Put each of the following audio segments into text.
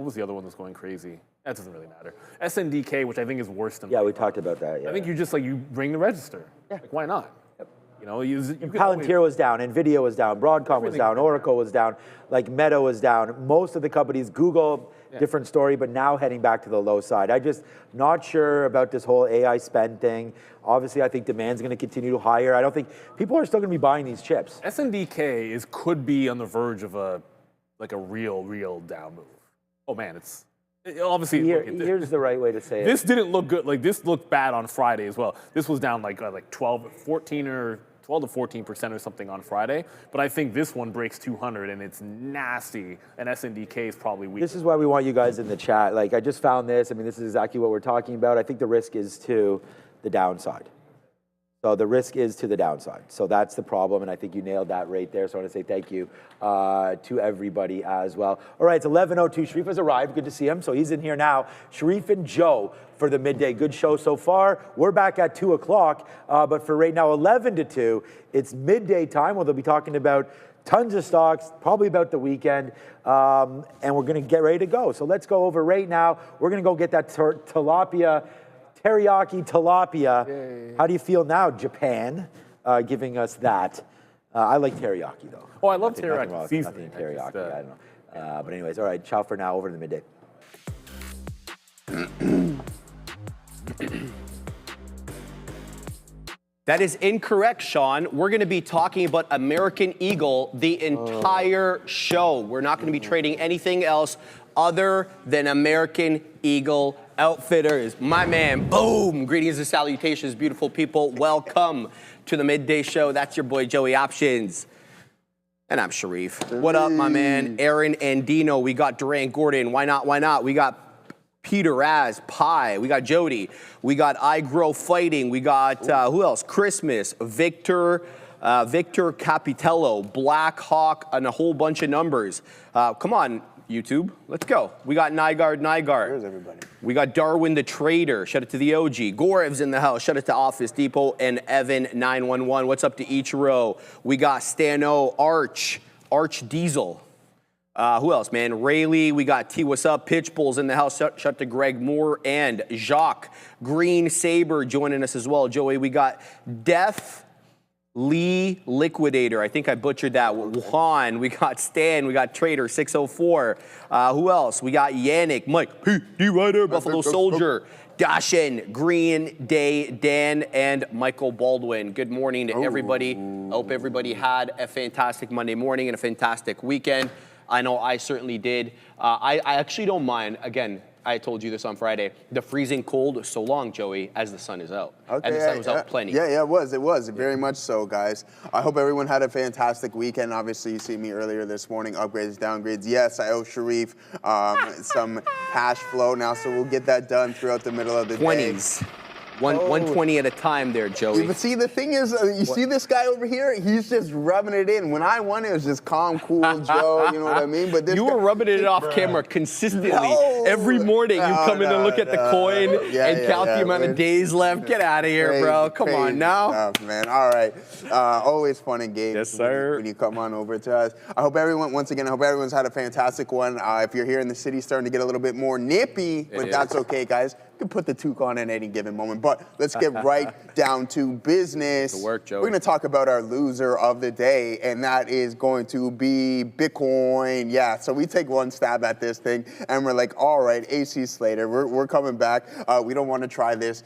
what was the other one that's going crazy? That doesn't really matter. SNDK, which I think is worse than. Yeah, we talked about that. Yeah. I think you just you bring the register. Yeah. Like, why not? Yep. You know, you Palantir was down, NVDA was down, Broadcom was down, Oracle was down, like Meta was down. Most of the companies, Google, different story, but now heading back to the low side. I just not sure about this whole AI spend thing. Obviously, I think demand's going to continue to higher. I don't think people are still going to be buying these chips. SNDK could be on the verge of a real down move. Oh man, obviously. Here's the right way to say it. This didn't look good. Like this looked bad on Friday as well. This was down like 12 to 14% or something on Friday. But I think this one breaks 200 and it's nasty. And SNDK is probably weak. This is why we want you guys in the chat. Like I just found this. I mean, this is exactly what we're talking about. I think the risk is to the downside. So the risk is to the downside. So that's the problem, and I think you nailed that right there. So I want to say thank you to everybody as well. All right, it's 11:02. Sharif has arrived. Good to see him. So he's in here now. Sharif and Joe for the midday. Good show so far. We're back at 2 o'clock, but for right now, 11 to 2, it's midday time where they'll be talking about tons of stocks, probably about the weekend, and we're going to get ready to go. So let's go over right now. We're going to go get that teriyaki tilapia. Yay. How do you feel now, Japan, giving us that? I like teriyaki, though. Oh, I love teriyaki. Nothing teriyaki, I don't know. But anyways, all right, ciao for now. Over to the midday. That is incorrect, Sean. We're going to be talking about American Eagle the entire show. We're not going to be trading anything else other than American Eagle Outfitters. My man, boom! Greetings and salutations, beautiful people. Welcome to the midday show. That's your boy, Joey Options. And I'm Sharif. What up, my man? Aaron and Dino. We got Durant Gordon. Why not? Why not? We got Peter Raz, Pi. We got Jody. We got I Grow Fighting. We got, who else? Christmas, Victor Capitello, Black Hawk, and a whole bunch of numbers. Come on, YouTube. Let's go. We got Nygaard. Where's everybody? We got Darwin the Trader. Shout out to the OG. Gorev's in the house. Shout out to Office Depot and Evan911. What's up to Ichiro? We got Stano, Arch Diesel. Who else, man? Rayleigh. We got T. What's up? Pitch Bulls in the house. Shout out to Greg Moore and Jacques. Green Saber joining us as well. Joey, we got Death Lee Liquidator. I think I butchered that. Juan. We got Stan. We got Trader 604. Who else? We got Yannick, Mike, P.D. Ryder, Buffalo Soldier, Dashin, Green Day, Dan, and Michael Baldwin. Good morning to everybody. I hope everybody had a fantastic Monday morning and a fantastic weekend. I know I certainly did. I actually don't mind, again, I told you this on Friday, the freezing cold so long, Joey, as the sun is out. Okay, and the sun was out plenty. Yeah, it was. Very much so, guys. I hope everyone had a fantastic weekend. Obviously, you see me earlier this morning, upgrades, downgrades. Yes, I owe Sharif some cash flow now, so we'll get that done throughout the middle of the 20s. 120 at a time there, Joey. But see, the thing is, see this guy over here? He's just rubbing it in. When I won, it was just calm, cool, Joe, you know what I mean? But this you were rubbing it off camera consistently. No. Every morning you come in and look at the coin and count the amount of days left. Get out of here, bro. Come on now. Oh, man. All right. Always fun and games. Yes, sir. When you come on over to us. I hope everyone, once again, everyone's had a fantastic one. If you're here in the city, starting to get a little bit more nippy, but that's okay, guys. You can put the toque on at any given moment. But let's get right down to business. Good work, Joey. We're going to talk about our loser of the day, and that is going to be Bitcoin. Yeah, so we take one stab at this thing, and we're like, all right, AC Slater, we're coming back. We don't want to try this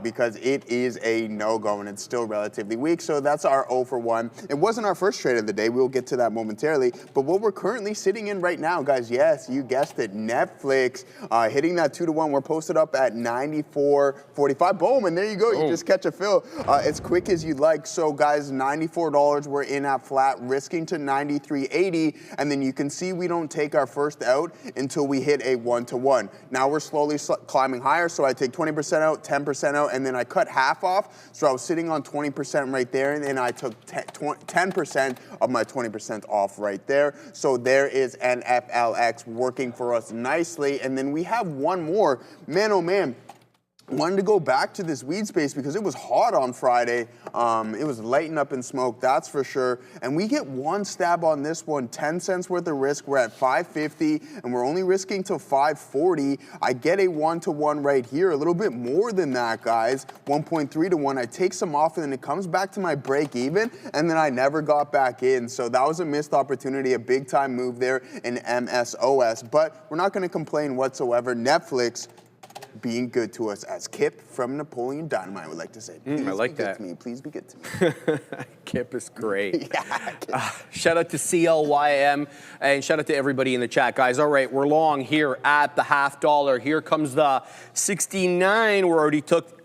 because it is a no-go, and it's still relatively weak. So that's our 0 for 1. It wasn't our first trade of the day. We'll get to that momentarily. But what we're currently sitting in right now, guys, yes, you guessed it, Netflix hitting that 2-to-1. We're posted up at 94.45. Boom, and there you go. You just catch a fill as quick as you'd like. So, guys, $94 we're in at flat, risking to 93.80, and then you can see we don't take our first out until we hit a 1-to-1. Now we're slowly climbing higher, so I take 20% out, 10% out, and then I cut half off. So I was sitting on 20% right there, and then I took 10% of my 20% off right there. So there is NFLX working for us nicely, and then we have one more. Man, oh man. wanted to go back to this weed space because it was hot on Friday. It was lighting up in smoke, that's for sure. And we get one stab on this one, 10 cents worth of risk. We're at 550 and we're only risking to 540. I get a 1-to-1 right here, a little bit more than that, guys. 1.3-to-1. I take some off and then it comes back to my break even and then I never got back in. So that was a missed opportunity, a big time move there in MSOS. But we're not going to complain whatsoever. Netflix being good to us, as Kip from Napoleon Dynamite would like to say. Please I like be that. good to me. Please be good to me. Kip is great. Yeah, Kip. Shout out to CLYM and shout out to everybody in the chat, guys. All right, we're long here at the half dollar. Here comes the 69. We already took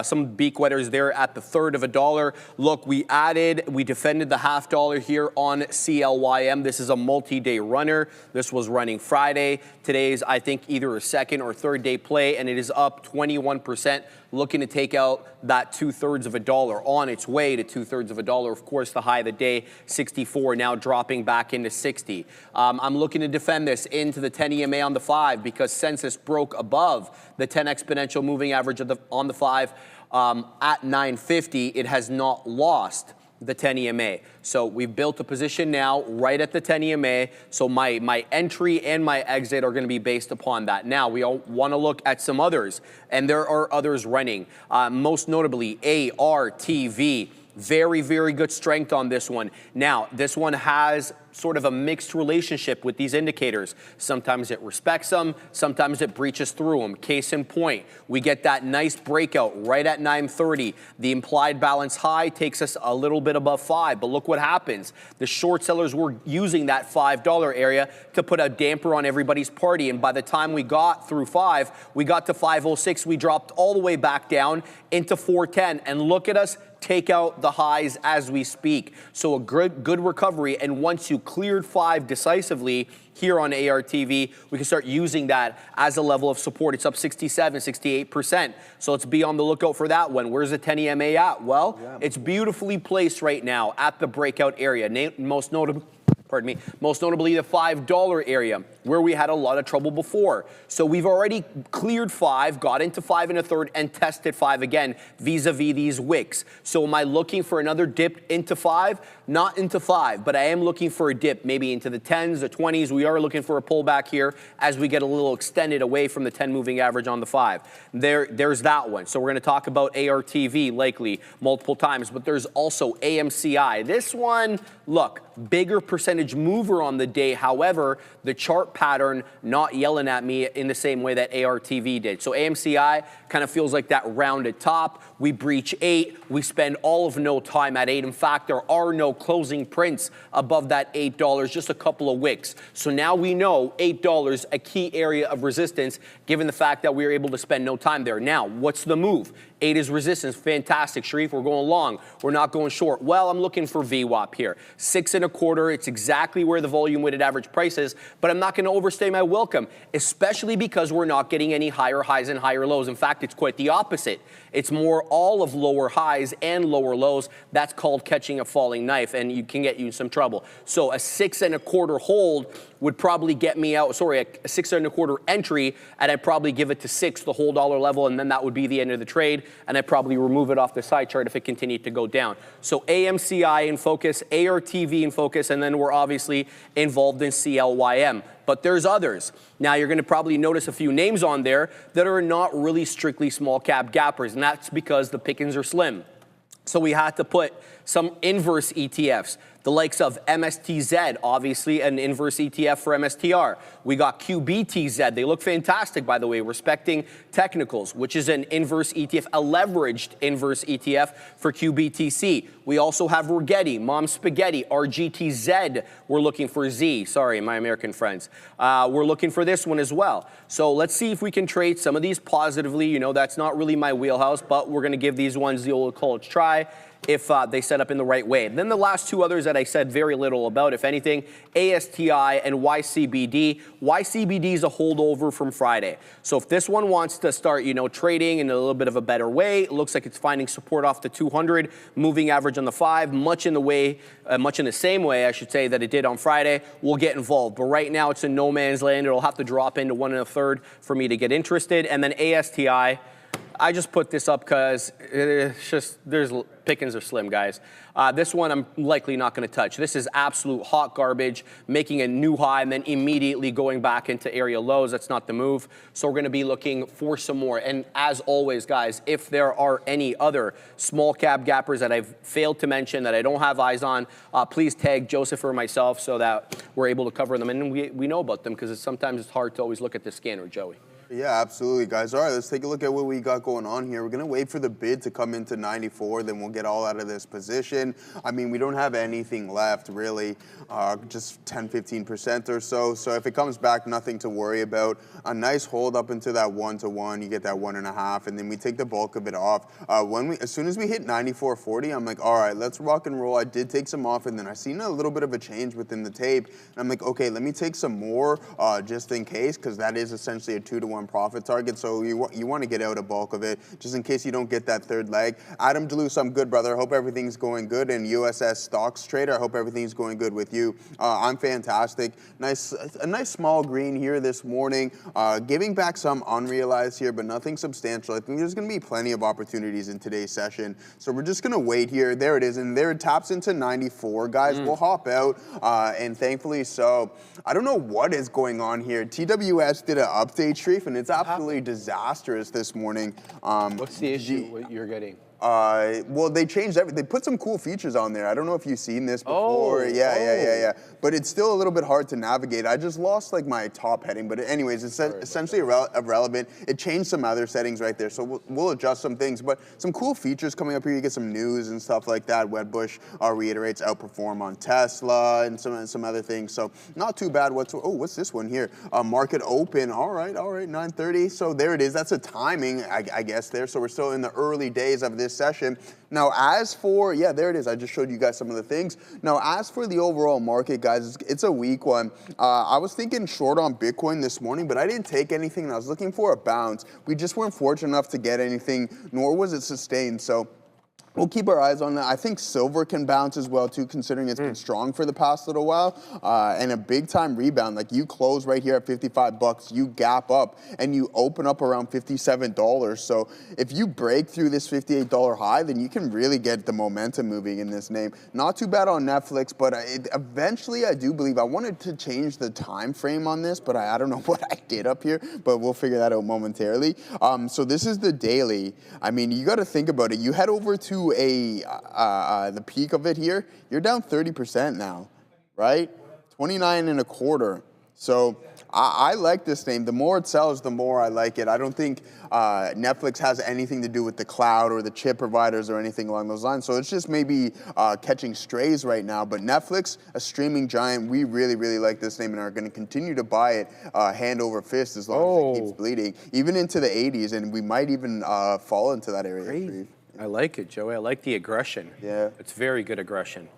some beak wetters there at the third of a dollar. Look, we defended the half dollar here on CLYM. This is a multi-day runner. This was running Friday. Today's, I think, either a second or third day play, and it is up 21%, looking to take out that 2/3 of a dollar, on its way to 2/3 of a dollar. Of course, the high of the day, 64, now dropping back into 60. I'm looking to defend this into the 10 EMA on the 5 because census broke above the 10 exponential moving average on the 5 at 950. It has not lost the 10 EMA. So we've built a position now right at the 10 EMA. So my entry and my exit are going to be based upon that. Now we all want to look at some others, and there are others running. Most notably ARTV. Very, very good strength on this one. Now, this one has sort of a mixed relationship with these indicators. Sometimes it respects them, sometimes it breaches through them. Case in point, we get that nice breakout right at 930. The implied balance high takes us a little bit above 5, but look what happens. The short sellers were using that $5 area to put a damper on everybody's party, and by the time we got through 5, we got to 506, we dropped all the way back down into 410, and look at us take out the highs as we speak. So a good recovery, and once you cleared 5 decisively here on ARTV, we can start using that as a level of support. It's up 67, 68%. So let's be on the lookout for that one. Where's the 10 EMA at? Well, it's beautifully placed right now at the breakout area. Most notably the $5 area where we had a lot of trouble before. So we've already cleared 5, got into 5 1/3, and tested 5 again vis-a-vis these wicks. So am I looking for another dip into 5? Not into 5, but I am looking for a dip, maybe into the 10s, the 20s. We are looking for a pullback here as we get a little extended away from the 10 moving average on the 5. There's that one. So we're going to talk about ARTV likely multiple times, but there's also AMCI. This one, look, bigger percentage mover on the day. However, the chart pattern not yelling at me in the same way that ARTV did. So AMCI kind of feels like that rounded top. We breach 8. We spend all of no time at 8. In fact, there are no closing prints above that $8, just a couple of wicks. So now we know $8, a key area of resistance, given the fact that we were able to spend no time there. Now, what's the move? 8 is resistance. Fantastic, Sharif. We're going long. We're not going short. Well, I'm looking for VWAP here. 6 1/4. It's exactly where the volume weighted average price is, but I'm not going to overstay my welcome, especially because we're not getting any higher highs and higher lows. In fact, it's quite the opposite. It's more all of lower highs and lower lows. That's called catching a falling knife, and you can get you in some trouble. So a 6 1/4 hold would probably get me out, a 6 1/4 entry, and I'd probably give it to 6, the whole dollar level, and then that would be the end of the trade, and I'd probably remove it off the side chart if it continued to go down. So AMCI in focus, ARTV in focus, and then we're obviously involved in CLYM. But there's others. Now you're going to probably notice a few names on there that are not really strictly small cap gappers, and that's because the pickings are slim. So we had to put some inverse ETFs, the likes of MSTZ, obviously an inverse ETF for MSTR. We got QBTZ. They look fantastic, by the way, respecting technicals, which is an inverse ETF, a leveraged inverse ETF for QBTC. We also have Rigetti, Mom Spaghetti, RGTZ. We're looking for Z. Sorry, my American friends. We're looking for this one as well. So let's see if we can trade some of these positively. You know, that's not really my wheelhouse, but we're going to give these ones the old college try. if they set up in the right way. And then the last two others that I said very little about, if anything, ASTI and YCBD. YCBD is a holdover from Friday. So if this one wants to start, trading in a little bit of a better way, it looks like it's finding support off the 200, moving average on the 5, much in the same way, I should say, that it did on Friday. We'll get involved. But right now it's in no man's land. It'll have to drop into 1 1/3 for me to get interested. And then ASTI, I just put this up because it's just, pickings are slim, guys. This one I'm likely not going to touch. This is absolute hot garbage, making a new high and then immediately going back into area lows. That's not the move. So we're going to be looking for some more. And as always, guys, if there are any other small cap gappers that I've failed to mention that I don't have eyes on, please tag Joseph or myself so that we're able to cover them. And we know about them because sometimes it's hard to always look at the scanner, Joey. Yeah, absolutely, guys. All right, let's take a look at what we got going on here. We're going to wait for the bid to come into 94, then we'll get all out of this position. I mean, we don't have anything left, really, just 10, 15% or so. So if it comes back, nothing to worry about. A nice hold up into that 1-to-1, you get that 1.5, and then we take the bulk of it off. As soon as we hit 94.40, I'm like, all right, let's rock and roll. I did take some off, and then I seen a little bit of a change within the tape. And I'm like, okay, let me take some more just in case, because that is essentially a 2-to-1 profit target, so you want to get out a bulk of it just in case you don't get that third leg. Adam Deluce, I'm good, brother. I hope everything's going good. And USS Stocks Trader, I hope everything's going good with you. I'm fantastic. A nice small green here this morning, giving back some unrealized here, but nothing substantial. I think there's going to be plenty of opportunities in today's session, so we're just going to wait here. There it is, and there it taps into 94. Guys, we'll hop out, and thankfully so. I don't know what is going on here. TWS did an update, Sharif, and it's absolutely disastrous this morning. What's the issue what you're getting? Well, they changed everything. They put some cool features on there. I don't know if you've seen this before. Yeah. But it's still a little bit hard to navigate. I just lost like my top heading, but anyways, it's essentially irrelevant. It changed some other settings right there, so we'll adjust some things. But some cool features coming up here. You get some news and stuff like that. Wedbush reiterates outperform on Tesla and some other things. So not too bad whatsoever. Oh, what's this one here? Market open. All right, 9:30. So there it is. That's a timing, I guess there. So we're still in the early days of this session. Now, as for, there it is. I just showed you guys some of the things. Now, as for the overall market, guys, it's a weak one. I was thinking short on Bitcoin this morning, but I didn't take anything, and I was looking for a bounce. We just weren't fortunate enough to get anything, nor was it sustained. So we'll keep our eyes on that. I think silver can bounce as well, too, considering it's been strong for the past little while. And a big-time rebound. Like, you close right here at $55, you gap up, and you open up around $57. So if you break through this $58 high, then you can really get the momentum moving in this name. Not too bad on Netflix, but eventually I do believe I wanted to change the time frame on this, but I don't know what I did up here, but we'll figure that out momentarily. So this is the daily. I mean, you got to think about it. You head over to the peak of it here, you're down 30% now, right? 29.25. So I like this name. The more it sells, the more I like it. I don't think Netflix has anything to do with the cloud or the chip providers or anything along those lines. So it's just maybe catching strays right now. But Netflix, a streaming giant, we really, really like this name and are going to continue to buy it hand over fist as long as it keeps bleeding, even into the 80s. And we might even fall into that area. Great. I like it, Joey. I like the aggression. Yeah. It's very good aggression.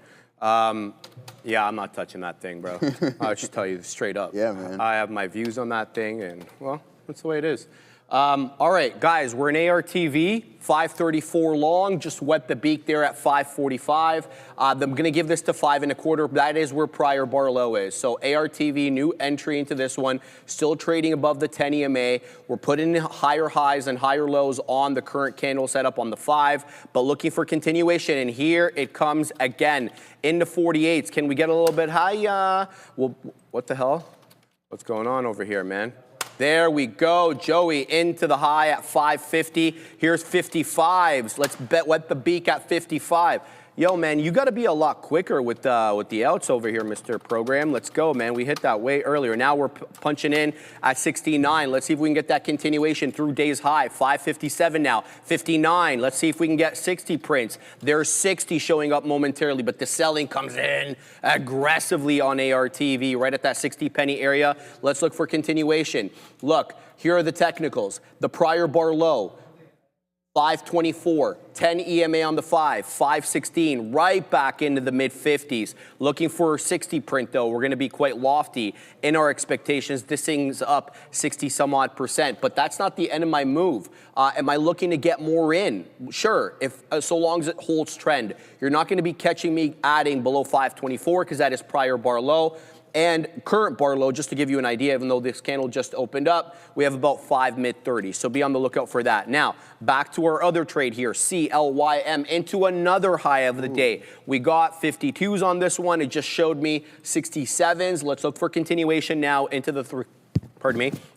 Yeah, I'm not touching that thing, bro. I'll just tell you straight up. Yeah, man. I have my views on that thing, and, well, that's the way it is. All right, guys, we're in ARTV, 534 long, just wet the beak there at 545. I'm going to give this to 5.25. That is where prior bar low is. So ARTV, new entry into this one, still trading above the 10 EMA. We're putting higher highs and higher lows on the current candle setup on the 5, but looking for continuation. And here it comes again into 48s. Can we get a little bit high? Well, what the hell? What's going on over here, man? There we go, Joey, into the high at 550. Here's 55s. Let's wet the beak at 55. Yo, man, you got to be a lot quicker with the outs over here, Mr. Program. Let's go, man. We hit that way earlier. Now we're punching in at 69. Let's see if we can get that continuation through day's high. 557 now, 59. Let's see if we can get 60 prints. There's 60 showing up momentarily, but the selling comes in aggressively on ARTV right at that 60 penny area. Let's look for continuation. Look, here are the technicals. The prior bar low. 524, 10 EMA on the 5, 516, right back into the mid-50s. Looking for a 60 print, though. We're going to be quite lofty in our expectations. This thing's up 60-some-odd%, but that's not the end of my move. Am I looking to get more in? Sure, if so long as it holds trend. You're not going to be catching me adding below 524 because that is prior bar low. And current bar low, just to give you an idea, even though this candle just opened up, we have about 5 mid-30s. So be on the lookout for that. Now, back to our other trade here, CLYM, into another high of the day. We got 52s on this one. It just showed me 67s. Let's look for continuation now into the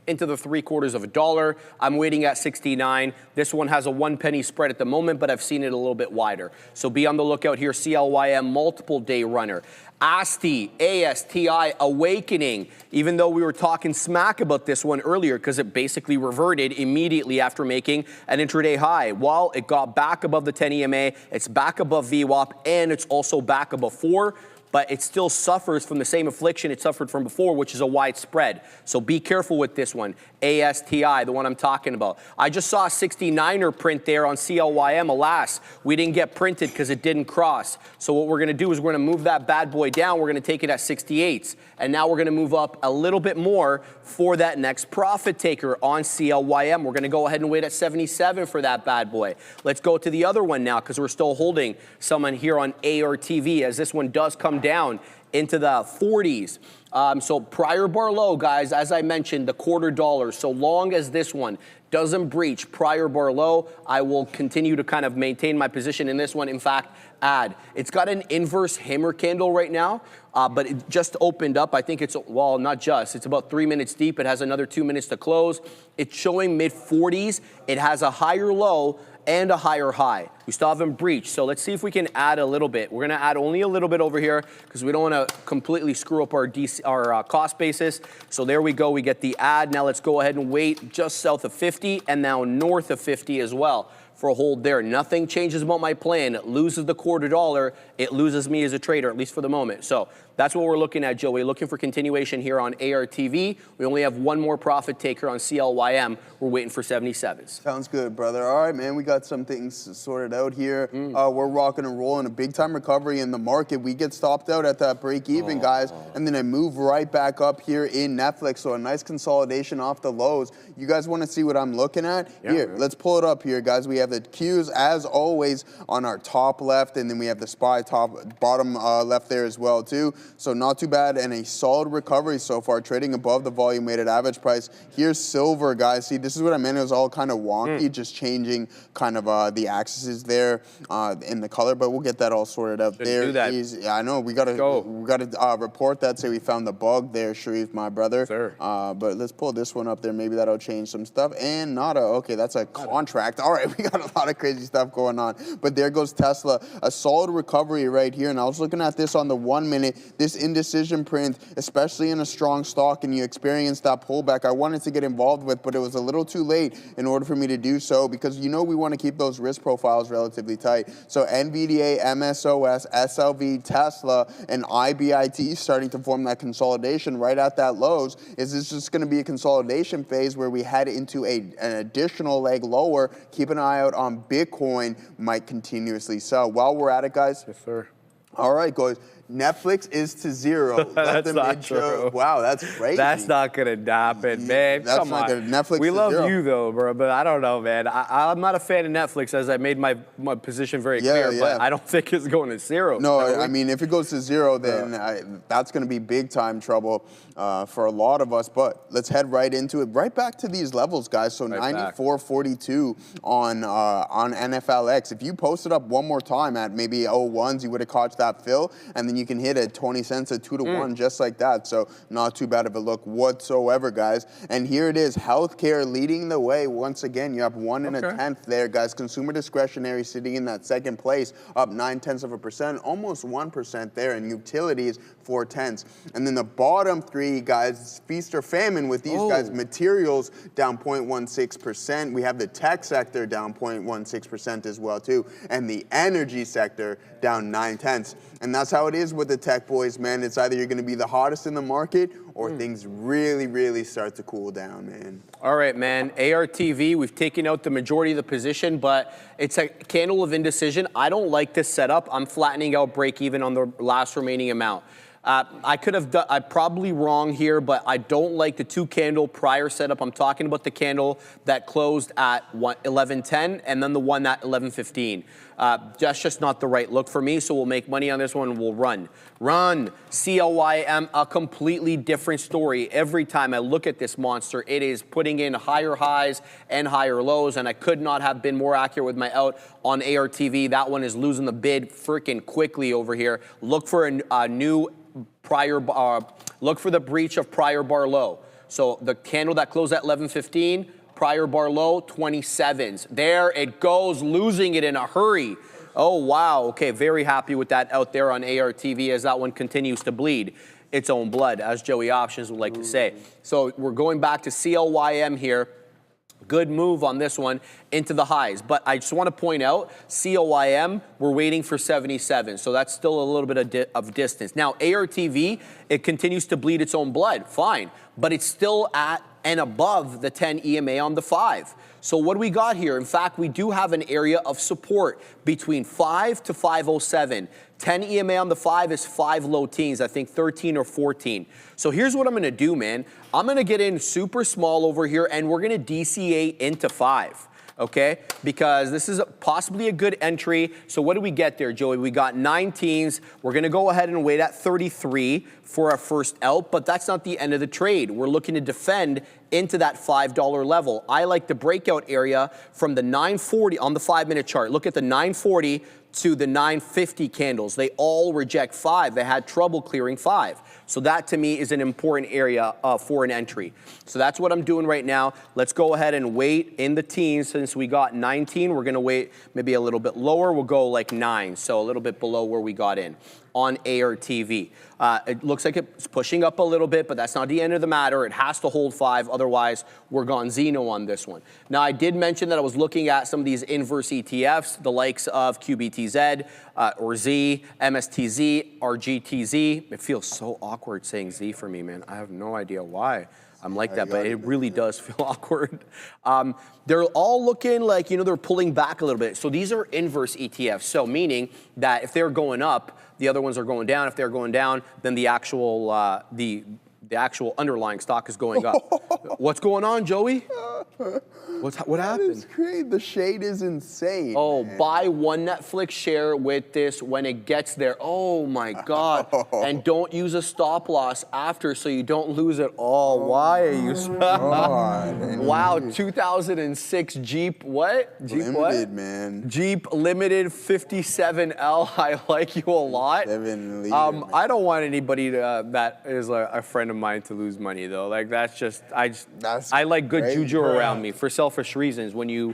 into the $0.75. I'm waiting at 69. This one has a 1 penny spread at the moment, but I've seen it a little bit wider. So be on the lookout here. CLYM, multiple day runner. ASTI, ASTI, awakening, even though we were talking smack about this one earlier because it basically reverted immediately after making an intraday high. Well, it got back above the 10 EMA, it's back above VWAP, and it's also back above 4. But it still suffers from the same affliction it suffered from before, which is a wide spread. So be careful with this one. ASTI, the one I'm talking about. I just saw a 69er print there on CLYM. Alas, we didn't get printed because it didn't cross. So what we're going to do is we're going to move that bad boy down. We're going to take it at 68s. And now we're going to move up a little bit more for that next profit taker on CLYM. We're going to go ahead and wait at 77 for that bad boy. Let's go to the other one now because we're still holding someone here on ARTV as this one does come down into the 40s. So prior bar low, guys, as I mentioned, the $0.25. So long as this one doesn't breach prior bar low, I will continue to kind of maintain my position in this one. In fact, add. It's got an inverse hammer candle right now, but it just opened up. I think it's, well, not just. It's about 3 minutes deep. It has another 2 minutes to close. It's showing mid-40s. It has a higher low and a higher high. We still haven't breached, so let's see if we can add a little bit. We're gonna add only a little bit over here because we don't wanna completely screw up our cost basis. So there we go, we get the add. Now let's go ahead and wait just south of 50 and now north of 50 as well for a hold there. Nothing changes about my plan. It loses the $0.25. It loses me as a trader, at least for the moment. So that's what we're looking at, Joey. Looking for continuation here on ARTV. We only have one more profit taker on CLYM. We're waiting for 77s. Sounds good, brother. All right, man, we got some things sorted out here. We're rocking and rolling. A big time recovery in the market. We get stopped out at that break even, guys, and then I move right back up here in Netflix. So a nice consolidation off the lows. You guys want to see what I'm looking at? Yeah, here, let's pull it up here, guys. We have the Qs as always on our top left, and then we have the SPY bottom left there as well too. So not too bad, and a solid recovery so far, trading above the volume weighted average price. Here's silver, guys. See, this is what I meant. It was all kind of wonky, just changing kind of the axes there in the color, but we'll get that all sorted out. There is, yeah, I know we gotta report that. Say we found the bug there, Sharif, my brother. Sir. But let's pull this one up there. Maybe that'll change some stuff. And nada. Okay, that's a contract. All right, we got a lot of crazy stuff going on. But there goes Tesla. A solid recovery right here. And I was looking at this on the 1 minute. This indecision print, especially in a strong stock, and you experience that pullback, I wanted to get involved with, but it was a little too late in order for me to do so because you know we want to keep those risk profiles relatively tight. So NVDA, MSOS, SLV, Tesla, and IBIT starting to form that consolidation right at that lows. Is this just going to be a consolidation phase where we head into an additional leg lower? Keep an eye out on Bitcoin, might continuously sell. While we're at it, guys. Yes, sir. All right, guys. Netflix is to zero. That's not true. Wow, that's crazy. That's not gonna happen, man. That's Come not on. Gonna, Netflix we love zero. you though, bro, but I don't know, man. I'm not a fan of Netflix, as I made my position very clear. But I don't think it's going to zero. No, I mean, if it goes to zero, then that's going to be big time trouble for a lot of us. But let's head right into it. Right back to these levels, guys. So 94.42 on NFLX. If you posted up one more time at maybe 01s, you would have caught that fill, and then you can hit at 20 cents at 2 to 1 just like that. So not too bad of a look whatsoever, guys. And here it is, healthcare leading the way once again. You have 1 1/10 there, guys. Consumer discretionary sitting in that second place, up 0.9%, almost 1% there. And utilities 0.4. And then the bottom three, guys, feast or famine with these guys. Materials down 0.16%. We have the tech sector down 0.16% as well too, and the energy sector down 0.9. And that's how it is with the tech boys, man. It's either you're going to be the hottest in the market or things really, really start to cool down, man. All right, man. ARTV, we've taken out the majority of the position, but it's a candle of indecision. I don't like this setup. I'm flattening out break even on the last remaining amount. I could have done, I'm probably wrong here, but I don't like the 2 candle prior setup. I'm talking about the candle that closed at 11:10 and then the one at 11:15. That's just not the right look for me, so we'll make money on this one and we'll run. Run. CLYM, a completely different story. Every time I look at this monster, it is putting in higher highs and higher lows, and I could not have been more accurate with my out on ARTV. That one is losing the bid freaking quickly over here. Look for a new prior look for the breach of prior bar low. So the candle that closed at 11:15, prior bar low, 27s. There it goes, losing it in a hurry. Oh, wow. Okay, very happy with that out there on ARTV as that one continues to bleed its own blood, as Joey Options would like to say. So we're going back to CLYM here. Good move on this one into the highs. But I just want to point out, CLYM, we're waiting for 77. So that's still a little bit of distance. Now, ARTV, it continues to bleed its own blood. Fine. But it's still at and above the 10 EMA on the 5. So what do we got here? In fact, we do have an area of support between 5 to 507. 10 EMA on the 5 is 5 low teens, I think 13 or 14. So here's what I'm going to do, man. I'm going to get in super small over here, and we're going to DCA into 5. Okay, because this is possibly a good entry. So what do we get there, Joey? We got 19s. We're going to go ahead and wait at 33 for our first out, but that's not the end of the trade. We're looking to defend into that $5 level. I like the breakout area from the 940 on the 5-minute chart. Look at the 940 to the 950 candles. They all reject 5. They had trouble clearing 5. So that to me is an important area for an entry. So that's what I'm doing right now. Let's go ahead and wait in the teens. Since we got 19, we're going to wait maybe a little bit lower. We'll go like 9, so a little bit below where we got in on ARTV. It looks like it's pushing up a little bit, but that's not the end of the matter. It has to hold 5, otherwise we're gone Zeno on this one. Now, I did mention that I was looking at some of these inverse ETFs, the likes of QBTZ, or Z, MSTZ, RGTZ. It feels so awkward saying Z for me, man. I have no idea why I'm like that, but it really does feel awkward. They're all looking like, you know, they're pulling back a little bit. So these are inverse ETFs. So meaning that if they're going up, the other ones are going down. If they're going down, then the actual underlying stock is going up. What's going on, Joey? What happened? It's crazy. The shade is insane. Oh, man. buy one Netflix share with this when it gets there. Oh my God. And don't use a stop loss after so you don't lose it all. Why are you? Wow, 2006 Jeep, what? Jeep Limited, what? man. Jeep Limited 57L. I like you a lot. 7 liter, I don't want anybody to, that is a friend of mine to lose money though. Like that's just, I like good juju around me for selfish reasons. When you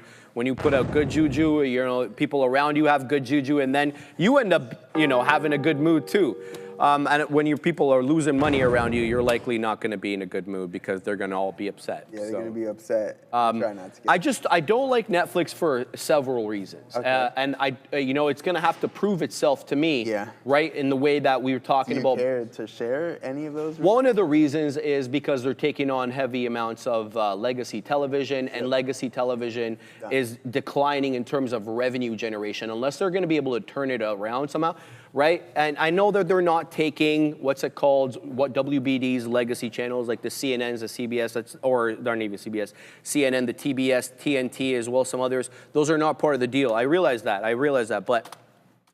put out good juju, you know, people around you have good juju, and then you end up, you know, having a good mood too. And when your people are losing money around you, you're likely not going to be in a good mood because they're going to all be upset. Yeah, they're going to be upset. Try not to get I don't like Netflix for several reasons. Okay. And you know, it's going to have to prove itself to me, right, in the way that we were talking about. Do you care to share any of those reasons? One of the reasons is because they're taking on heavy amounts of legacy television, and legacy television is declining in terms of revenue generation, unless they're going to be able to turn it around somehow. Right? And I know that they're not taking, what's it called, what WBD's legacy channels, like the CNNs, the CBS, or they're not even CBS, CNN, the TBS, TNT as well, some others. Those are not part of the deal. I realize that, but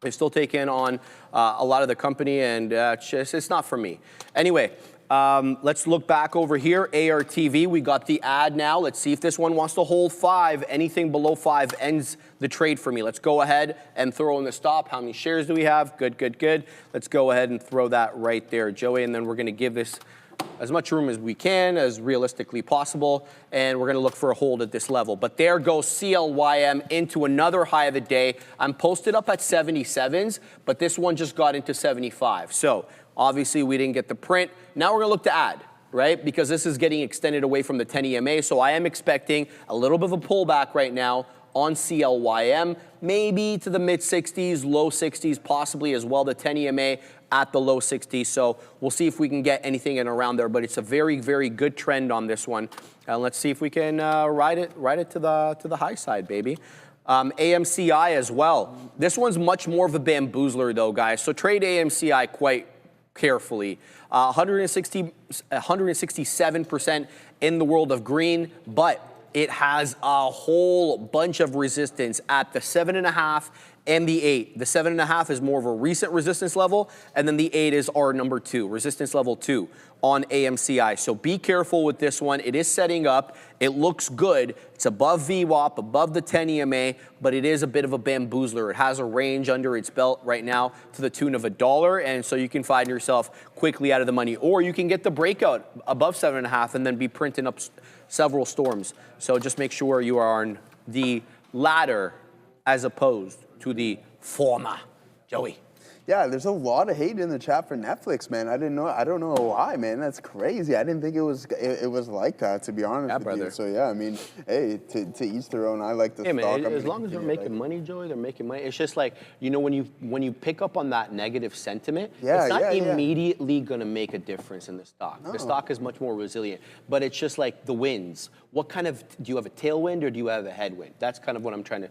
they're still taking on a lot of the company, and it's not for me. Anyway, let's look back over here. ARTV, we got the ad now. Let's see if this one wants to hold 5. Anything below 5 ends the trade for me. Let's go ahead and throw in the stop. How many shares do we have? Good, good, good. Let's go ahead and throw that right there, Joey, and then we're going to give this as much room as we can, as realistically possible, and we're going to look for a hold at this level. But there goes CLYM into another high of the day. I'm posted up at 77s, but this one just got into 75. So obviously, we didn't get the print. Now we're going to look to add, right? Because this is getting extended away from the 10 EMA. So I am expecting a little bit of a pullback right now on CLYM, maybe to the mid-60s, low 60s, possibly as well. The 10 EMA at the low 60s. So we'll see if we can get anything in around there. But it's a very, very good trend on this one. Let's see if we can ride it to the high side, baby. AMCI as well. This one's much more of a bamboozler though, guys. So trade AMCI quite carefully. 167% in the world of green, but it has a whole bunch of resistance at the 7.5 and the 8. The 7.5 is more of a recent resistance level, and then the 8 is our number 2, resistance level 2 on AMCI. So be careful with this one. It is setting up. It looks good. It's above VWAP, above the 10 EMA, but it is a bit of a bamboozler. It has a range under its belt right now to the tune of $1, and so you can find yourself quickly out of the money. Or you can get the breakout above 7.5 and then be printing up several storms. So just make sure you are on the latter as opposed to the former. Joey. Yeah, there's a lot of hate in the chat for Netflix, man. I don't know why, man. That's crazy. I didn't think it was like that, to be honest with brother. you. So yeah, I mean, hey, to each their own. I like the stock. Man, as long as they're making money, Joey, they're making money. It's just like, you know, when you pick up on that negative sentiment, it's not immediately gonna make a difference in the stock. No. The stock is much more resilient, but it's just like the winds. What kind of, do you have a tailwind or do you have a headwind? That's kind of what I'm trying to.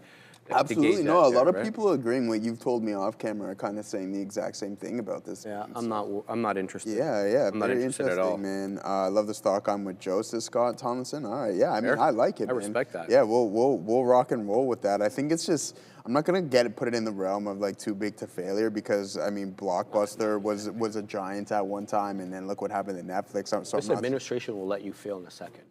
Absolutely. No, a lot of people agreeing what you've told me off camera are kind of saying the exact same thing about this. Yeah, I'm not interested. Yeah, I'm not interested at all, man. I love the stock. I'm with Joseph Scott Tomlinson. All right, yeah, I mean, I like it. I respect that. Yeah, we'll rock and roll with that. I think it's just, I'm not gonna put it in the realm of like too big to failure, because I mean, Blockbuster was a giant at one time, and then look what happened to Netflix. So this administration will let you fail in a second.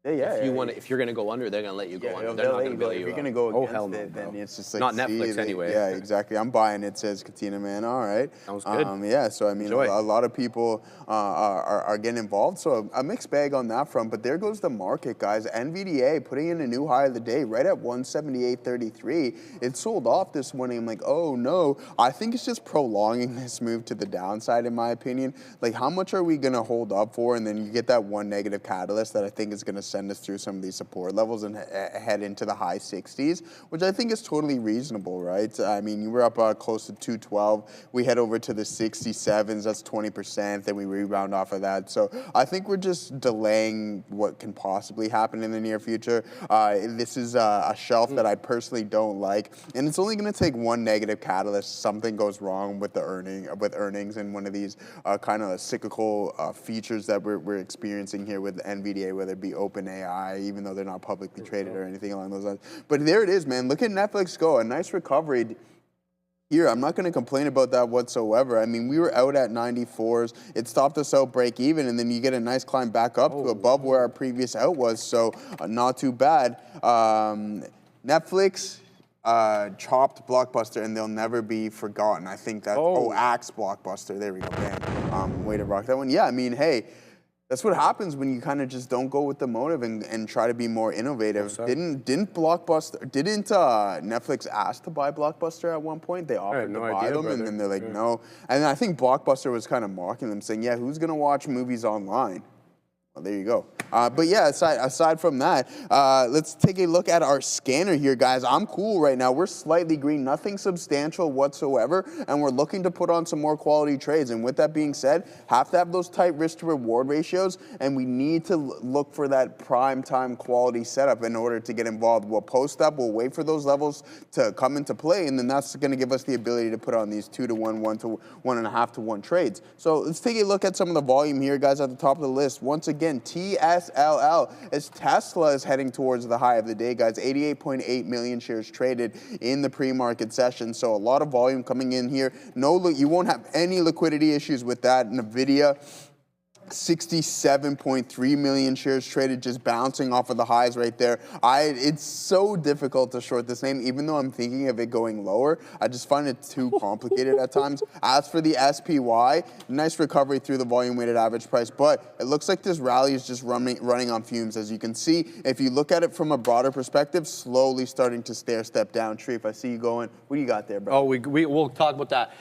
If you're gonna go under, they're gonna let you go under. They're not gonna bail you. If you're gonna go against it, then it's just like not Netflix anyway. Yeah, exactly. I'm buying it, says Katina, man. All right. Sounds good. Yeah, so I mean, a lot of people are getting involved. So a mixed bag on that front. But there goes the market, guys. NVDA putting in a new high of the day, right at 178.33. It sold off this morning. I'm like, oh no. I think it's just prolonging this move to the downside, in my opinion. Like, how much are we gonna hold up for? And then you get that one negative catalyst that I think is gonna send us through some of these support levels and head into the high 60s, which I think is totally reasonable, right? I mean, you were up close to 212. We head over to the 67s, that's 20%, then we rebound off of that. So I think we're just delaying what can possibly happen in the near future. This is a shelf that I personally don't like, and it's only gonna take one negative catalyst. Something goes wrong with the earnings and one of these kind of cyclical features that we're experiencing here with NVDA, whether it be OpenAI, even though they're not publicly traded or anything along those lines. But there it is, man. Look at Netflix go. A nice recovery here. I'm not going to complain about that whatsoever. I mean, we were out at 94s. It stopped us out break even, and then you get a nice climb back up to above where our previous out was. So not too bad. Netflix chopped Blockbuster, and they'll never be forgotten. I think that, Axe Blockbuster. There we go, bam. Way to rock that one. Yeah, I mean, hey, that's what happens when you kind of just don't go with the motive and try to be more innovative. Didn't Netflix ask to buy Blockbuster at one point? They offered to buy them, and then they're like, no. And I think Blockbuster was kind of mocking them, saying, yeah, who's going to watch movies online? Well, there you go. But yeah, aside from that, let's take a look at our scanner here, guys. I'm cool right now. We're slightly green, nothing substantial whatsoever, and we're looking to put on some more quality trades. And with that being said, have to have those tight risk to reward ratios, and we need to look for that prime time quality setup in order to get involved. We'll post up, we'll wait for those levels to come into play, and then that's going to give us the ability to put on these 2-to-1, 1-to-1.5-to-1 trades. So let's take a look at some of the volume here, guys, at the top of the list. Once again, TSLL, as Tesla is heading towards the high of the day, guys. 88.8 million shares traded in the pre-market session. So a lot of volume coming in here. You won't have any liquidity issues with that. NVIDIA, 67.3 million shares traded, just bouncing off of the highs right there. It's so difficult to short this name, even though I'm thinking of it going lower. I just find it too complicated at times. As for the SPY, nice recovery through the volume weighted average price, but it looks like this rally is just running on fumes. As you can see, if you look at it from a broader perspective, slowly starting to stair step down. Sharif, I see you going. What do you got there, bro? Oh, we'll talk about that.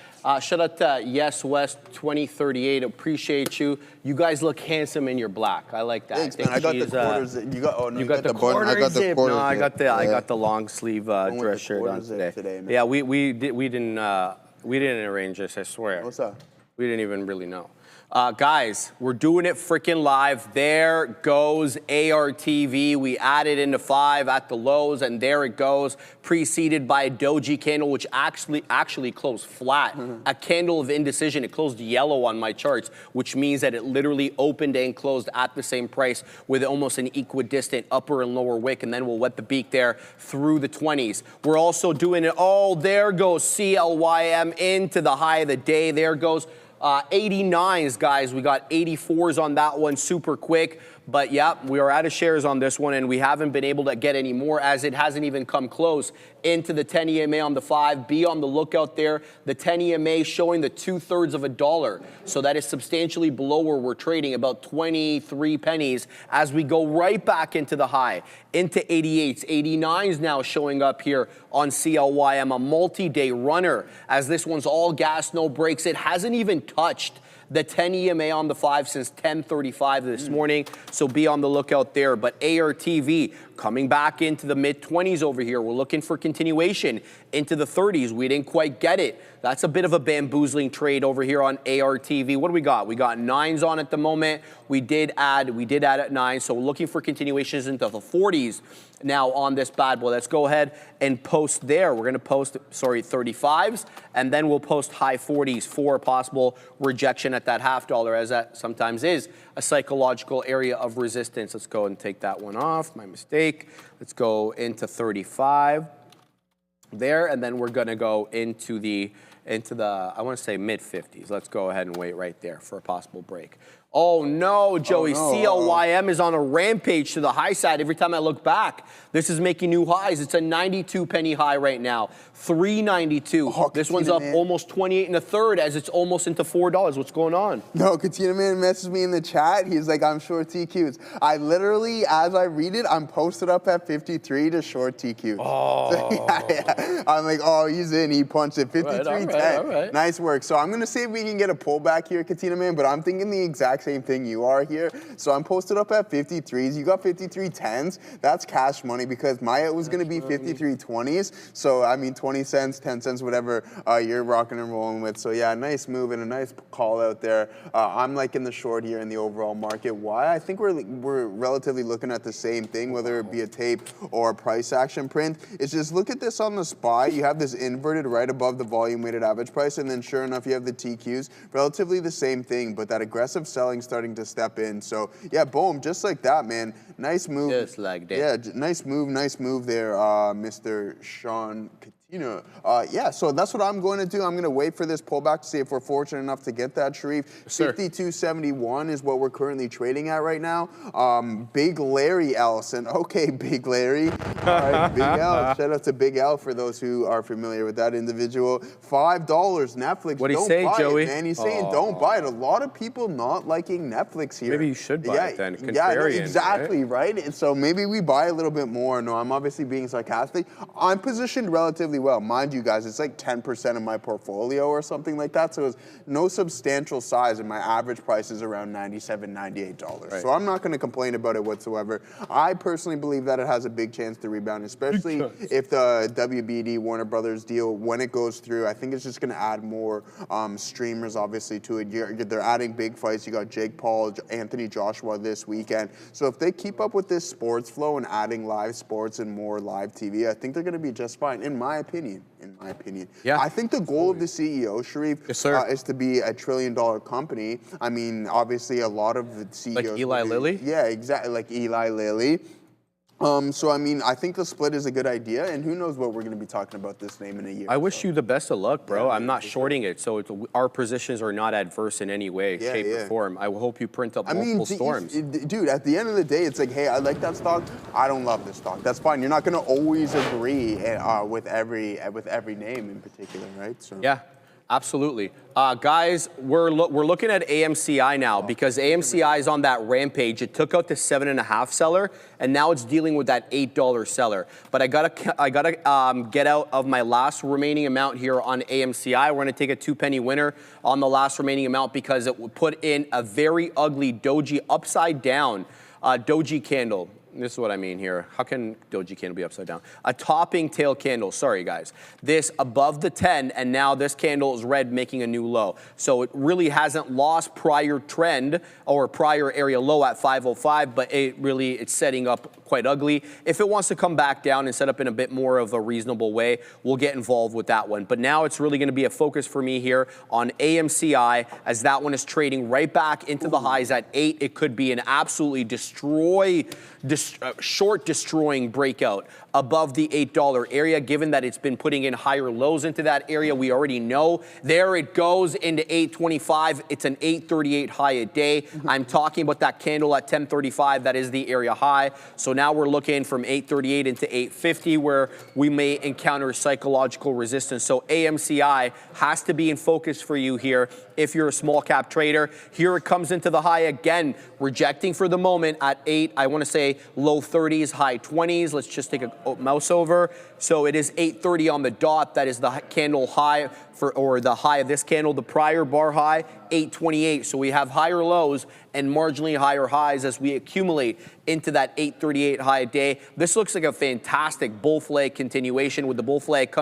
Shout out to Yes West 2038. Appreciate you. You guys look handsome in your black. I like that. Thanks, man. I got the quarters. You got, oh, no, you got the button. I got the zip. quarter No, I zip. got the long sleeve dress shirt on today. Man. Yeah, we didn't arrange this. I swear. What's up? We didn't even really know. Guys, we're doing it freaking live. There goes ARTV. We added into 5 at the lows, and there it goes, preceded by a doji candle, which actually closed flat. A candle of indecision. It closed yellow on my charts, which means that it literally opened and closed at the same price with almost an equidistant upper and lower wick, and then we'll wet the beak there through the 20s. We're also doing it. Oh, there goes CLYM into the high of the day. There goes 89s, guys. We got 84s on that one super quick. But yeah, we are out of shares on this one, and we haven't been able to get any more as it hasn't even come close into the 10 EMA on the 5. Be on the lookout there. The 10 EMA showing the 2/3 of a dollar. So that is substantially below where we're trading, about 23 pennies, as we go right back into the high, into 88s. 89s now showing up here on CLYM, a multi-day runner, as this one's all gas, no brakes. It hasn't even touched the 10 EMA on the 5 since 10:35 this morning, so be on the lookout there. But ARTV coming back into the mid-20s over here. We're looking for continuation into the 30s. We didn't quite get it. That's a bit of a bamboozling trade over here on ARTV. What do we got? We got 9s on at the moment. We did add at 9, so we're looking for continuations into the 40s now on this bad boy. Let's go ahead and post there. We're going to post, 35s, and then we'll post high 40s for a possible rejection at that $0.50, as that sometimes is a psychological area of resistance. Let's go and take that one off. My mistake. Let's go into 35 there, and then we're going to go into the I want to say mid-50s. Let's go ahead and wait right there for a possible break. Oh no, Joey, CLYM is on a rampage to the high side. Every time I look back, this is making new highs. It's a 92 penny high right now, 392. This one's up almost 28 1/3 as it's almost into $4. What's going on? No, Katina Man messaged me in the chat. He's like, I'm short TQs. I literally, as I read it, I'm posted up at 53 to short TQs. Oh. So, yeah. I'm like, oh, he's in. He punched it. 53.10. All right. Nice work. So I'm going to see if we can get a pullback here, Katina Man, but I'm thinking the exact same thing you are here. So I'm posted up at 53s. You got 53.10s. That's cash money because my was going to be 53.20s. So, I mean, 20 cents, 10 cents, whatever you're rocking and rolling with. So, yeah, nice move and a nice call out there. I'm liking the short here in the overall market. Why? I think we're relatively looking at the same thing, whether it be a tape or a price action print. It's just look at this on the SPY. You have this inverted right above the volume weighted average price, and then sure enough, you have the TQs. Relatively the same thing, but that aggressive selling starting to step in. So, yeah, boom, just like that, man. Nice move. Just like that. Yeah, nice move there, Mr. Sean Katina. Yeah, so that's what I'm going to do. I'm going to wait for this pullback to see if we're fortunate enough to get that, Sharif. 52.71 is what we're currently trading at right now. Big Larry Ellison. Okay, Big Larry. All right, Big L. Shout out to Big L for those who are familiar with that individual. $5 Netflix. What do you say, Joey? It, man. He's saying don't buy it. A lot of people not liking Netflix here. Maybe you should buy it then. Yeah, no, exactly, right? And so maybe we buy a little bit more. No, I'm obviously being sarcastic. I'm positioned relatively well. Mind you guys, it's like 10% of my portfolio or something like that. So it's no substantial size, and my average price is around $97, $98. Right. So I'm not going to complain about it whatsoever. I personally believe that it has a big chance to rebound, especially if the WBD Warner Brothers deal, when it goes through, I think it's just going to add more streamers, obviously, to it. They're adding big fights. You got Jake Paul, Anthony Joshua this weekend. So if they keep up with this sports flow and adding live sports and more live TV, I think they're going to be just fine, in my opinion. Yeah. I think the goal of the CEO, Sharif, is to be $1 trillion company. I mean, obviously, a lot of the CEOs... Like Eli Lilly? Yeah, exactly, like Eli Lilly. So, I mean, I think the split is a good idea, and who knows what we're going to be talking about this name in a year. I wish you the best of luck, bro. I'm not shorting it, so our positions are not adverse in any way, shape, or form. I hope you print up multiple storms. Dude, at the end of the day, it's like, hey, I like that stock. I don't love this stock. That's fine. You're not going to always agree with every name in particular, right? So. Yeah. Absolutely. Guys, we're looking at AMCI now because AMCI is on that rampage. It took out the 7.5 seller, and now it's dealing with that $8 seller. But I gotta get out of my last remaining amount here on AMCI. We're gonna take a 2-penny winner on the last remaining amount because it would put in a very ugly doji upside down doji candle. This is what I mean here. How can doji candle be upside down? A topping tail candle, sorry guys. This above the 10, and now this candle is red, making a new low. So it really hasn't lost prior trend or prior area low at 505, but it's setting up quite ugly. If it wants to come back down and set up in a bit more of a reasonable way, we'll get involved with that one. But now it's really gonna be a focus for me here on AMCI, as that one is trading right back into the highs at 8. It could be an absolutely short destroying breakout above the $8 area, given that it's been putting in higher lows into that area. We already know. There it goes into 825. It's an 838 high a day. I'm talking about that candle at 1035. That is the area high. So now we're looking from 838 into 850, where we may encounter psychological resistance. So AMCI has to be in focus for you here if you're a small cap trader. Here it comes into the high again, rejecting for the moment at 8. I want to say low 30s, high 20s. Let's just take a mouse over. So it is 8:30 on the dot. That is the candle high or the high of this candle. The prior bar high, 828. So we have higher lows and marginally higher highs as we accumulate into that 838 high a day. This looks like a fantastic bull flag continuation, with the bull flag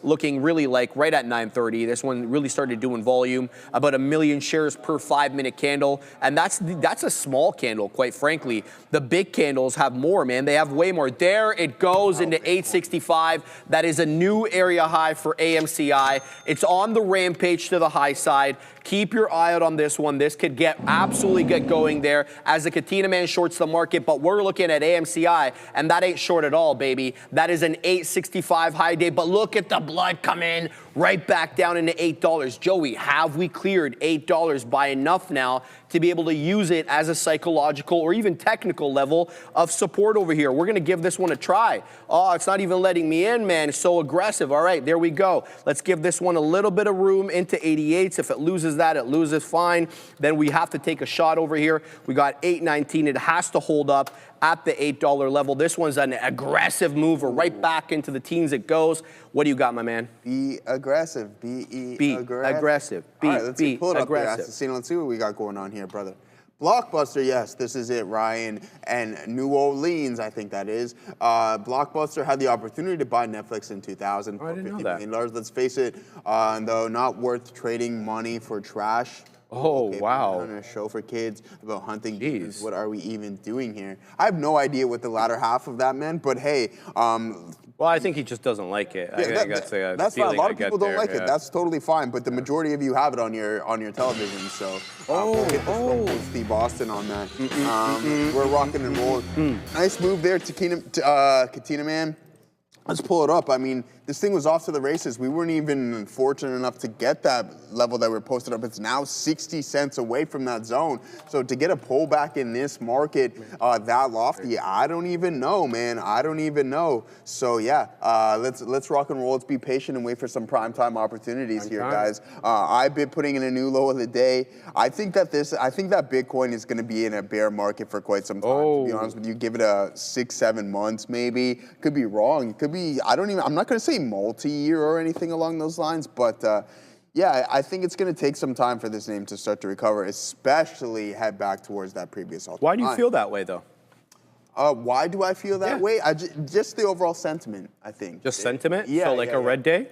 looking really like right at 930. This one really started doing volume, about 1 million shares per 5-minute candle. And that's a small candle, quite frankly. The big candles have more, man. They have way more. There it goes into 865. That is a new area high for AMCI. It's on the rampage to the high side. Keep your eye out on this one. This could absolutely get going there as the Katina man shorts the market, but we're looking at AMCI, and that ain't short at all, baby. That is an 865 high day, but look at the blood come in right back down into $8. Joey, have we cleared $8 by enough now to be able to use it as a psychological or even technical level of support over here? We're gonna give this one a try. Oh, it's not even letting me in, man. It's so aggressive. All right, there we go. Let's give this one a little bit of room into 88s. If it loses that, it loses, fine. Then we have to take a shot over here. We got 819. It has to hold up at the $8 level. This one's an aggressive mover. Right back into the teens it goes. What do you got, my man? Be aggressive. Be aggressive. All right, let's pull it up there. Let's see what we got going on here, brother. Blockbuster, yes, this is it, Ryan. And New Orleans, I think that is. Blockbuster had the opportunity to buy Netflix in 2000 for $50 million. Let's face it, though, not worth trading money for trash. Oh, okay, wow. On a show for kids about hunting demons. What are we even doing here? I have no idea what the latter half of that meant, but hey. Well, I think he just doesn't like it. Yeah, that's fine. A lot of people don't like it. That's totally fine. But the majority of you have it on your television. So we'll hit this Steve Austin on that. We're rocking and rolling. Nice move there, Katina man. Let's pull it up. I mean, this thing was off to the races. We weren't even fortunate enough to get that level that we're posted up. It's now 60 cents away from that zone. So to get a pullback in this market that lofty, I don't even know, man. I don't even know. So yeah, let's rock and roll. Let's be patient and wait for some primetime opportunities here, guys. I've been putting in a new low of the day. I think that Bitcoin is going to be in a bear market for quite some time. To be honest with you, give it a 6-7 months maybe. Could be wrong. It could be. I'm not going to say multi-year or anything along those lines, but yeah, I think it's going to take some time for this name to start to recover, especially head back towards that previous all-time. Why do you feel that way, though? Why do I feel that way? Just the overall sentiment, I think. Just sentiment? Yeah. So like a red day?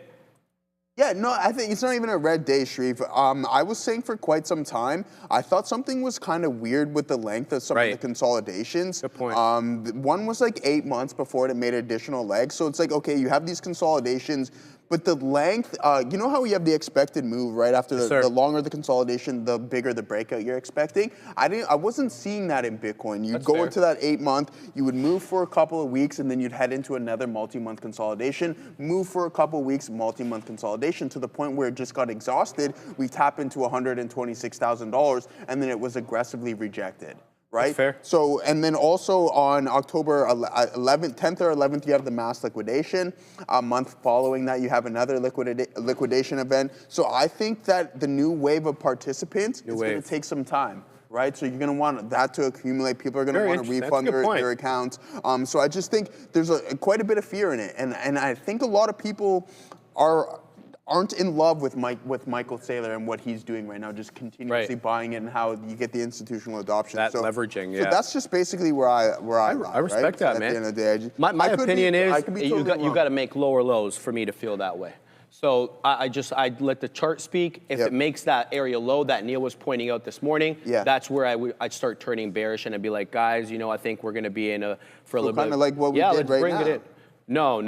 Yeah, no, I think it's not even a red day, Sharif. I was saying for quite some time, I thought something was kind of weird with the length of some of the consolidations. Good point. One was like 8 months before it made additional legs. So it's like, okay, you have these consolidations, but the length, you know how we have the expected move right after the longer the consolidation, the bigger the breakout you're expecting? I wasn't seeing that in Bitcoin. You'd go into that 8 month, you would move for a couple of weeks, and then you'd head into another multi-month consolidation, move for a couple of weeks, multi-month consolidation, to the point where it just got exhausted. We tap into $126,000, and then it was aggressively rejected. right? That's fair. So, and then also on October 11th, 10th or 11th, you have the mass liquidation. A month following that, you have another liquidation event. So I think that the new wave of participants is going to take some time. Right, so you're going to want that to accumulate. People are going to want to refund their accounts. So I just think there's quite a bit of fear in it, and I think a lot of people aren't in love with Michael Saylor and what he's doing right now, just continuously buying it and how you get the institutional adoption. That leveraging, So that's just basically where I respect that, man. At the end of the day, my opinion is you got to make lower lows for me to feel that way. So I let the chart speak. If it makes that area low that Neil was pointing out this morning, that's where I'd start turning bearish and I'd be like, guys, you know, I think we're going to be in for a little bit. Kind of like what we did let's right bring now. it in. No,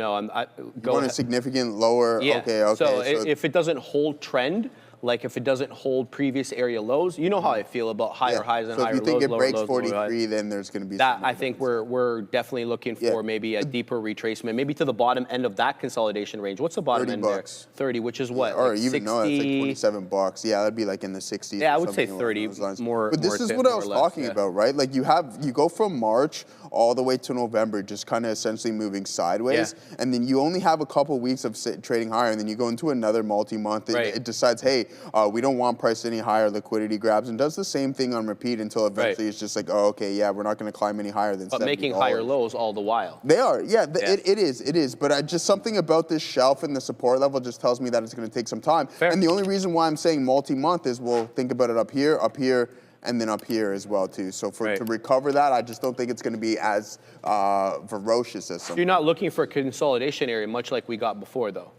go want a significant lower. Yeah. Okay. So if it doesn't hold trend, like if it doesn't hold previous area lows, you know how I feel about higher highs and higher lows. So if you think it breaks lows, 43, then there's going to be that. I think we're definitely looking for maybe a deeper retracement, maybe to the bottom end of that consolidation range. What's the bottom end there? 30, which is what? Or like even 60? no, it's like $27. Yeah, that'd be like in the 60s. Yeah, I would say 30 more. But this is what I was talking about, right? Like you go from March all the way to November, just kind of essentially moving sideways, and then you only have a couple weeks of trading higher, and then you go into another multi-month. It decides, hey, we don't want price any higher, liquidity grabs, and does the same thing on repeat until eventually it's just like, oh, okay, yeah, we're not going to climb any higher than $70. But making higher lows all the while. They are, it is. But just something about this shelf and the support level just tells me that it's going to take some time. Fair. And the only reason why I'm saying multi-month is, well, think about it up here, and then up here as well too. So to recover that, I just don't think it's going to be as ferocious as something. You're not looking for a consolidation area, much like we got before, though.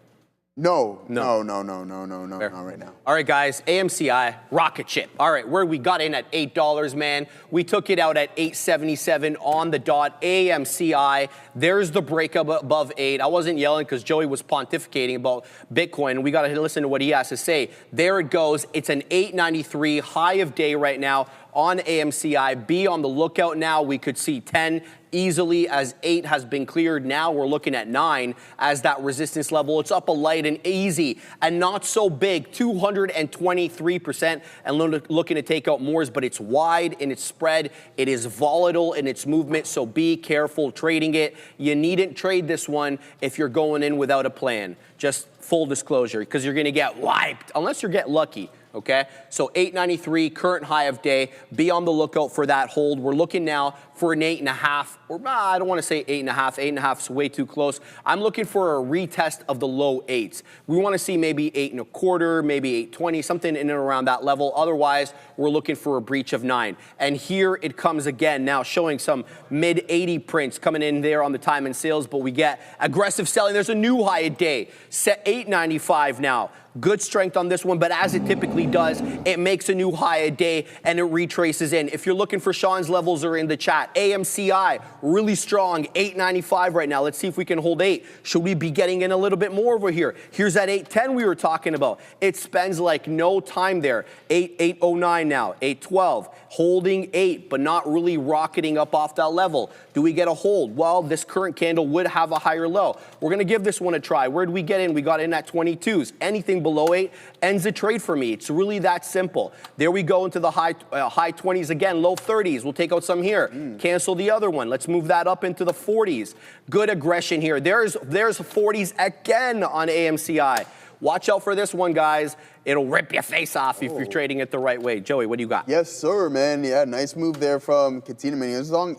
No, not right now. All right, guys, AMCI, rocket ship. All right, where we got in at $8, man. We took it out at $8.77 on the dot. AMCI, there's the breakup above 8. I wasn't yelling because Joey was pontificating about Bitcoin. We got to listen to what he has to say. There it goes. It's an 893 high of day right now on AMCI. Be on the lookout now. We could see 10 easily as 8 has been cleared. Now we're looking at 9 as that resistance level. It's up a light and easy and not so big, 223%, and looking to take out more, but it's wide in its spread. It is volatile in its movement, so be careful trading it. You needn't trade this one if you're going in without a plan. Just full disclosure, because you're going to get wiped unless you get lucky. Okay, so 893, current high of day. Be on the lookout for that hold. We're looking now for an 8.5, or I don't want to say 8.5. 8.5 is way too close. I'm looking for a retest of the low 8s. We want to see maybe 8.25, maybe 820, something in and around that level. Otherwise, we're looking for a breach of 9. And here it comes again now, showing some mid 80 prints coming in there on the time and sales, but we get aggressive selling. There's a new high of day, set 895 now. Good strength on this one, but as it typically does, it makes a new high a day and it retraces in. If you're looking for Sean's levels, are in the chat. AMCI, really strong, 895 right now. Let's see if we can hold 8. Should we be getting in a little bit more over here? Here's that 810 we were talking about. It spends like no time there. 809 now, 812, holding 8, but not really rocketing up off that level. Do we get a hold? Well, this current candle would have a higher low. We're gonna give this one a try. Where did we get in? We got in at 22s. Anything below 8 ends the trade for me. It's really that simple. There we go into the high 20s again, low 30s. We'll take out some here. Cancel the other one. Let's move that up into the 40s. Good aggression here. There's 40s again on AMCI. Watch out for this one, guys. It'll rip your face off if you're trading it the right way. Joey, what do you got? Yes, sir, man. Yeah, nice move there from Katina. Man,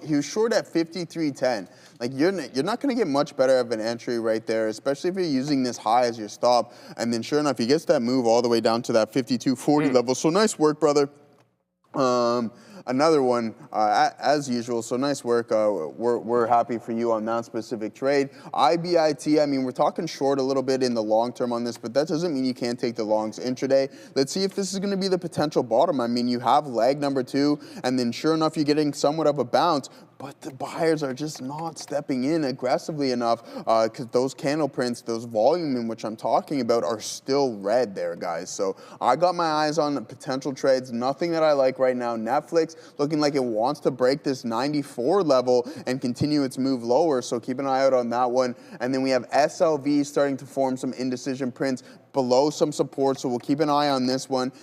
he was short at 53.10. Like you're not going to get much better of an entry right there, especially if you're using this high as your stop. And then sure enough, he gets that move all the way down to that 52.40 level. So nice work, brother. Another one, as usual, so nice work. We're happy for you on that specific trade. IBIT, I mean, we're talking short a little bit in the long term on this, but that doesn't mean you can't take the longs intraday. Let's see if this is going to be the potential bottom. I mean, you have leg number 2, and then sure enough, you're getting somewhat of a bounce, but the buyers are just not stepping in aggressively enough because those candle prints, those volume in which I'm talking about are still red there, guys. So I got my eyes on the potential trades. Nothing that I like right now. Netflix looking like it wants to break this 94 level and continue its move lower. So keep an eye out on that one. And then we have SLV starting to form some indecision prints below some support. So we'll keep an eye on this one.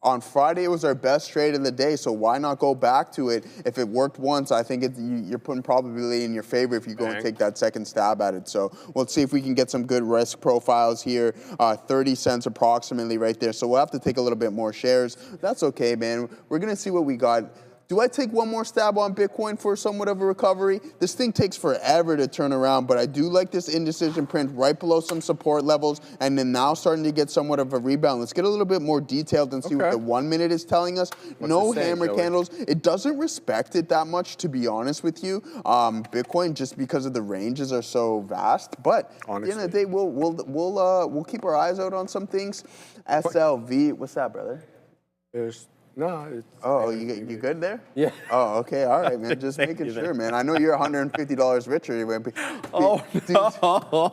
On Friday, it was our best trade of the day, so why not go back to it? If it worked once, I think you're putting probability in your favor if you go and take that second stab at it. So let's see if we can get some good risk profiles here. 30 cents approximately right there. So we'll have to take a little bit more shares. That's okay, man. We're going to see what we got. Do I take one more stab on Bitcoin for somewhat of a recovery? This thing takes forever to turn around, but I do like this indecision print right below some support levels, and then now starting to get somewhat of a rebound. Let's get a little bit more detailed and see what the 1 minute is telling us. No hammer candles. It doesn't respect it that much, to be honest with you. Bitcoin, just because of the ranges are so vast, but at the end of the day, we'll keep our eyes out on some things. SLV, what's that, brother? Oh, you good there? Yeah. Oh, okay, all right, man. Just making sure, man. I know you're $150 richer.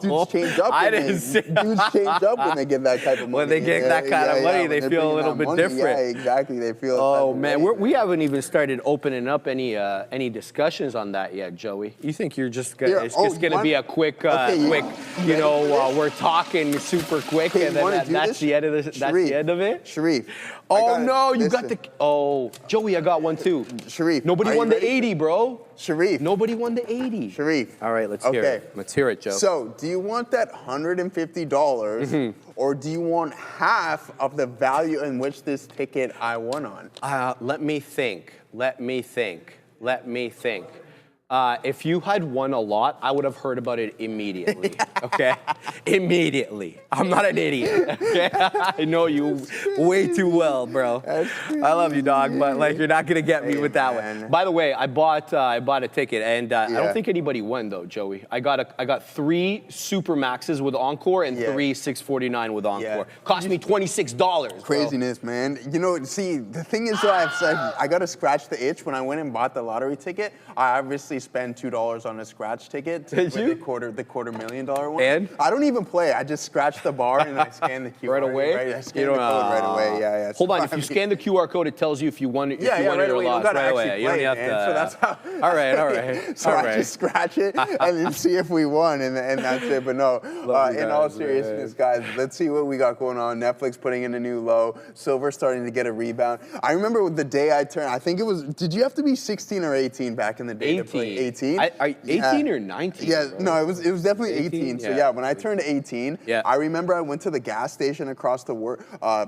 Dudes change up. Dudes change up when they get that type of money. When they get that kind of money, they feel a little bit different. Yeah, exactly. They feel. Oh man, we haven't even started opening up any discussions on that yet, Joey. You think you're just gonna, it's just gonna be a quick, we're talking super quick, and then that's the end of this. That's the end of it. Sharif. Oh no, you got the. Oh, Joey, I got one too. Sharif. Nobody won the 80, bro. Sharif. Nobody won the 80. Sharif. All right, let's hear it. Let's hear it, Joe. So, do you want that $150, or do you want half of the value in which this ticket I won on? Let me think. If you had won a lot, I would have heard about it immediately, okay? Immediately. I'm not an idiot, okay? I know you way too well, bro. I love you, dog, but like you're not gonna get me with that one. By the way, I bought a ticket, and I don't think anybody won though, Joey. I got 3 Super Maxes with Encore and 3 649 with Encore. Cost me $26. Craziness, man. You know, see, the thing is that I got to scratch the itch when I went and bought the lottery ticket. I obviously spend $2 on a scratch ticket. Did you? The $250,000 one. And? I don't even play. I just scratch the bar and I scan the QR right away. Right, I scan the code right away. Yeah. Hold on. If you scan the QR code, it tells you if you won it. Right or away. lost. Right away. You don't have to. So that's how. All right. So I just scratch it and then see if we won, and that's it. But no. In all seriousness, guys, let's see what we got going on. Netflix putting in a new low. Silver starting to get a rebound. I remember the day I turned. I think it was. Did you have to be 16 or 18 back in the day? 18. 18 or 19? Yeah, bro? no, it was definitely 18. So yeah, when I turned 18, I remember I went to the gas station across the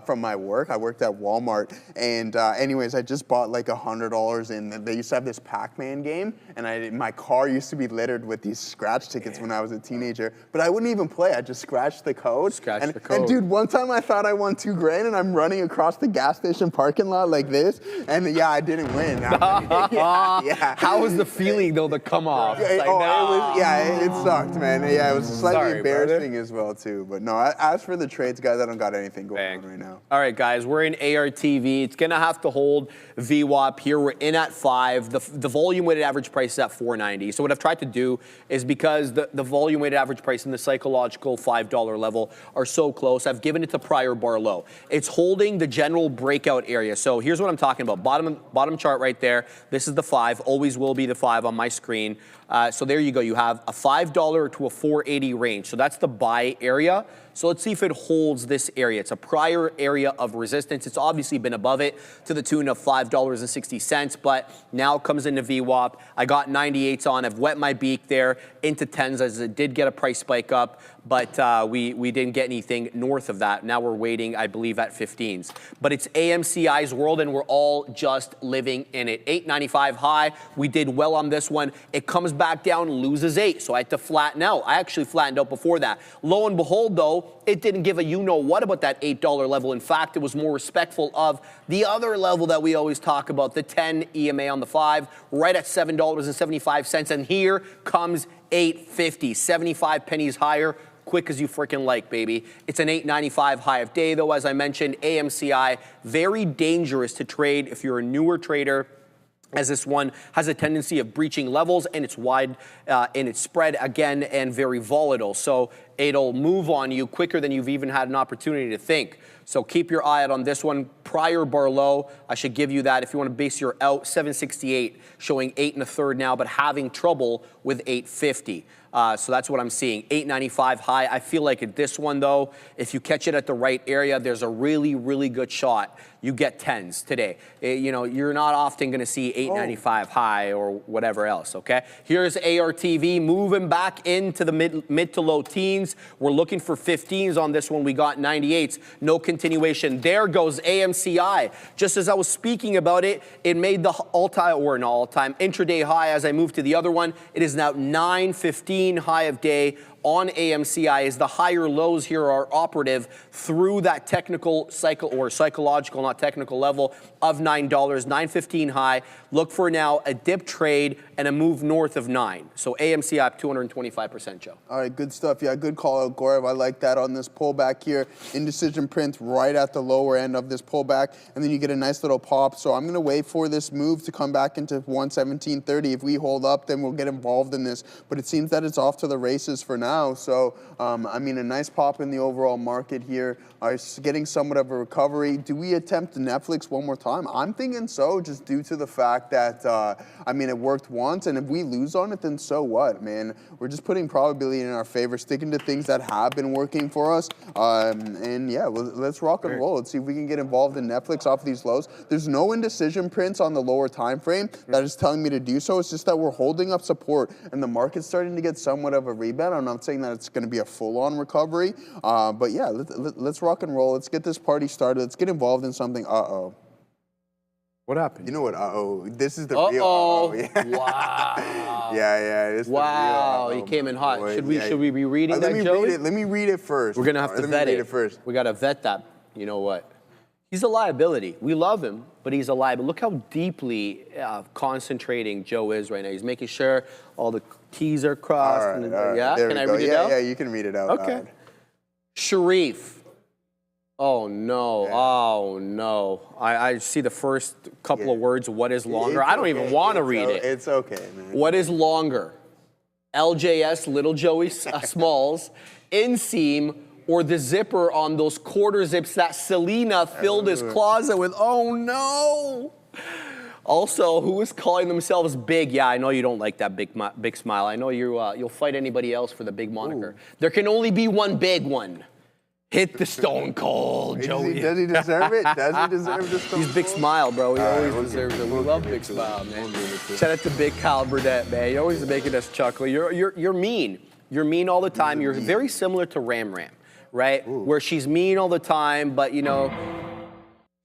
from my work. I worked at Walmart, and anyways, I just bought like $100 in. They used to have this Pac-Man game, and my car used to be littered with these scratch tickets when I was a teenager. But I wouldn't even play. I just scratched the code. And dude, one time I thought I won $2 grand, and I'm running across the gas station parking lot like this, and yeah, I didn't win. How was the feeling though? The come off. It sucked, man. Yeah, it was slightly embarrassing as well too. But no, as for the trades, guys, I don't got anything going on right now. All right, guys, we're in ARTV. It's gonna have to hold VWAP here. We're in at 5. The volume weighted average price is at 490. So what I've tried to do is, because the volume weighted average price and the psychological $5 level are so close, I've given it the prior bar low. It's holding the general breakout area. So here's what I'm talking about. Bottom chart right there. This is the 5. Always will be the 5 on my screen. So there you go. You have a $5 to a 480 range. So that's the buy area. So let's see if it holds this area. It's a prior area of resistance. It's obviously been above it to the tune of $5.60, but now it comes into VWAP. I got 98s on. I've wet my beak there into 10s as it did get a price spike up, but we didn't get anything north of that. Now we're waiting, I believe, at 15s. But it's AMCI's world, and we're all just living in it. 895 high. We did well on this one. It comes back down, loses 8, so I had to flatten out. I actually flattened out before that. Lo and behold, though, it didn't give a you-know-what about that $8 level. In fact, it was more respectful of the other level that we always talk about, the 10 EMA on the 5, right at $7.75. And here comes $8.50, 75 pennies higher. Quick as you freaking like, baby. It's an 895 high of day, though, as I mentioned. AMCI, very dangerous to trade if you're a newer trader, as this one has a tendency of breaching levels, and it's wide in its spread again and very volatile. So it'll move on you quicker than you've even had an opportunity to think. So keep your eye out on this one. Prior bar low, I should give you that if you want to base your out. 768, showing 8 1/3 now, but having trouble with 850. So that's what I'm seeing. 895 high. I feel like at this one, though, if you catch it at the right area, there's a really, really good shot. You get 10s today. You know, you're not often going to see 895 high or whatever else, okay? Here's ARTV moving back into the mid to low teens. We're looking for 15s on this one. We got 98s. No continuation. There goes AMCI. Just as I was speaking about it, it made the all-time, or not all-time, intraday high as I moved to the other one. It is now 9:15 high of day on AMCI, as the higher lows here are operative through that technical cycle, or psychological, not technical level of $9, 915 high. Look for now a dip trade and a move north of 9. So AMCI up 225%, Joe. All right, good stuff. Yeah, good call out, Gorev. I like that on this pullback here. Indecision print right at the lower end of this pullback, and then you get a nice little pop. So I'm going to wait for this move to come back into 117.30. If we hold up, then we'll get involved in this. But it seems that it's off to the races for now. So, I mean, a nice pop in the overall market here. Getting somewhat of a recovery. Do we attempt Netflix one more time? I'm thinking so, just due to the fact that, I mean, it worked once, and if we lose on it, then so what, man? We're just putting probability in our favor, sticking to things that have been working for us. And yeah, let's rock and roll. Let's see if we can get involved in Netflix off these lows. There's no indecision prints on the lower time frame that is telling me to do so. It's just that we're holding up support, and the market's starting to get somewhat of a rebound. I'm not saying that it's going to be a full-on recovery, but yeah, let's rock and roll. Let's get this party started. Let's get involved in something. Uh-oh. What happened? You know what? Uh-oh. This is the real uh-oh. Yeah. Wow. Yeah. This Wow, the real you came in hot. boy. Should we be reading that, Joey? Let me read it first. We're going to have to vet it. First. We got to vet that. You know what? He's a liability. We love him, but he's a liability. Look how deeply concentrating Joe is right now. He's making sure all the T's are crossed. All right. Yeah? Can I read it out? Yeah, you can read it out. Okay. Sharif. Oh, no. Yeah. Oh, no. I see the first couple of words. What is longer? I don't even want to read it. It's okay, man. What is longer? LJS, Little Joey Smalls, inseam, or the zipper on those quarter zips that Selena filled his closet with? Oh, no. Also, who is calling themselves big? Yeah, I know you don't like that big smile. I know you'll fight anybody else for the big moniker. Ooh. There can only be one big one. Hit the Stone Cold, Joey. Does he deserve it? Does he deserve the Stone Cold? He's Big Smile, bro. He always deserves it. We love Big Smile, man. Shout out to Big Kyle Burdett, man. You're always making us chuckle. You're mean. You're mean all the time. You're very similar to Ram, right? Ooh. Where she's mean all the time, but, you know,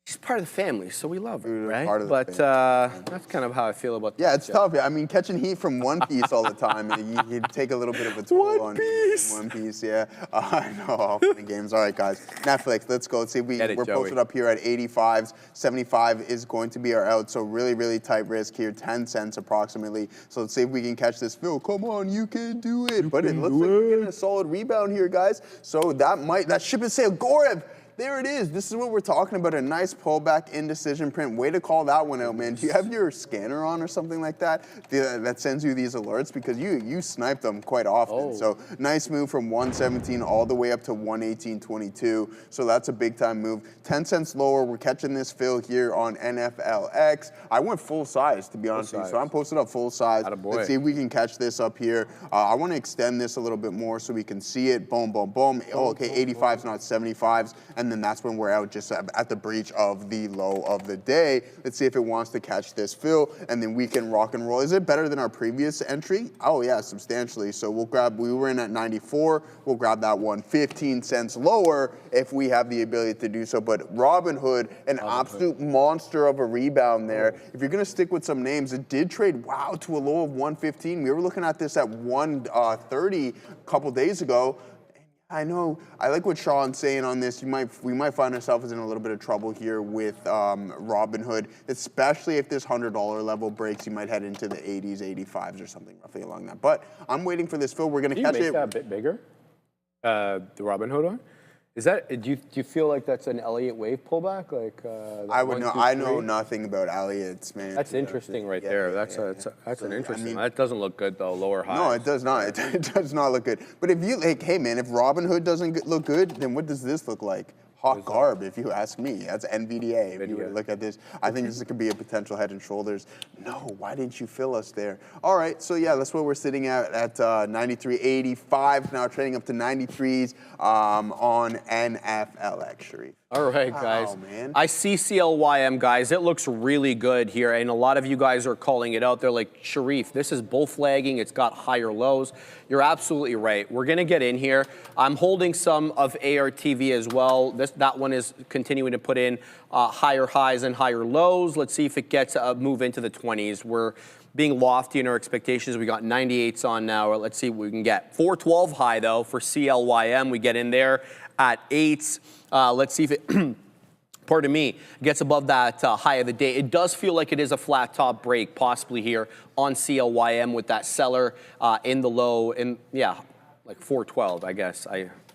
she's part of the family, so we love her, right? But that's kind of how I feel about that. Yeah, it's tough. I mean, catching heat from One Piece all the time, you take a little bit of a toll on One Piece, yeah. I know, all funny games. All right, guys. Netflix, let's go. Let's see if we're posted up here at 85s. 75 is going to be our out, so really, really tight risk here, 10 cents approximately. So let's see if we can catch this. Phil, come on, you can do it. But it looks like we're getting a solid rebound here, guys. So that ship is sailed. Gorev. There it is. This is what we're talking about, a nice pullback indecision print. Way to call that one out, man. Do you have your scanner on or something like that that sends you these alerts? Because you snipe them quite often. Oh. So nice move from 117 all the way up to 118.22. So that's a big time move. 10 cents lower. We're catching this fill here on NFLX. I went full size, to be honest with you. So I'm posted up full size. Let's see if we can catch this up here. I want to extend this a little bit more so we can see it. Boom, boom, boom. Oh, okay, 85s, not 75s. And then that's when we're out just at the breach of the low of the day. Let's see if it wants to catch this fill, and then we can rock and roll. Is it better than our previous entry? Oh yeah, substantially. So we were in at 94. We'll grab that one 15 cents lower if we have the ability to do so. But Robinhood, an absolute monster of a rebound there. If you're gonna stick with some names, it did trade, wow, to a low of 115. We were looking at this at 130 a couple days ago. I know. I like what Sean's saying on this. We might find ourselves in a little bit of trouble here with Robinhood, especially if this $100 level breaks. You might head into the 80s, 85s, or something roughly along that. But I'm waiting for this fill. We're going to catch it. Can you make that a bit bigger? The Robinhood one? Is that, do you feel like that's an Elliott wave pullback? Like I would know. I know nothing about Elliott's, man. That's interesting right there. That's an interesting. That doesn't look good though. Lower high. No, it does not. It does not look good. But if you like, hey man, if Robinhood doesn't look good, then what does this look like? Hot garb, if you ask me. That's NVDA. If you were to look at this, I think this could be a potential head and shoulders. No, why didn't you fill us there? All right, so yeah, that's what we're sitting at 93.85 now, trading up to 93s on NFLX, Sharif. All right, guys. Wow, man. I see CLYM, guys. It looks really good here, and a lot of you guys are calling it out. They're like, Sharif, this is bull flagging. It's got higher lows. You're absolutely right. We're going to get in here. I'm holding some of ARTV as well. That one is continuing to put in higher highs and higher lows. Let's see if it gets a move into the 20s. We're being lofty in our expectations. We got 98s on now. Let's see what we can get. 412 high, though, for CLYM. We get in there at 8s. Let's see if it, pardon me, gets above that high of the day. It does feel like it is a flat top break, possibly here on CLYM with that seller in the low, and yeah, like 412, I guess.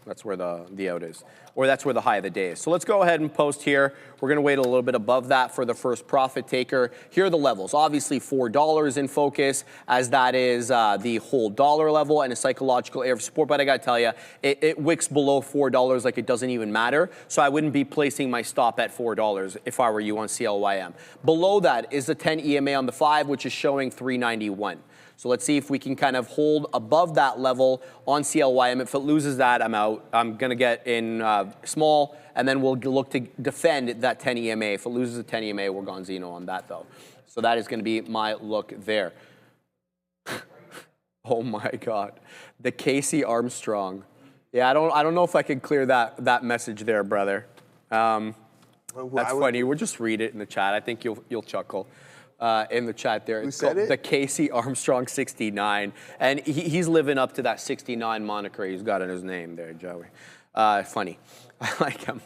That's where the out is, or that's where the high of the day is. So let's go ahead and post here. We're going to wait a little bit above that for the first profit taker. Here are the levels. Obviously $4 in focus, as that is the whole dollar level and a psychological area of support. But I got to tell you, it wicks below $4 like it doesn't even matter. So I wouldn't be placing my stop at $4 if I were you on CLYM. Below that is the 10 EMA on the 5, which is showing 391. So let's see if we can kind of hold above that level on CLYM. If it loses that, I'm out. I'm going to get in small, and then we'll look to defend that 10 EMA. If it loses a 10 EMA, we're gonzino on that, though. So that is going to be my look there. Oh, my God. The Casey Armstrong. Yeah, I don't know if I can clear that message there, brother. That's funny. We'll just read it in the chat. I think you'll chuckle. In the chat there. Who said it? The Casey Armstrong 69. And he's living up to that 69 moniker he's got in his name there, Joey. Funny. I like him.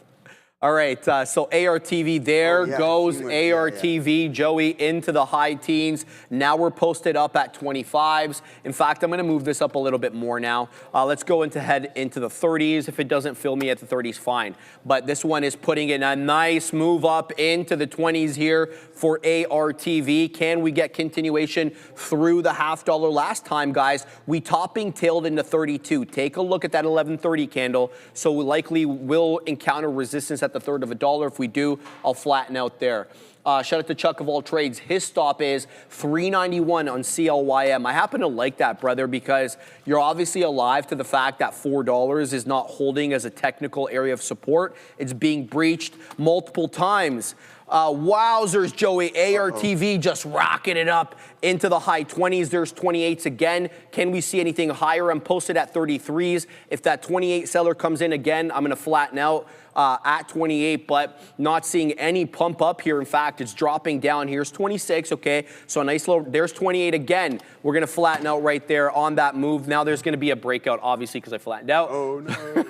All right, so ARTV, there goes ARTV, Joey, into the high teens. Now we're posted up at 25s. In fact, I'm going to move this up a little bit more now. Let's go head into the 30s. If it doesn't fill me at the 30s, fine. But this one is putting in a nice move up into the 20s here for ARTV. Can we get continuation through the $0.50 last time, guys? We topping tailed into 32. Take a look at that 1130 candle. So we likely will encounter resistance at the third of $1. If we do, I'll flatten out there. Shout out to Chuck of all trades. His stop is 391 on CLYM. I happen to like that, brother, because you're obviously alive to the fact that $4 is not holding as a technical area of support. It's being breached multiple times. Wowzers, Joey. ARTV just rocking it up into the high 20s. There's 28s again. Can we see anything higher? I'm posted at 33s. If that 28 seller comes in again, I'm going to flatten out at 28, but not seeing any pump up here. In fact, it's dropping down. Here's 26, okay? So a nice little, there's 28 again. We're going to flatten out right there on that move. Now there's going to be a breakout, obviously, because I flattened out. Oh, no.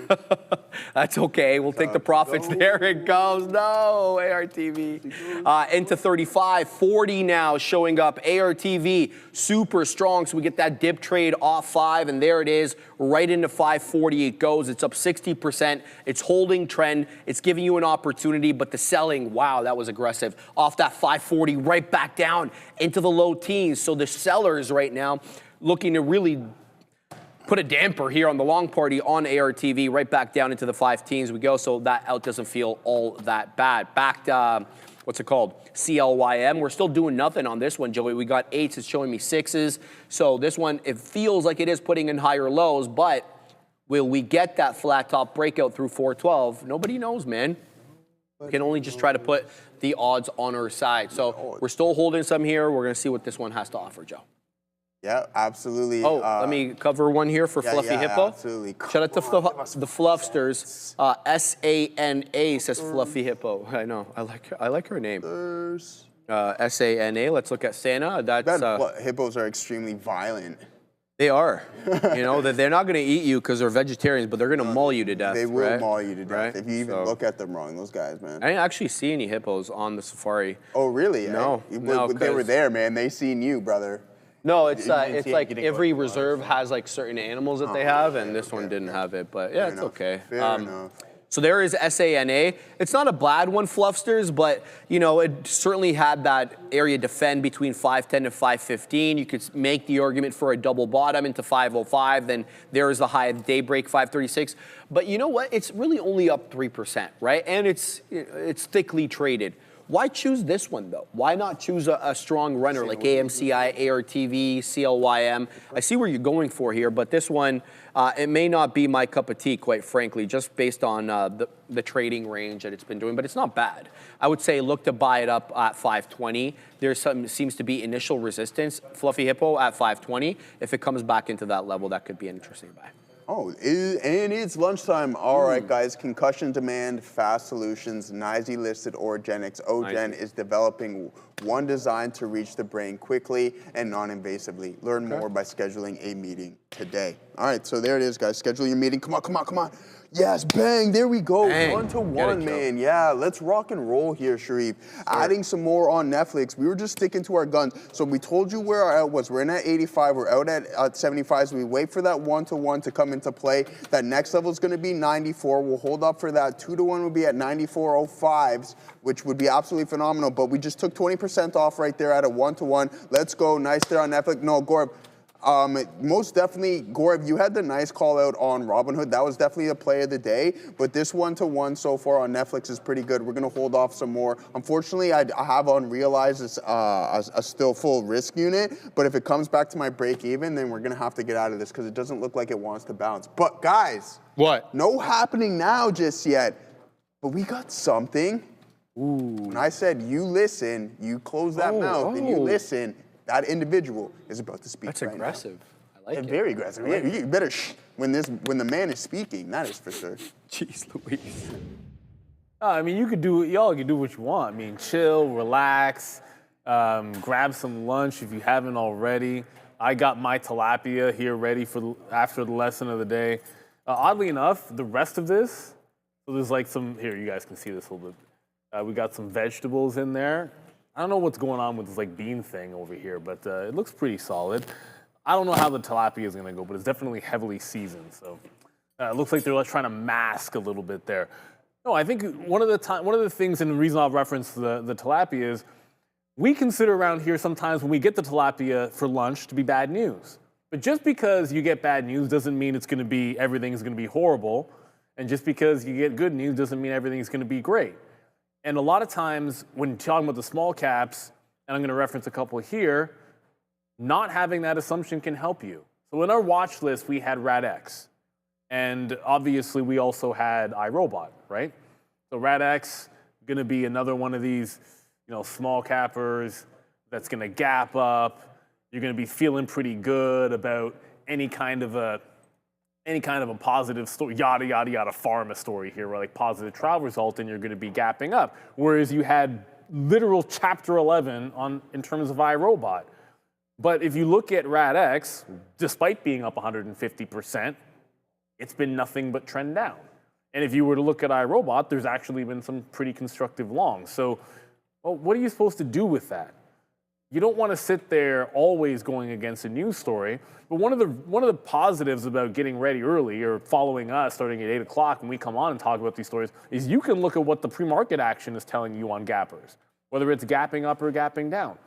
That's okay. We'll take the profits. There it goes. No, ARTV. Into 35, 40 now showing up. ARTV, super strong. So we get that dip trade off 5, and there it is. Right into 540 it goes. It's up 60%. It's holding trend. It's giving you an opportunity, but the selling, wow, that was aggressive. Off that 540, right back down into the low teens. So the sellers right now looking to really put a damper here on the long party on ARTV, right back down into the 5 teens we go. So that out doesn't feel all that bad. Back to, what's it called? CLYM. We're still doing nothing on this one, Joey. We got 8s. It's showing me 6s. So this one, it feels like it is putting in higher lows, but will we get that flat top breakout through 412? Nobody knows, man. We can only just try to put the odds on our side. So we're still holding some here. We're going to see what this one has to offer, Joe. Yeah, absolutely. Oh, let me cover one here for Fluffy Hippo. Absolutely. Shout out to the Fluffsters. SANA says Fluffy Hippo. I know. I like her name. SANA. Let's look at Santa. That's hippos are extremely violent. They are. You know, they're not going to eat you because they're vegetarians, but they're going to maul you to death. They will right? maul you to death right? if you even look at them wrong. Those guys, man. I didn't actually see any hippos on the safari. Oh, really? No. No, they were there, man. They seen you, brother. No, it's like every reserve has like certain animals that they have, and this one didn't have it. But yeah, it's okay. Fair enough. So there is SANA. It's not a bad one, Fluffsters, but it certainly had that area defend between 510 and 515. You could make the argument for a double bottom into 505. Then there is the high of daybreak 536. But you know what? It's really only up 3%, right? And it's thickly traded. Why choose this one, though? Why not choose a strong runner like AMCI, ARTV, CLYM? I see where you're going for here, but this one, it may not be my cup of tea, quite frankly, just based on the trading range that it's been doing, but it's not bad. I would say look to buy it up at 520. There's seems to be initial resistance, Fluffy Hippo, at 520. If it comes back into that level, that could be an interesting buy. Oh, and it's lunchtime. All right, guys. Concussion demand, fast solutions, NYSE listed Orogenics. Ogen is developing one designed to reach the brain quickly and non-invasively. Learn more by scheduling a meeting today. All right, so there it is, guys. Schedule your meeting. Come on, come on, come on. Yes, bang, there we go. Bang. 1-to-1, man. Yeah, let's rock and roll here, Sharif. Adding some more on Netflix. We were just sticking to our guns. So we told you where our out was. We're in at 85. We're out at 75. So we wait for that 1-to-1 to come into play. That next level is going to be 94. We'll hold up for that. 2-to-1 would be at 94.05s, which would be absolutely phenomenal. But we just took 20% off right there at a 1-to-1. Let's go. Nice there on Netflix. No, Gorb. Most definitely, Gorb, you had the nice call out on Robinhood. That was definitely a play of the day. But this 1-to-1 so far on Netflix is pretty good. We're going to hold off some more. Unfortunately, I have unrealized it's a still full risk unit. But if it comes back to my break even, then we're going to have to get out of this because it doesn't look like it wants to bounce. But guys, what? No happening now just yet. But we got something. Ooh. When I said you listen, you close that mouth and you listen. That individual is about to speak. That's right aggressive. Now. I like it. Very aggressive. Yeah, you better when the man is speaking. That is for sure. Jeez Louise. I mean, y'all can do what you want. I mean, chill, relax, grab some lunch if you haven't already. I got my tilapia here ready for after the lesson of the day. Oddly enough, the rest of this, so there's like here, you guys can see this a little bit. We got some vegetables in there. I don't know what's going on with this like bean thing over here, but it looks pretty solid. I don't know how the tilapia is going to go, but it's definitely heavily seasoned. So it looks like they're trying to mask a little bit there. No, I think one of the things, and the reason I'll reference the tilapia is we consider around here sometimes when we get the tilapia for lunch to be bad news. But just because you get bad news doesn't mean everything's going to be horrible. And just because you get good news doesn't mean everything's going to be great. And a lot of times when talking about the small caps, and I'm going to reference a couple here, not having that assumption can help you. So in our watch list, we had RADX. And obviously, we also had iRobot, right? So RADX, going to be another one of these small cappers that's going to gap up. You're going to be feeling pretty good about any kind of a positive story, yada, yada, yada, pharma story here, where like positive trial result, and you're going to be gapping up. Whereas you had literal chapter 11 in terms of iRobot. But if you look at RADX, despite being up 150%, it's been nothing but trend down. And if you were to look at iRobot, there's actually been some pretty constructive longs. So what are you supposed to do with that? You don't want to sit there always going against a news story. But one of the positives about getting ready early or following us starting at 8 o'clock when we come on and talk about these stories is you can look at what the pre-market action is telling you on gappers, whether it's gapping up or gapping down.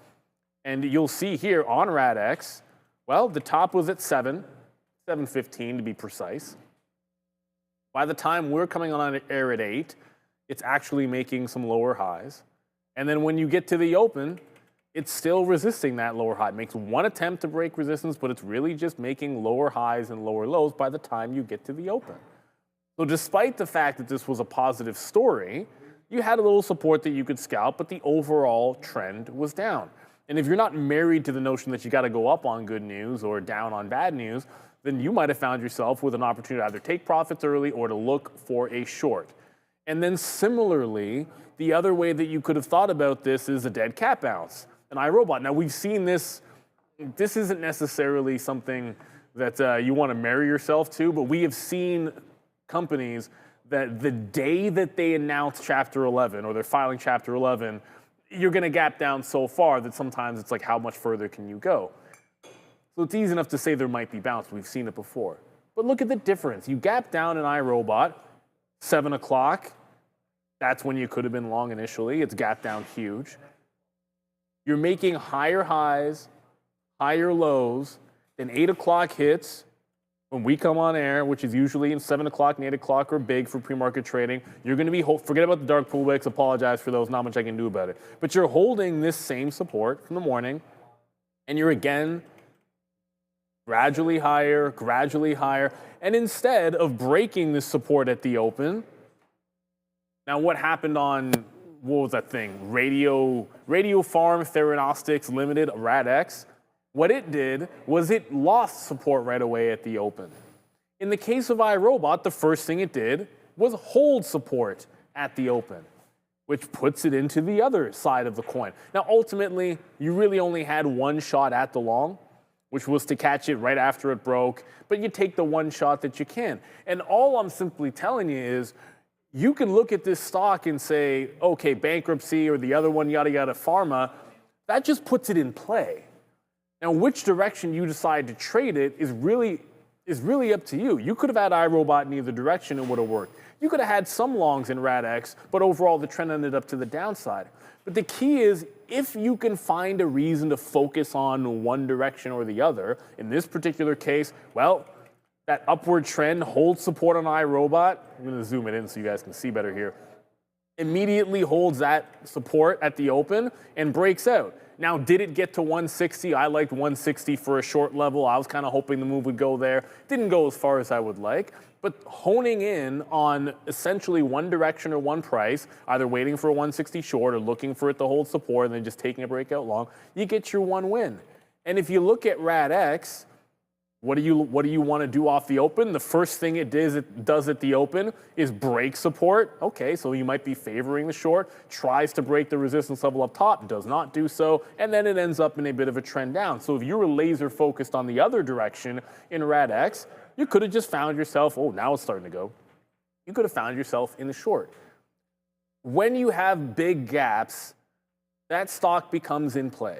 And you'll see here on RADX, well, the top was at 7.15 to be precise. By the time we're coming on air at 8, it's actually making some lower highs. And then when you get to the open, it's still resisting that lower high. It makes one attempt to break resistance, but it's really just making lower highs and lower lows by the time you get to the open. So despite the fact that this was a positive story, you had a little support that you could scalp, but the overall trend was down. And if you're not married to the notion that you got to go up on good news or down on bad news, then you might have found yourself with an opportunity to either take profits early or to look for a short. And then similarly, the other way that you could have thought about this is a dead cat bounce. An iRobot. Now, we've seen this. This isn't necessarily something that you want to marry yourself to, but we have seen companies that the day that they announce Chapter 11 or they're filing Chapter 11, you're going to gap down so far that sometimes it's like, how much further can you go? So it's easy enough to say there might be bounce. We've seen it before. But look at the difference. You gap down in iRobot, 7 o'clock, that's when you could have been long initially. It's gapped down huge. You're making higher highs, higher lows, then 8 o'clock hits. When we come on air, which is usually in 7 o'clock and 8 o'clock are big for pre-market trading, you're going to be, forget about the dark pool wicks, apologize for those, not much I can do about it. But you're holding this same support from the morning, and you're again gradually higher, and instead of breaking this support at the open, now what happened on, what was that thing? Radio Farm Theranostics Limited, RADX. What it did was it lost support right away at the open. In the case of iRobot, the first thing it did was hold support at the open, which puts it into the other side of the coin. Now, ultimately, you really only had one shot at the long, which was to catch it right after it broke, but you take the one shot that you can. And all I'm simply telling you is, you can look at this stock and say, okay, bankruptcy or the other one, yada, yada, pharma, that just puts it in play. Now, which direction you decide to trade it is really up to you. You could have had iRobot in either direction and would have worked. You could have had some longs in RADX, but overall the trend ended up to the downside. But the key is, if you can find a reason to focus on one direction or the other, in this particular case, well, that upward trend holds support on iRobot. I'm going to zoom it in so you guys can see better here. Immediately holds that support at the open and breaks out. Now, did it get to 160? I liked 160 for a short level. I was kind of hoping the move would go there. Didn't go as far as I would like. But honing in on essentially one direction or one price, either waiting for a 160 short or looking for it to hold support and then just taking a breakout long, you get your one win. And if you look at RADX, what do you want to do off the open? The first thing it does at the open is break support. Okay, so you might be favoring the short, tries to break the resistance level up top, does not do so, and then it ends up in a bit of a trend down. So if you were laser focused on the other direction in RADX, you could have just found yourself, oh, now it's starting to go. You could have found yourself in the short. When you have big gaps, that stock becomes in play.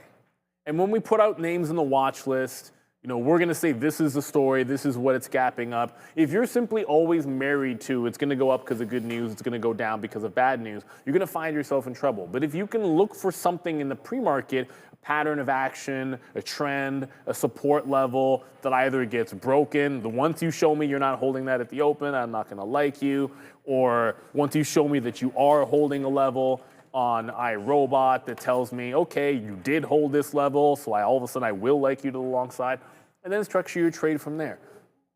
And when we put out names in the watch list, you know, we're going to say this is the story, this is what it's gapping up. If you're simply always married to it's going to go up because of good news, it's going to go down because of bad news, you're going to find yourself in trouble. But if you can look for something in the pre-market, a pattern of action, a trend, a support level that either gets broken, once you show me you're not holding that at the open, I'm not going to like you, or once you show me that you are holding a level on iRobot that tells me, okay, you did hold this level, so all of a sudden I will like you to the long side, and then structure your trade from there.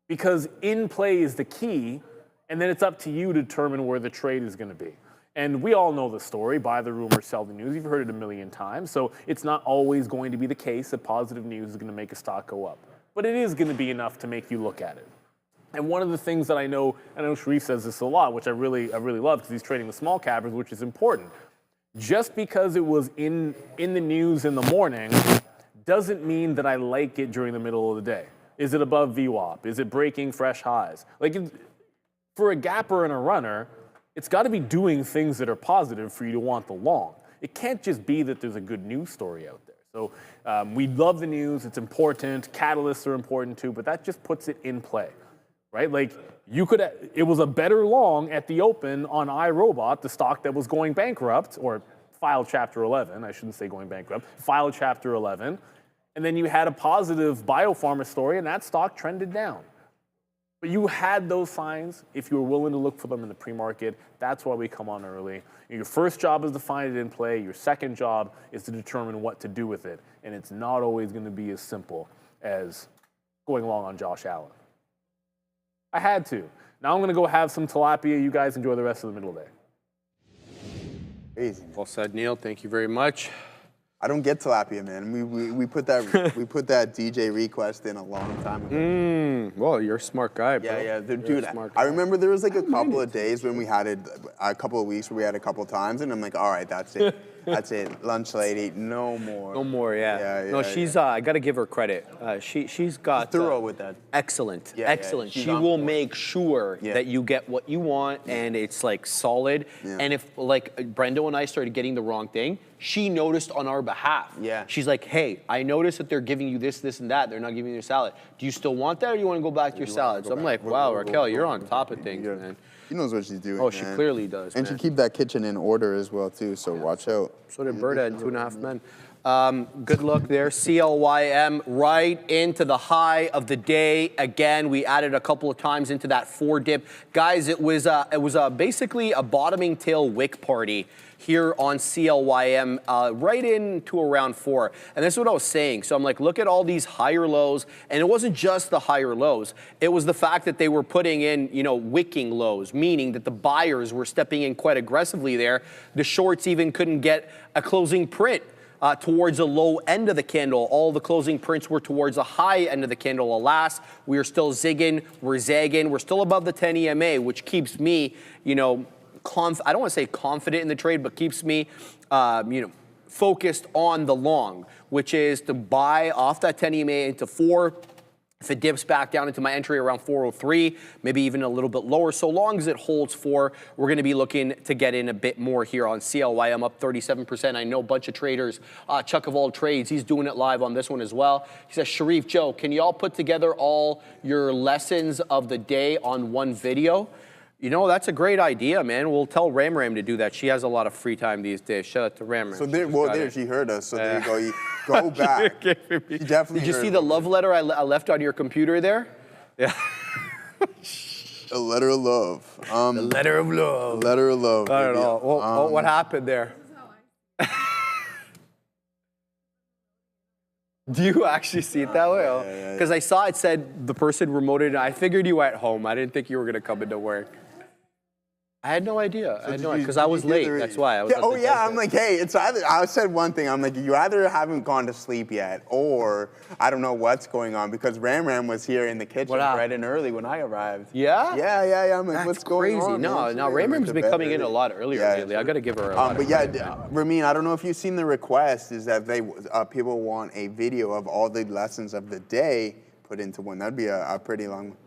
Because in play is the key, and then it's up to you to determine where the trade is going to be. And we all know the story, buy the rumor, sell the news. You've heard it a million times, so it's not always going to be the case that positive news is going to make a stock go up. But it is going to be enough to make you look at it. And one of the things that I know Sharif says this a lot, which I really love because he's trading the small cappers, which is important. Just because it was in the news in the morning doesn't mean that I like it during the middle of the day. Is it above VWAP? Is it breaking fresh highs? Like, for a gapper and a runner, it's got to be doing things that are positive for you to want the long. It can't just be that there's a good news story out there. So we love the news. It's important. Catalysts are important too, but that just puts it in play, right? Like, it was a better long at the open on iRobot, the stock that was going bankrupt, or filed Chapter 11, I shouldn't say going bankrupt, filed Chapter 11, and then you had a positive biopharma story, and that stock trended down. But you had those signs if you were willing to look for them in the pre-market. That's why we come on early. Your first job is to find it in play. Your second job is to determine what to do with it, and it's not always going to be as simple as going along on Josh Allen. I had to. Now I'm going to go have some tilapia. You guys enjoy the rest of the middle day. Crazy. Well said, Neil. Thank you very much. I don't get tilapia, man. We put that DJ request in a long time ago. Well, you're a smart guy, bro. Yeah, dude. I remember there was like a couple of days when we had it, a couple of weeks where we had a couple of times, and I'm like, all right, that's it. That's it. Lunch lady, no more. No more, yeah. Yeah, No, yeah, she's. I got to give her credit. She's got thorough with that. Excellent, Yeah, excellent. she's She on will point. make sure that you get what you want, and it's like solid. Yeah. And if like Brendo and I started getting the wrong thing, she noticed on our behalf. Yeah. She's like, hey, I noticed that they're giving you this, this, and that. They're not giving you your salad. Do you still want that, or do you want to go back to your salad? So I'm like, wow, Raquel, you're on top of things, man. She knows what she's doing. Oh, she man. clearly does, And man. she keep that kitchen in order as well too. So watch out. So did Berta and 2.5 Men. Good luck there. CLYM right into the high of the day. Again, we added a couple of times into that 4 dip. Guys, it was basically a bottoming tail wick party here on CLYM right into around 4. And this is what I was saying. So I'm like, look at all these higher lows. And it wasn't just the higher lows. It was the fact that they were putting in, wicking lows, meaning that the buyers were stepping in quite aggressively there. The shorts even couldn't get a closing print towards the low end of the candle. All the closing prints were towards the high end of the candle. Alas, we are still zigging, we're zagging, we're still above the 10 EMA, which keeps me, I don't want to say confident in the trade, but keeps me, focused on the long, which is to buy off that 10 EMA into 4. If it dips back down into my entry around 403, maybe even a little bit lower, so long as it holds 4, we're going to be looking to get in a bit more here on CLY. I'm up 37%. I know a bunch of traders. Chuck of all trades, he's doing it live on this one as well. He says, Sharif, Joe, can you all put together all your lessons of the day on one video? That's a great idea, man. We'll tell Ram Ram to do that. She has a lot of free time these days. Shout out to Ram Ram. So there, she heard us. So there you go. You go back. She definitely. Did you heard see the us. love letter I left on your computer there? Yeah. A letter of love. The letter of love. Letter of love. I don't baby. know. What happened there? Do you actually see it that way? Because I saw it said the person remoted. I figured you were at home. I didn't think you were going to come into work. I had no idea. I had no idea because I was late. That's why. I was I'm like, hey, it's either. I said one thing. I'm like, you either haven't gone to sleep yet, or I don't know what's going on because Ram Ram was here in the kitchen bright and early when I arrived. Yeah? Yeah. I'm like, That's what's going crazy. on? No, Ram Ram's been coming in a lot earlier lately. I got to give her a lot of credit. Ramin, I don't know if you've seen the request. Is that people want a video of all the lessons of the day put into one? That'd be a pretty long one.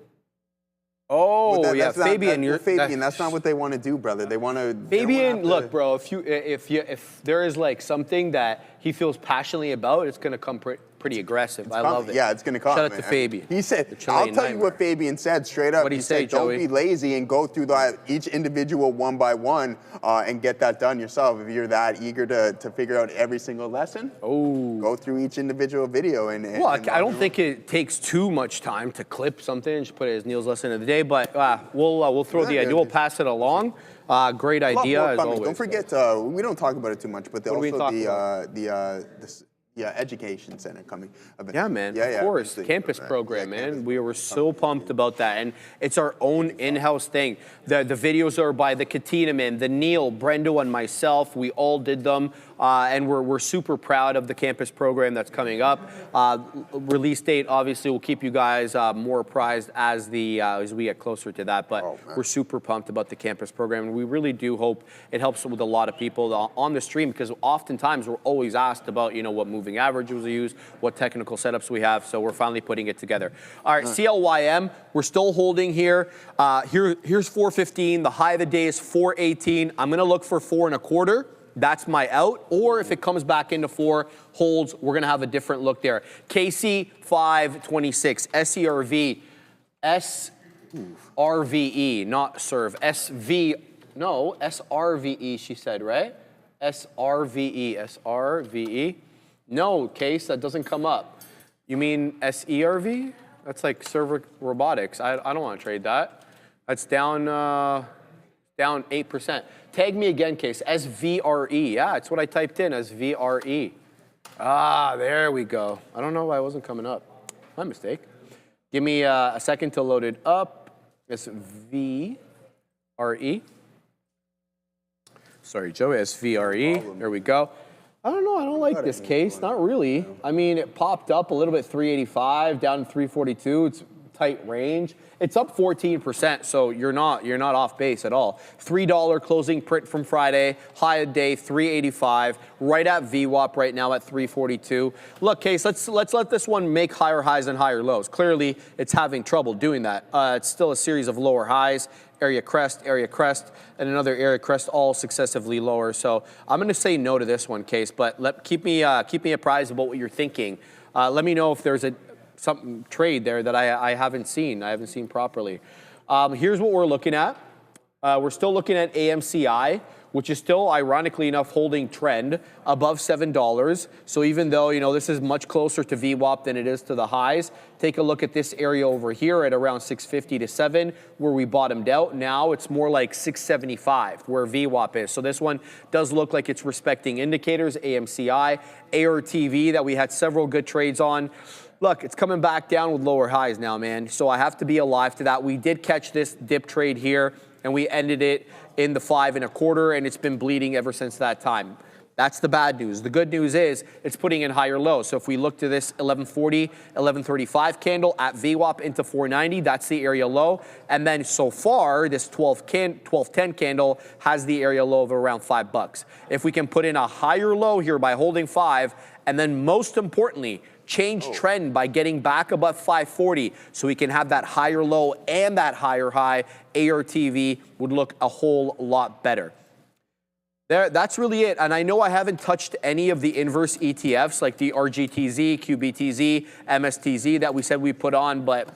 Oh, Fabian, Fabian, that's not what they want to do, brother. They want to. Fabian, look, bro. If there is like something that he feels passionately about, it's gonna come pretty aggressive. I love it. Yeah, it's gonna come. Shout out to Fabian. He said, "I'll tell you what Fabian said straight up." What'd he say, said, "Don't Joey? be lazy and go through each individual one by one and get that done yourself. If you're that eager to figure out every single lesson, go through each individual video and I don't think it takes too much time to clip something and just put it as Neil's lesson of the day. But we'll throw the idea. We'll pass it along. Great idea as always. Don't forget, we don't talk about it too much, but the education center coming. Yeah, man. Of course, the campus program, man. We were so pumped about that, and it's our own in-house thing. The videos are by the Katina man, the Neil, Brendo, and myself. We all did them, and we're super proud of the campus program that's coming up. Release date, obviously, will keep you guys more apprised as we get closer to that. But we're super pumped about the campus program, and we really do hope it helps with a lot of people on the stream, because oftentimes we're always asked about what moving averages we use, what technical setups we have. So we're finally putting it together. All right, CLYM, we're still holding here. Here's 415. The high of the day is 418. I'm going to look for 4.25. That's my out. Or if it comes back into 4, holds, we're going to have a different look there. KC 526, SERV, SRVE, not serve, SRVE, she said, right? SRVE. No, Case, that doesn't come up. You mean SERV? That's like server robotics. I don't want to trade that. That's down 8%. Tag me again, Case. SVRE. Yeah, it's what I typed in, SVRE. There we go. I don't know why it wasn't coming up. My mistake. Give me a second to load it up. It's VRE. Sorry, Joe, SVRE. There we go. I don't know. I don't like this case. Not really. I mean, it popped up a little bit, 385, down to 342. It's tight range. It's up 14%, so you're not off base at all. $3 closing print from Friday, high of day 385, right at VWAP right now at 342. Look, Case, let's let this one make higher highs and higher lows. Clearly, it's having trouble doing that. It's still a series of lower highs, area crest, and another area crest, all successively lower. So I'm going to say no to this one, Case, but keep me apprised about what you're thinking. Let me know if there's some trade there that I haven't seen. I haven't seen properly. Here's what we're looking at. We're still looking at AMCI, which is still, ironically enough, holding trend above $7. So even though, this is much closer to VWAP than it is to the highs, take a look at this area over here at around 650 to 7, where we bottomed out. Now it's more like 675, where VWAP is. So this one does look like it's respecting indicators, AMCI, ARTV, that we had several good trades on. Look, it's coming back down with lower highs now, man. So I have to be alive to that. We did catch this dip trade here, and we ended it in the 5.25, and it's been bleeding ever since that time. That's the bad news. The good news is it's putting in higher lows. So if we look to this 1140, 1135 candle at VWAP into 490, that's the area low. And then so far, this 1210 candle has the area low of around $5. If we can put in a higher low here by holding 5, and then most importantly, change trend by getting back above 540 so we can have that higher low and that higher high, ARTV would look a whole lot better. That's really it. And I know I haven't touched any of the inverse ETFs like the RGTZ, QBTZ, MSTZ that we said we put on, but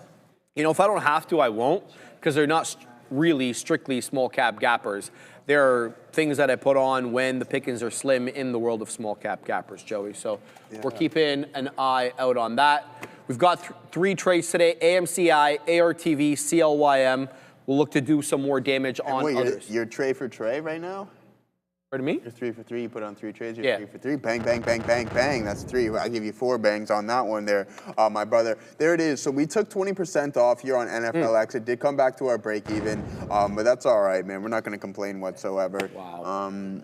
if I don't have to, I won't, because they're not really strictly small cap gappers. There are things that I put on when the pickings are slim in the world of small cap gappers, Joey. So we're keeping an eye out on that. We've got 3 trades today: AMCI, ARTV, CLYM. We'll look to do some more damage on others. You're trade for trade right now? Pardon me? You're 3 for 3. You put on 3 trades. You're 3 for 3. Bang, bang, bang, bang, bang. That's 3. I'll give you 4 bangs on that one there, my brother. There it is. So we took 20% off here on NFLX. It did come back to our break even, but that's all right, man. We're not going to complain whatsoever. Wow.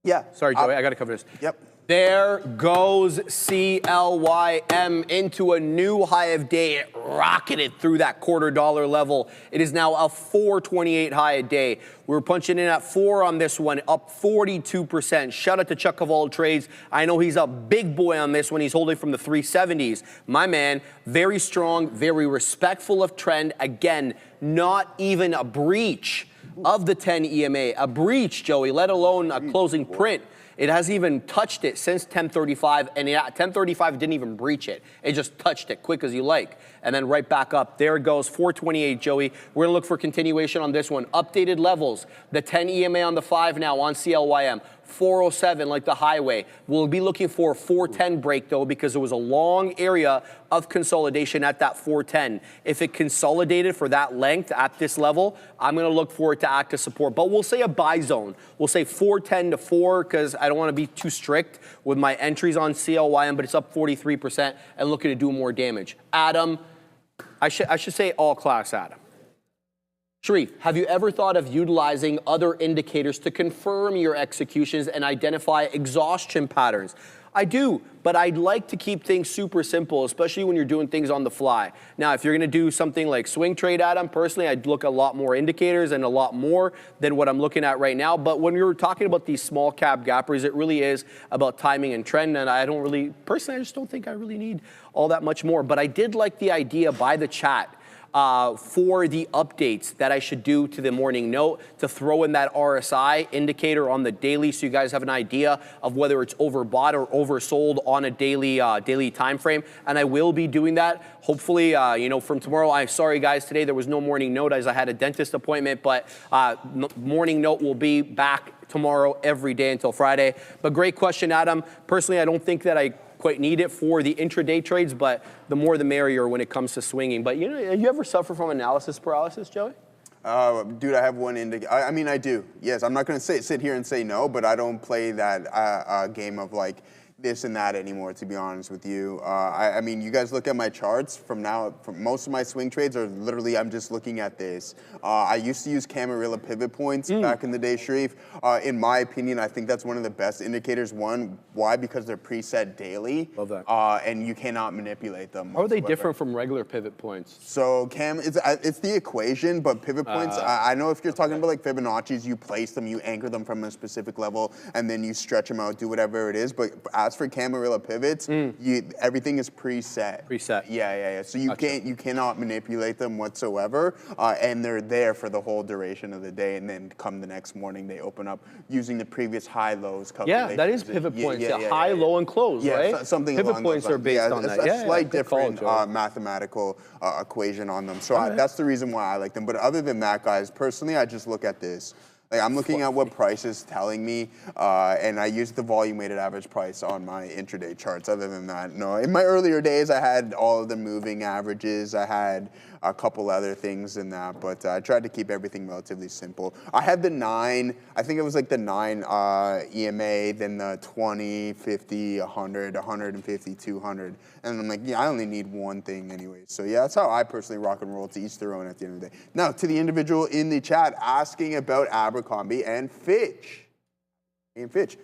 Yeah. Sorry, Joey. I got to cover this. Yep. There goes CLYM into a new high of day. It rocketed through that $0.25 level. It is now a 428 high a day. We're punching in at 4 on this one, up 42%. Shout out to Chuck of all trades. I know he's a big boy on this one. He's holding from the 370s. My man, very strong, very respectful of trend. Again, not even a breach of the 10 EMA. A breach, Joey, let alone a closing print. It hasn't even touched it since 1035, and at 1035 didn't even breach it. It just touched it quick as you like, and then right back up. There it goes, 428, Joey. We're gonna look for continuation on this one. Updated levels, the 10 EMA on the 5 now on CLYM. 407 like the highway. We'll be looking for a 410 break though, because there was a long area of consolidation at that 410. If it consolidated for that length at this level, I'm going to look for it to act as support. But we'll say a buy zone. We'll say 410 to 4 because I don't want to be too strict with my entries on CLYM, but it's up 43% and looking to do more damage. Adam, I should say all class Adam. Sharif, have you ever thought of utilizing other indicators to confirm your executions and identify exhaustion patterns? I do, but I'd like to keep things super simple, especially when you're doing things on the fly. Now, if you're gonna do something like swing trade, Adam, personally, I'd look at a lot more indicators and a lot more than what I'm looking at right now. But when you're talking about these small cap gappers, it really is about timing and trend. And I don't really, personally, I just don't think I really need all that much more. But I did like the idea by the chat for the updates that I should do to the morning note to throw in that RSI indicator on the daily so you guys have an idea of whether it's overbought or oversold on a daily time frame. And I will be doing that. Hopefully, from tomorrow. I'm sorry, guys, today there was no morning note as I had a dentist appointment, but morning note will be back tomorrow every day until Friday. But great question, Adam. Personally, I don't think that I quite need it for the intraday trades, but the more the merrier when it comes to swinging. But you ever suffer from analysis paralysis, Joey? Dude, I have one indicator. I mean, I do. Yes, I'm not going to sit here and say no, but I don't play that game of like, this and that anymore, to be honest with you. I mean, you guys look at my charts from most of my swing trades are literally, I'm just looking at this. I used to use Camarilla pivot points back in the day, Sharif. In my opinion, I think that's one of the best indicators. One, why? Because they're preset daily. Love that. And you cannot manipulate them. How are they different from regular pivot points? So it's the equation, but pivot points, I know if you're talking about like Fibonacci's, you place them, you anchor them from a specific level, and then you stretch them out, do whatever it is. But as for Camarilla pivots, everything is preset. Preset. Yeah. So you cannot manipulate them whatsoever, and they're there for the whole duration of the day. And then come the next morning, they open up using the previous high-lows calculation. Yeah, that is pivot points. High, low, and close, right? Something pivot along points those are lines. based on that. A slight different mathematical equation on them. So that's the reason why I like them. But other than that, guys, personally, I just look at this. Like I'm looking at what price is telling me, and I use the volume-weighted average price on my intraday charts. Other than that, no. In my earlier days, I had all of the moving averages. I had a couple other things in that, but I tried to keep everything relatively simple. I had the 9, I think it was like the 9 EMA, then the 20, 50, 100, 150, 200. And I'm like, yeah, I only need one thing anyway. So yeah, that's how I personally rock and roll, to each their own at the end of the day. Now, to the individual in the chat asking about Abercrombie and Fitch.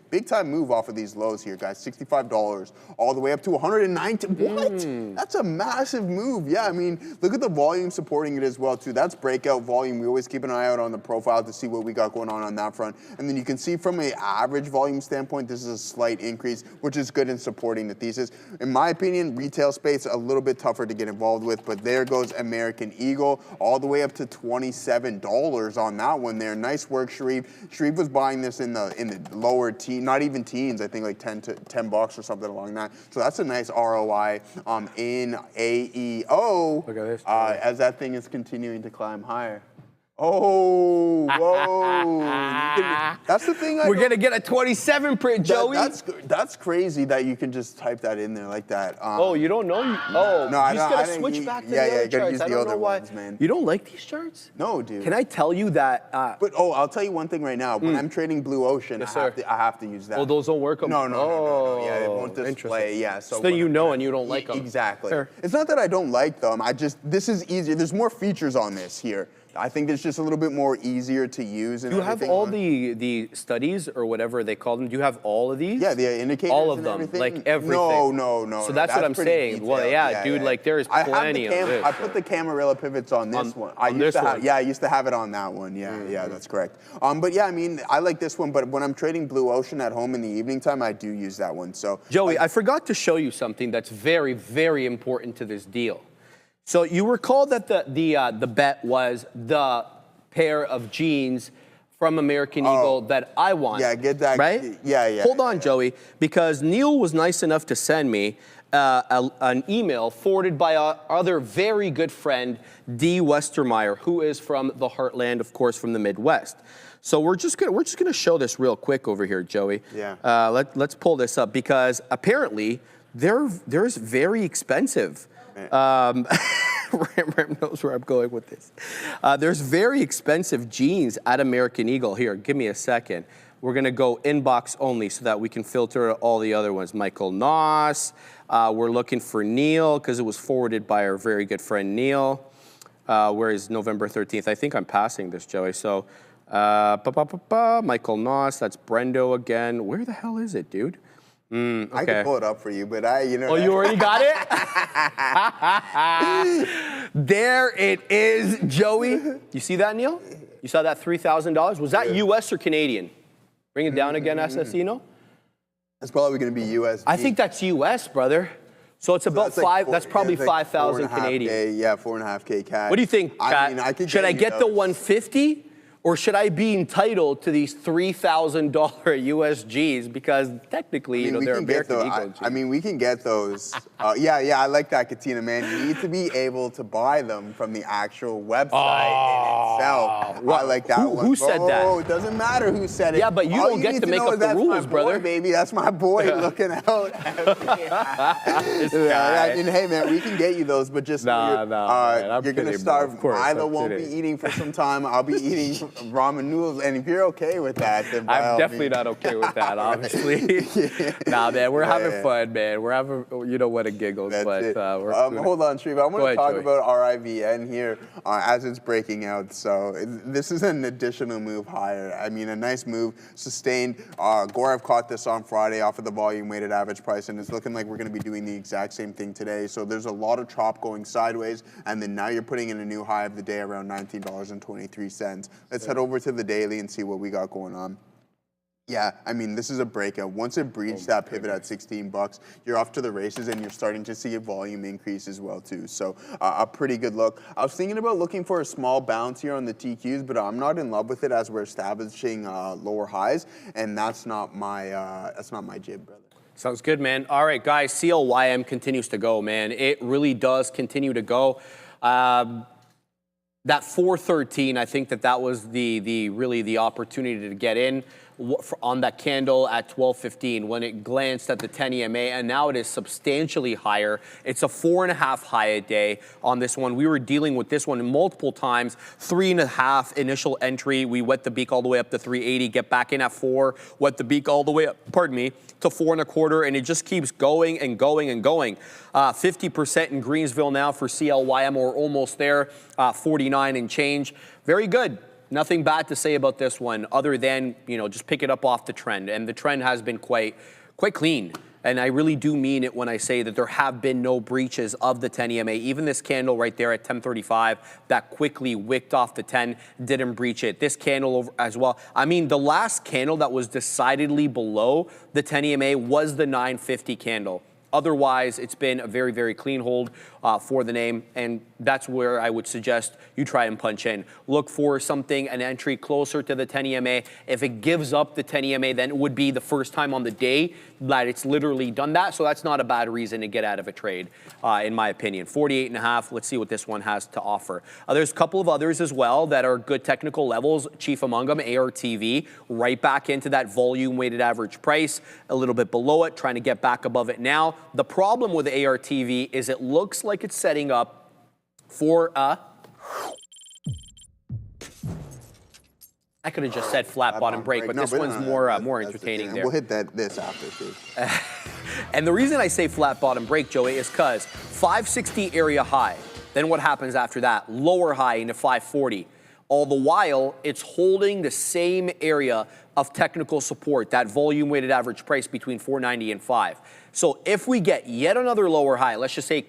Big time move off of these lows here, guys. $65 all the way up to $119. What? That's a massive move. Yeah, I mean, look at the volume supporting it as well, too. That's breakout volume. We always keep an eye out on the profile to see what we got going on that front. And then you can see from an average volume standpoint, this is a slight increase, which is good in supporting the thesis. In my opinion, retail space, a little bit tougher to get involved with, but there goes American Eagle all the way up to $27 on that one there. Nice work, Sharif. Sharif was buying this in the lower teens, not even teens, I think like $10 or something along that. So that's a nice ROI in AEO. Look at this. As that thing is continuing to climb higher. Oh, whoa. That's the thing. We're going to get a 27 print, Joey. That's crazy that you can just type that in there like that. Oh, you don't know? Oh, no, you just got to switch back to the other charts. I don't know why. Man. You don't like these charts? No, dude. Can I tell you that? But I'll tell you one thing right now. When I'm trading Blue Ocean, yes, I have to use that. Oh, those don't work? No. Yeah, it won't display. Yeah. So then you know and you don't like them. Exactly. Fair. It's not that I don't like them. This is easier. There's more features on this here. I think it's just a little bit more easier to use. And do you have all the studies or whatever they call them? Do you have all of these? Yeah, the indicators. All of and them, everything? like everything. No. So that's what I'm saying. Detailed. Well, yeah, dude, like there is plenty of this. I put the Camarilla pivots on this one. I used to have it on that one. Yeah, that's correct. But yeah, I mean, I like this one. But when I'm trading Blue Ocean at home in the evening time, I do use that one. So Joey, I forgot to show you something that's very, very important to this deal. So you recall that the bet was the pair of jeans from American Eagle that I want. Yeah, get that. Right? Yeah. Hold on, Joey, because Neil was nice enough to send me an email forwarded by our other very good friend, D. Westermeyer, who is from the heartland, of course, from the Midwest. So we're just gonna show this real quick over here, Joey. Yeah. Let's pull this up because apparently there's very expensive. Ram knows where I'm going with this. There's very expensive jeans at American Eagle. Here, give me a second. We're going to go inbox only so that we can filter all the other ones. Michael Noss. We're looking for Neil because it was forwarded by our very good friend Neil. Where is November 13th? I think I'm passing this, Joey. So, Michael Noss. That's Brendo again. Where the hell is it, dude? Okay. I can pull it up for you, but Oh, you already got it? There it is, Joey. You see that, Neil? You saw that $3,000? Was that U.S. or Canadian? Bring it down again, Assassino. That's probably going to be U.S. I think that's U.S., brother. So it's about that's probably 5,000 Canadian. Yeah, 4.5K cash. What do you think, Pat? Should I get the 150? Or should I be entitled to these $3,000 USGs because technically, they're American Eagle. I mean, we can get those. Yeah, I like that, Katina, man. You need to be able to buy them from the actual website in itself. I like that one. Who said that? Oh, it doesn't matter who said it. Yeah, but you don't get to make up the rules, brother. Baby, that's my boy looking out at me. I mean, hey, man, we can get you those, but just you're going to starve. Milo won't be eating for some time. I'll be eating ramen noodles, and if you're okay with that, then by all I'm definitely means. not okay with that, obviously. Nah, man, we're having fun, man. We're having, you know what, a giggles. That's but it. we're Hold on, Shreve. I want to talk Joey. about RIVN here as it's breaking out. So this is an additional move higher. I mean, a nice move, sustained. Gorev caught this on Friday off of the volume-weighted average price, and it's looking like we're going to be doing the exact same thing today. So there's a lot of chop going sideways, and then now you're putting in a new high of the day around $19.23. Let's head over to the daily and see what we got going on. Yeah, I mean, this is a breakout. Once it breached that pivot at 16 bucks, you're off to the races, and you're starting to see a volume increase as well, too. So a pretty good look. I was thinking about looking for a small bounce here on the TQs, but I'm not in love with it as we're establishing lower highs, and that's not my jib, brother. Sounds good, man. All right, guys, CLYM continues to go, man. It really does continue to go. That 413, I think that was really the opportunity to get in on that candle at 12:15 when it glanced at the 10 EMA, and now it is substantially higher. It's a 4.5 high a day on this one. We were dealing with this one multiple times. 3.5 initial entry. We wet the beak all the way up to 380, get back in at 4, wet the beak all the way up, pardon me, to 4.25, and it just keeps going and going and going. 50% in Greensville now for CLYM, or almost there, 49 and change. Very good. Nothing bad to say about this one other than, you know, just pick it up off the trend. And the trend has been quite clean. And I really do mean it when I say that there have been no breaches of the 10 EMA. Even this candle right there at 1035 that quickly wicked off the 10 didn't breach it. This candle over as well. I mean, the last candle that was decidedly below the 10 EMA was the 950 candle. Otherwise, it's been a very, very clean hold for the name, and that's where I would suggest you try and punch in. Look for something, an entry closer to the 10 EMA. If it gives up the 10 EMA, then it would be the first time on the day that it's literally done that, so that's not a bad reason to get out of a trade, in my opinion. 48.5, let's see what this one has to offer. There's a couple of others as well that are good technical levels, chief among them, ARTV, right back into that volume-weighted average price, a little bit below it, trying to get back above it now. The problem with ARTV is it looks like it's setting up for a... I could have just said flat bottom break, but this one's more entertaining there. We'll hit this after, too. And the reason I say flat bottom break, Joey, is because 560 area high. Then what happens after that? Lower high into 540. All the while, it's holding the same area of technical support, that volume-weighted average price between 490 and 5. So if we get yet another lower high, let's just say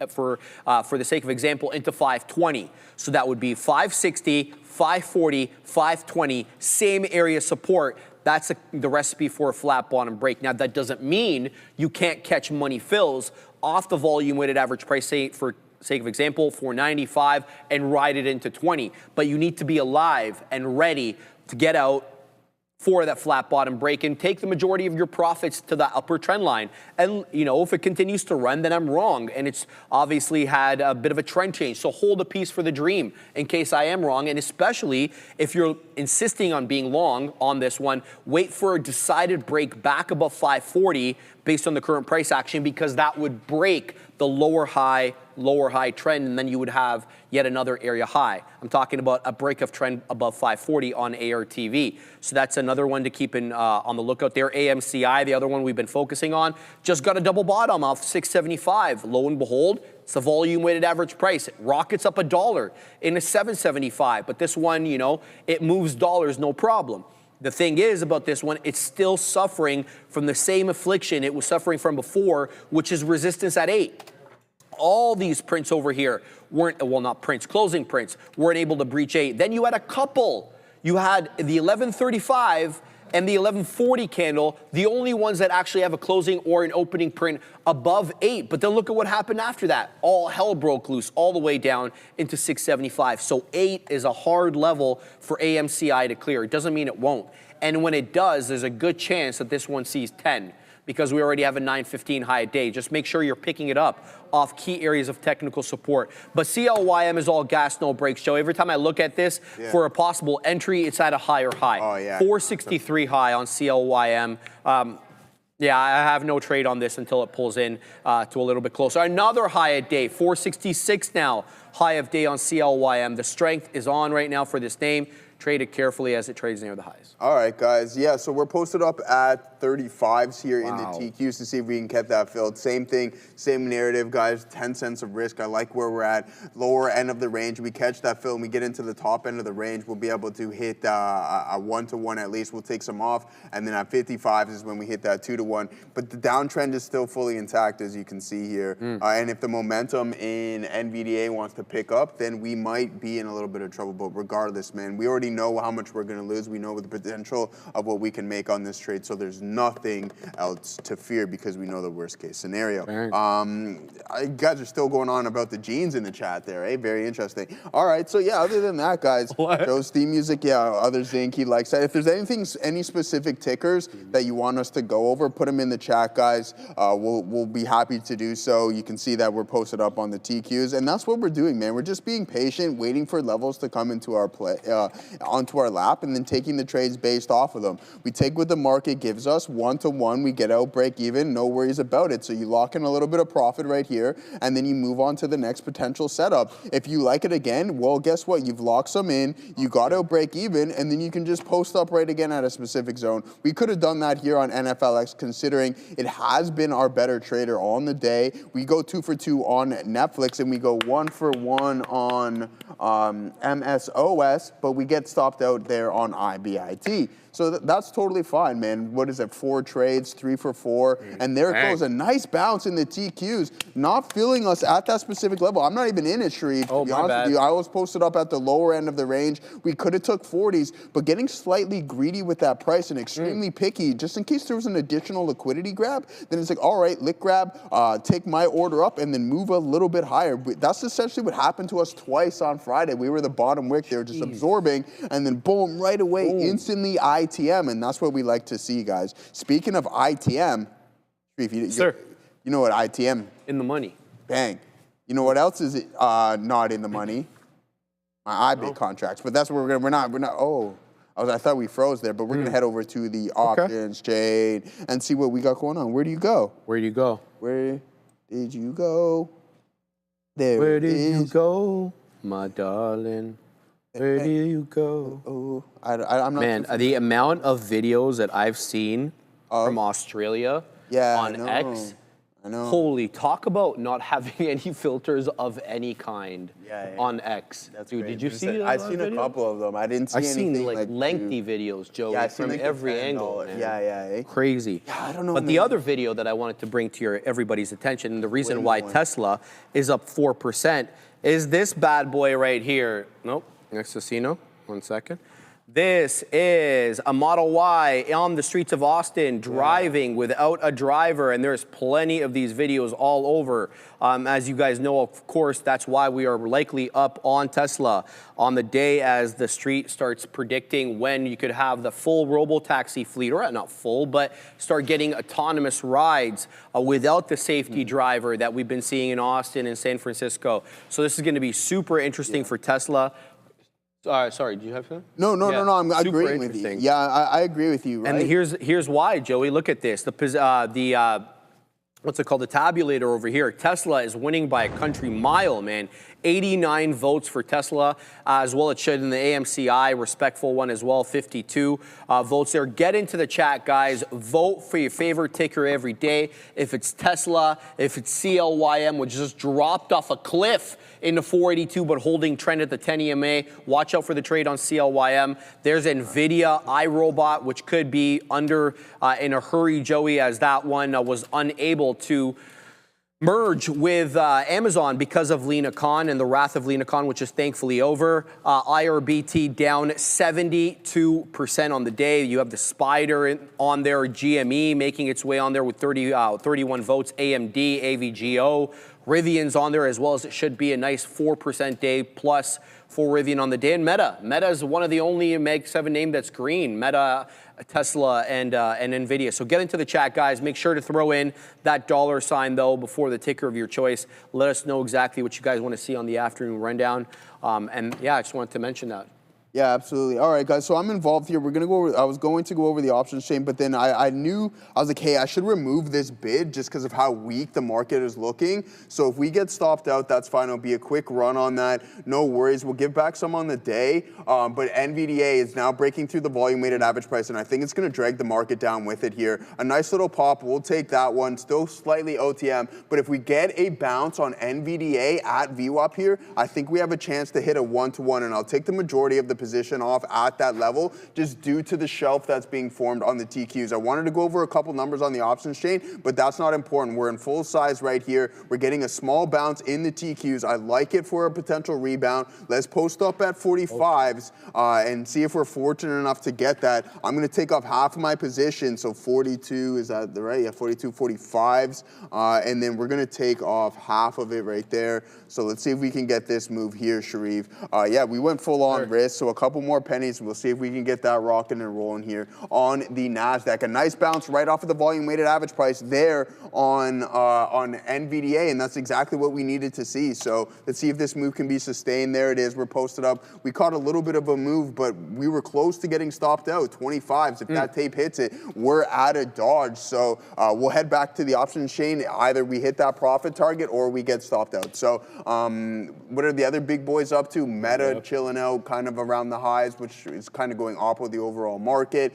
for the sake of example, into 520. So that would be 560, 540, 520, same area support. That's the recipe for a flat bottom break. Now, that doesn't mean you can't catch money fills off the volume-weighted average price, say for sake of example, 495, and ride it into 20. But you need to be alive and ready to get out for that flat bottom break and take the majority of your profits to the upper trend line. And, you know, if it continues to run, then I'm wrong. And it's obviously had a bit of a trend change. So hold a piece for the dream in case I am wrong. And especially if you're insisting on being long on this one, wait for a decided break back above 540 based on the current price action, because that would break the lower high trend, and then you would have yet another area high. I'm talking about a break of trend above 540 on ARTV. So that's another one to keep on the lookout there. AMCI, the other one we've been focusing on, just got a double bottom off 675. Lo and behold, it's the volume-weighted average price. It rockets up $1 into 775. But this one, you know, it moves dollars, no problem. The thing is about this one, it's still suffering from the same affliction it was suffering from before, which is resistance at 8. All these prints over here weren't, well, not prints, closing prints, weren't able to breach 8. Then you had a couple. You had the 1135 and the 1140 candle, the only ones that actually have a closing or an opening print above 8. But then look at what happened after that. All hell broke loose all the way down into 675. So 8 is a hard level for AMCI to clear. It doesn't mean it won't. And when it does, there's a good chance that this one sees 10, because we already have a 915 high a day. Just make sure you're picking it up off key areas of technical support. But CLYM is all gas, no brakes, Joe. Every time I look at this for a possible entry, it's at a higher high. Oh, yeah. 463 high on CLYM. Yeah, I have no trade on this until it pulls in to a little bit closer. Another high a day, 466 now, high of day on CLYM. The strength is on right now for this name. Trade it carefully as it trades near the highs. All right, guys. Yeah, so we're posted up at 35s here in the TQs to see if we can get that filled. Same thing, same narrative, guys. 10 cents of risk. I like where we're at. Lower end of the range. We catch that fill and we get into the top end of the range. We'll be able to hit a 1-to-1 at least. We'll take some off. And then at 55s is when we hit that 2-to-1. But the downtrend is still fully intact, as you can see here. And if the momentum in NVDA wants to pick up, then we might be in a little bit of trouble. But regardless, man, we already know how much we're going to lose. We know the potential of what we can make on this trade. So there's nothing else to fear because we know the worst case scenario. You guys are still going on about the jeans in the chat there, eh? Very interesting. All right, so yeah, other than that, guys, Joe's theme music, yeah, other Zinc, he likes that. If there's any specific tickers that you want us to go over, put them in the chat, guys. We'll be happy to do so. You can see that we're posted up on the TQs, and that's what we're doing, man. We're just being patient, waiting for levels to come into our onto our lap, and then taking the trades based off of them. We take what the market gives us, 1-to-1, we get out, break even, no worries about it. So you lock in a little bit of profit right here, and then you move on to the next potential setup. If you like it again, well, guess what? You've locked some in, you got out, break even, and then you can just post up right again at a specific zone. We could have done that here on NFLX, considering it has been our better trader on the day. We go 2 for 2 on Netflix, and we go 1 for 1 on MSOS, but we get stopped out there on IBIT. So that's totally fine, man. What is it, 4 trades, 3 for 4, and there it goes. A nice bounce in the TQs, not filling us at that specific level. I'm not even in it, Sharif, to be honest with you. I was posted up at the lower end of the range. We could have took 40s, but getting slightly greedy with that price and extremely picky, just in case there was an additional liquidity grab, then it's like, all right, lick grab, take my order up, and then move a little bit higher. That's essentially what happened to us twice on Friday. We were the bottom wick. They were just absorbing, and then boom, right away, instantly ITM, and that's what we like to see, guys. Speaking of ITM, you know what ITM? In the money. Bang. You know what else is not in the money? My IBIT contracts, but that's where we're not. Oh, I thought we froze there, but we're gonna head over to the options chain and see what we got going on. Where do you go? Where do you go? Where did you go? There. Where did you go, my darling? Where do you go? Oh, I'm not. Man, the amount of videos that I've seen from Australia on X. I know. Holy, talk about not having any filters of any kind on X. That's dude, great. did you see I've seen a couple of them. I didn't see anything. I've seen like lengthy videos, Joey, from every angle. Man. Crazy. Yeah, I don't know. But the other video that I wanted to bring to everybody's attention, and the reason why Tesla is up 4%, is this bad boy right here. Nope, next casino. 1 second. This is a Model Y on the streets of Austin driving without a driver, and there's plenty of these videos all over. As you guys know, of course, that's why we are likely up on Tesla on the day as the street starts predicting when you could have the full robo-taxi fleet, or not full, but start getting autonomous rides without the safety driver that we've been seeing in Austin and San Francisco. So this is going to be super interesting for Tesla. Sorry, do you have something? No, I'm agreeing with you. Yeah, I agree with you, right? And here's why, Joey. Look at this. What's it called? The tabulator over here. Tesla is winning by a country mile, man. 89 votes for Tesla, as well it should in the AMCI, respectful one as well, 52 votes there. Get into the chat, guys. Vote for your favorite ticker every day. If it's Tesla, if it's CLYM, which just dropped off a cliff into 482, but holding trend at the 10 EMA. Watch out for the trade on CLYM. There's NVIDIA, iRobot, which could be under in a hurry, Joey, as that one was unable to merge with Amazon because of Lena Khan and the wrath of Lena Khan, which is thankfully over. IRBT down 72% on the day. You have the Spider on there, GME making its way on there with 31 votes, AMD, AVGO, Rivian's on there as well, as it should be a nice 4% day plus for Rivian on the day. And Meta is one of the only Mag 7 name that's green. Meta, Tesla, and NVIDIA. So get into the chat, guys. Make sure to throw in that $sign, though, before the ticker of your choice. Let us know exactly what you guys want to see on the afternoon rundown. And yeah, I just wanted to mention that. Yeah, absolutely. All right, guys. So I'm involved here. We're gonna go over. I was going to go over the options chain, but then I knew I was like, hey, I should remove this bid just because of how weak the market is looking. So if we get stopped out, that's fine. It'll be a quick run on that. No worries. We'll give back some on the day. But NVDA is now breaking through the volume weighted average price, and I think it's gonna drag the market down with it here. A nice little pop. We'll take that one. Still slightly OTM, but if we get a bounce on NVDA at VWAP here, I think we have a chance to hit a 1-to-1, and I'll take the majority of the position off at that level just due to the shelf that's being formed on the TQs. I wanted to go over a couple numbers on the options chain, but that's not important. We're in full size right here. We're getting a small bounce in the TQs. I like it for a potential rebound. Let's post up at 45s and see if we're fortunate enough to get that. I'm going to take off half of my position, so 42, is that the right? Yeah, 42, 45s, and then we're going to take off half of it right there. So let's see if we can get this move here, Sharif. Yeah, we went full on risk, so a couple more pennies. We'll see if we can get that rocking and rolling here on the Nasdaq. A nice bounce right off of the volume weighted average price there on NVDA, and that's exactly what we needed to see. So let's see if this move can be sustained. There it is. We're posted up. We caught a little bit of a move, but we were close to getting stopped out. 25s. If that tape hits it, we're at a dodge. So we'll head back to the options chain. Either we hit that profit target or we get stopped out. So what are the other big boys up to? Meta chilling out kind of around the highs, which is kind of going off with the overall market.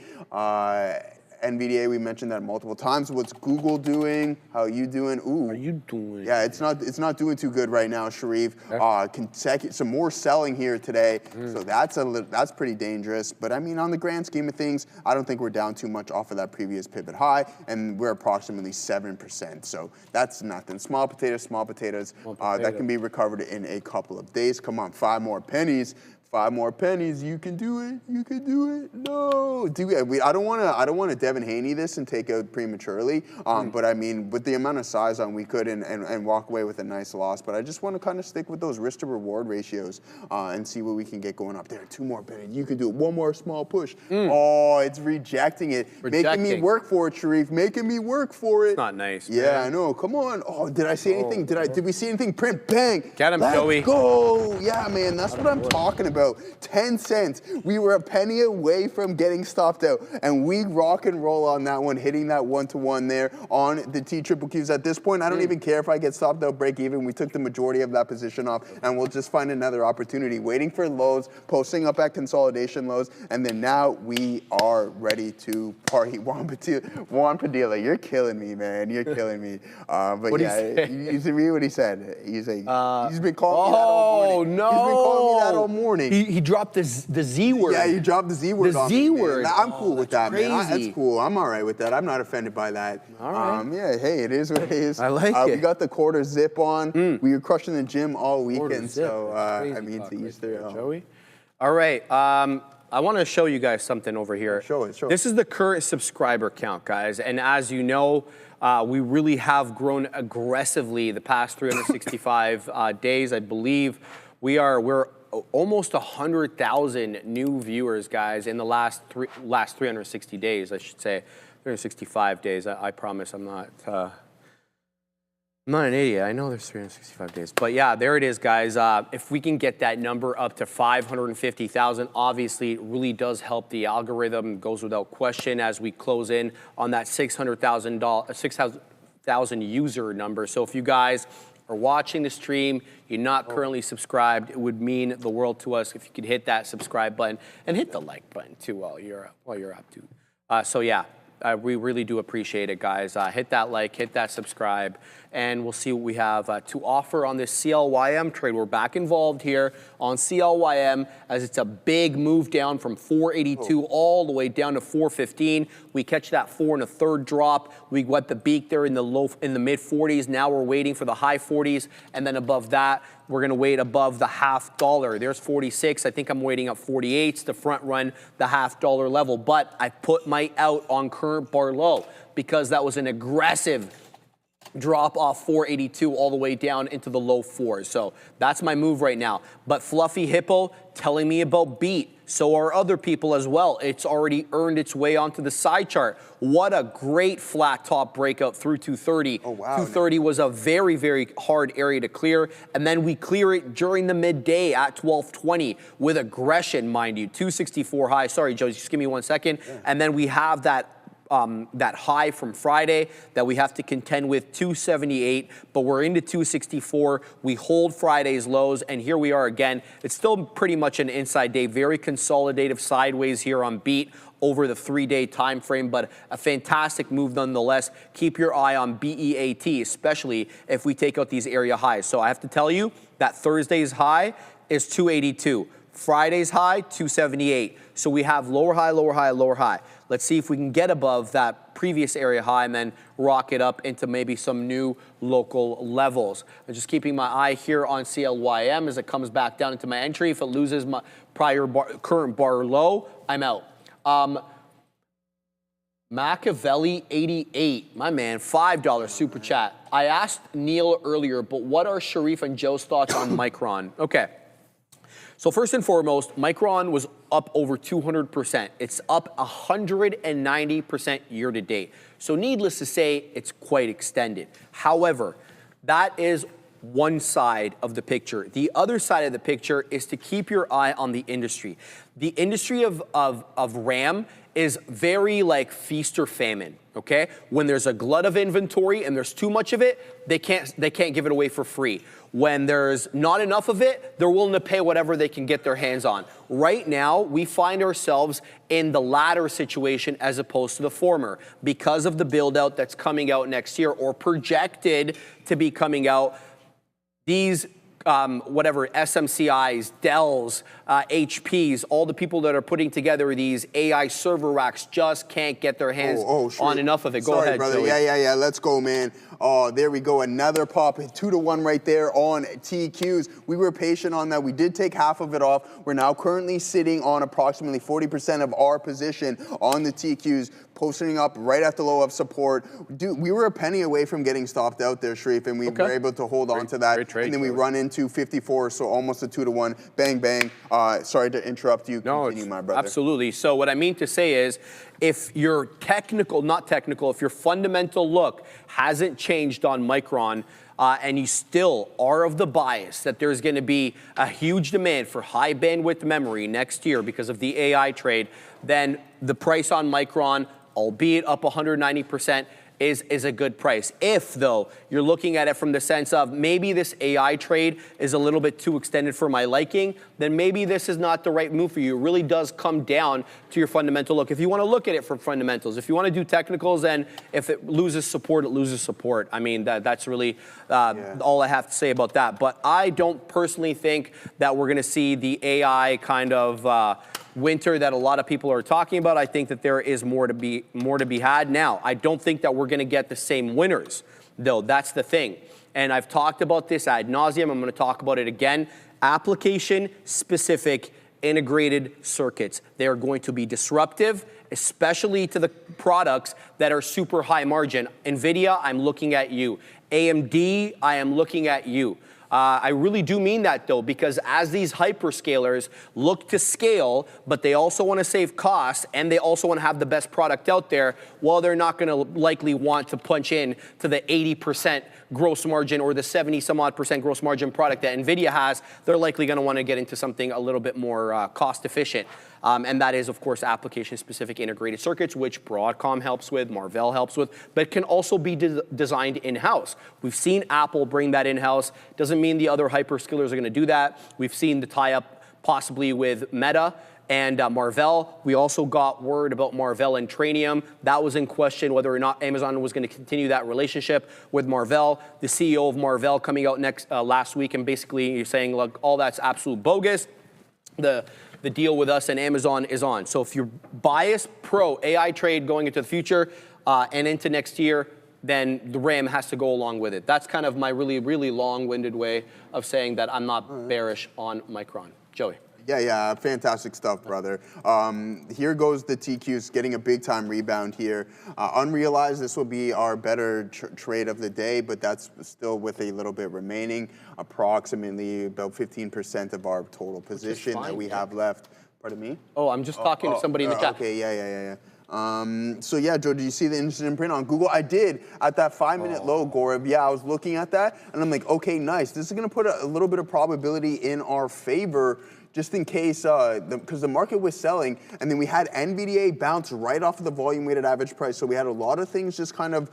NVDA, we mentioned that multiple times. What's Google doing? How are you doing? Ooh. How are you doing? Yeah, it's not doing too good right now, Sharif. Some more selling here today, so that's pretty dangerous. But I mean, on the grand scheme of things, I don't think we're down too much off of that previous pivot high, and we're approximately 7%. So that's nothing. Small potatoes. That can be recovered in a couple of days. Come on, 5 more pennies. 5 more pennies, you can do it. You can do it. No, I don't want to Devin Haney this and take out prematurely. But I mean, with the amount of size on, we could and walk away with a nice loss. But I just want to kind of stick with those risk to reward ratios and see what we can get going up there. 2 more pennies, you can do it. 1 more small push. Oh, it's rejecting it, making me work for it, Sharif. Making me work for it. It's not nice. Yeah, man. I know. Come on. Oh, did I see anything? Did we see anything? Print, bang. Get him, Joey. Let's go. Yeah, man. That's what I'm talking about. 10 cents. We were a penny away from getting stopped out, and we rock and roll on that one, hitting that 1-to-1 there on the TQQs. At this point, I don't even care if I get stopped out, break even. We took the majority of that position off, and we'll just find another opportunity. Waiting for lows, posting up at consolidation lows, and then now we are ready to party. Juan Padilla, you're killing me, man. You're killing me. But yeah, you read what he said. He's been calling me that all morning. No. He's been calling me that all morning. He dropped the Z word. Yeah, you dropped the Z word. The Z word. I'm cool with that, crazy. man. That's cool. I'm all right with that. I'm not offended by that. All right. Yeah, hey, it is what it is. I like it. We got the quarter zip on. We were crushing the gym all weekend, zip. so That's I mean, to each their own. Joey. All right. I want to show you guys something over here. Show it. This is the current subscriber count, guys. And as you know, we really have grown aggressively the past 365 days. I believe we're almost 100,000 new viewers, guys, in the last 360 days, I should say. 365 days. I promise I'm not an idiot. I know there's 365 days. But yeah, there it is, guys. If we can get that number up to 550,000, obviously it really does help the algorithm. Goes without question as we close in on that 600,000 user number. So if you guys are watching the stream, you're not currently subscribed, it would mean the world to us if you could hit that subscribe button and hit the like button too while you're up to. So yeah, we really do appreciate it, guys. Hit that like, hit that subscribe, and we'll see what we have to offer on this CLYM trade. We're back involved here on CLYM as it's a big move down from 482 all the way down to 415. We catch that 4 1/3 drop. We went the beak there in the mid 40s. Now we're waiting for the high 40s, and then above that, we're going to wait above the $0.50. There's 46. I think I'm waiting at 48s to front run the $0.50 level. But I put my out on current bar low because that was an aggressive drop off 482 all the way down into the low fours. So that's my move right now. But Fluffy Hippo telling me about beat. So are other people as well. It's already earned its way onto the side chart. What a great flat top breakout through 230. Oh, wow. 230 was a very, very hard area to clear. And then we clear it during the midday at 1220 with aggression, mind you. 264 high. Sorry, Joe, just give me 1 second. Yeah. And then we have that high from Friday that we have to contend with, 278, but we're into 264. We hold Friday's lows, and here we are again. It's still pretty much an inside day, very consolidative sideways here on beat over the 3-day time frame, but a fantastic move nonetheless. Keep your eye on BEAT, especially if we take out these area highs. So I have to tell you that Thursday's high is 282. Friday's high, 278. So we have lower high, lower high, lower high. Let's see if we can get above that previous area high and then rock it up into maybe some new local levels. I'm just keeping my eye here on CLYM as it comes back down into my entry. If it loses my current bar low, I'm out. Machiavelli 88, my man, $5 super chat. I asked Neil earlier, but what are Sharif and Joe's thoughts on Micron? Okay. So first and foremost, Micron was up over 200%. It's up 190% year to date. So needless to say, it's quite extended. However, that is one side of the picture. The other side of the picture is to keep your eye on the industry. The industry of RAM is very like feast or famine, okay? When there's a glut of inventory and there's too much of it, they can't give it away for free. When there's not enough of it, they're willing to pay whatever they can get their hands on. Right now, we find ourselves in the latter situation as opposed to the former because of the build out that's coming out next year or projected to be coming out. These whatever SMCIs, Dells, HPs, all the people that are putting together these AI server racks just can't get their hands on enough of it. Go ahead, brother. Joey. Yeah. Let's go, man. Oh, there we go. Another pop, 2-to-1 right there on TQs. We were patient on that. We did take half of it off. We're now currently sitting on approximately 40% of our position on the TQs, posting up right at the low of support. Dude, we were a penny away from getting stopped out there, Sharif, and we were able to hold on to that. Great trade, and then we run into 54, so almost a 2-to-1. Bang, bang. Sorry to interrupt you. Continue, my brother. Absolutely. So what I mean to say is, if your if your fundamental look hasn't changed on Micron, and you still are of the bias that there's going to be a huge demand for high bandwidth memory next year because of the AI trade, then the price on Micron, albeit up 190%, is a good price. If, though, you're looking at it from the sense of maybe this AI trade is a little bit too extended for my liking, then maybe this is not the right move for you. It really does come down to your fundamental look. If you want to look at it from fundamentals, if you want to do technicals, then if it loses support, it loses support. I mean, that's really all I have to say about that. But I don't personally think that we're going to see the AI kind of winter that a lot of people are talking about. I think that there is more to be had. Now, I don't think that we're going to get the same winners, though. That's the thing. And I've talked about this ad nauseum. I'm going to talk about it again. Application-specific integrated circuits. They are going to be disruptive, especially to the products that are super high margin. NVIDIA, I'm looking at you. AMD, I am looking at you. I really do mean that, though, because as these hyperscalers look to scale, but they also want to save costs and they also want to have the best product out there, well, they're not going to likely want to punch in to the 80% gross margin or the 70-some-odd% gross margin product that NVIDIA has. They're likely going to want to get into something a little bit more cost efficient. And that is, of course, application-specific integrated circuits, which Broadcom helps with, Marvell helps with, but can also be designed in-house. We've seen Apple bring that in-house. Doesn't mean the other hyperscalers are going to do that. We've seen the tie-up possibly with Meta and Marvell. We also got word about Marvell and Trainium. That was in question whether or not Amazon was going to continue that relationship with Marvell. The CEO of Marvell coming out last week and basically saying, look, all that's absolute bogus. The deal with us and Amazon is on. So if you're biased pro AI trade going into the future and into next year, then the RAM has to go along with it. That's kind of my really, really long-winded way of saying that I'm not bearish on Micron. Joey. Yeah, fantastic stuff, brother. Here goes the TQs getting a big-time rebound here. Unrealized, this will be our better trade of the day, but that's still with a little bit remaining, approximately about 15% of our total position that we have left. Pardon me? Oh, I'm just talking to somebody in the chat. Okay, yeah. So yeah, Joe, did you see the interesting print on Google? I did at that 5-minute low, Gaurav. Yeah, I was looking at that, and I'm like, okay, nice. This is going to put a little bit of probability in our favor, just in case, because the market was selling, and then we had NVDA bounce right off of the volume-weighted average price. So we had a lot of things just kind of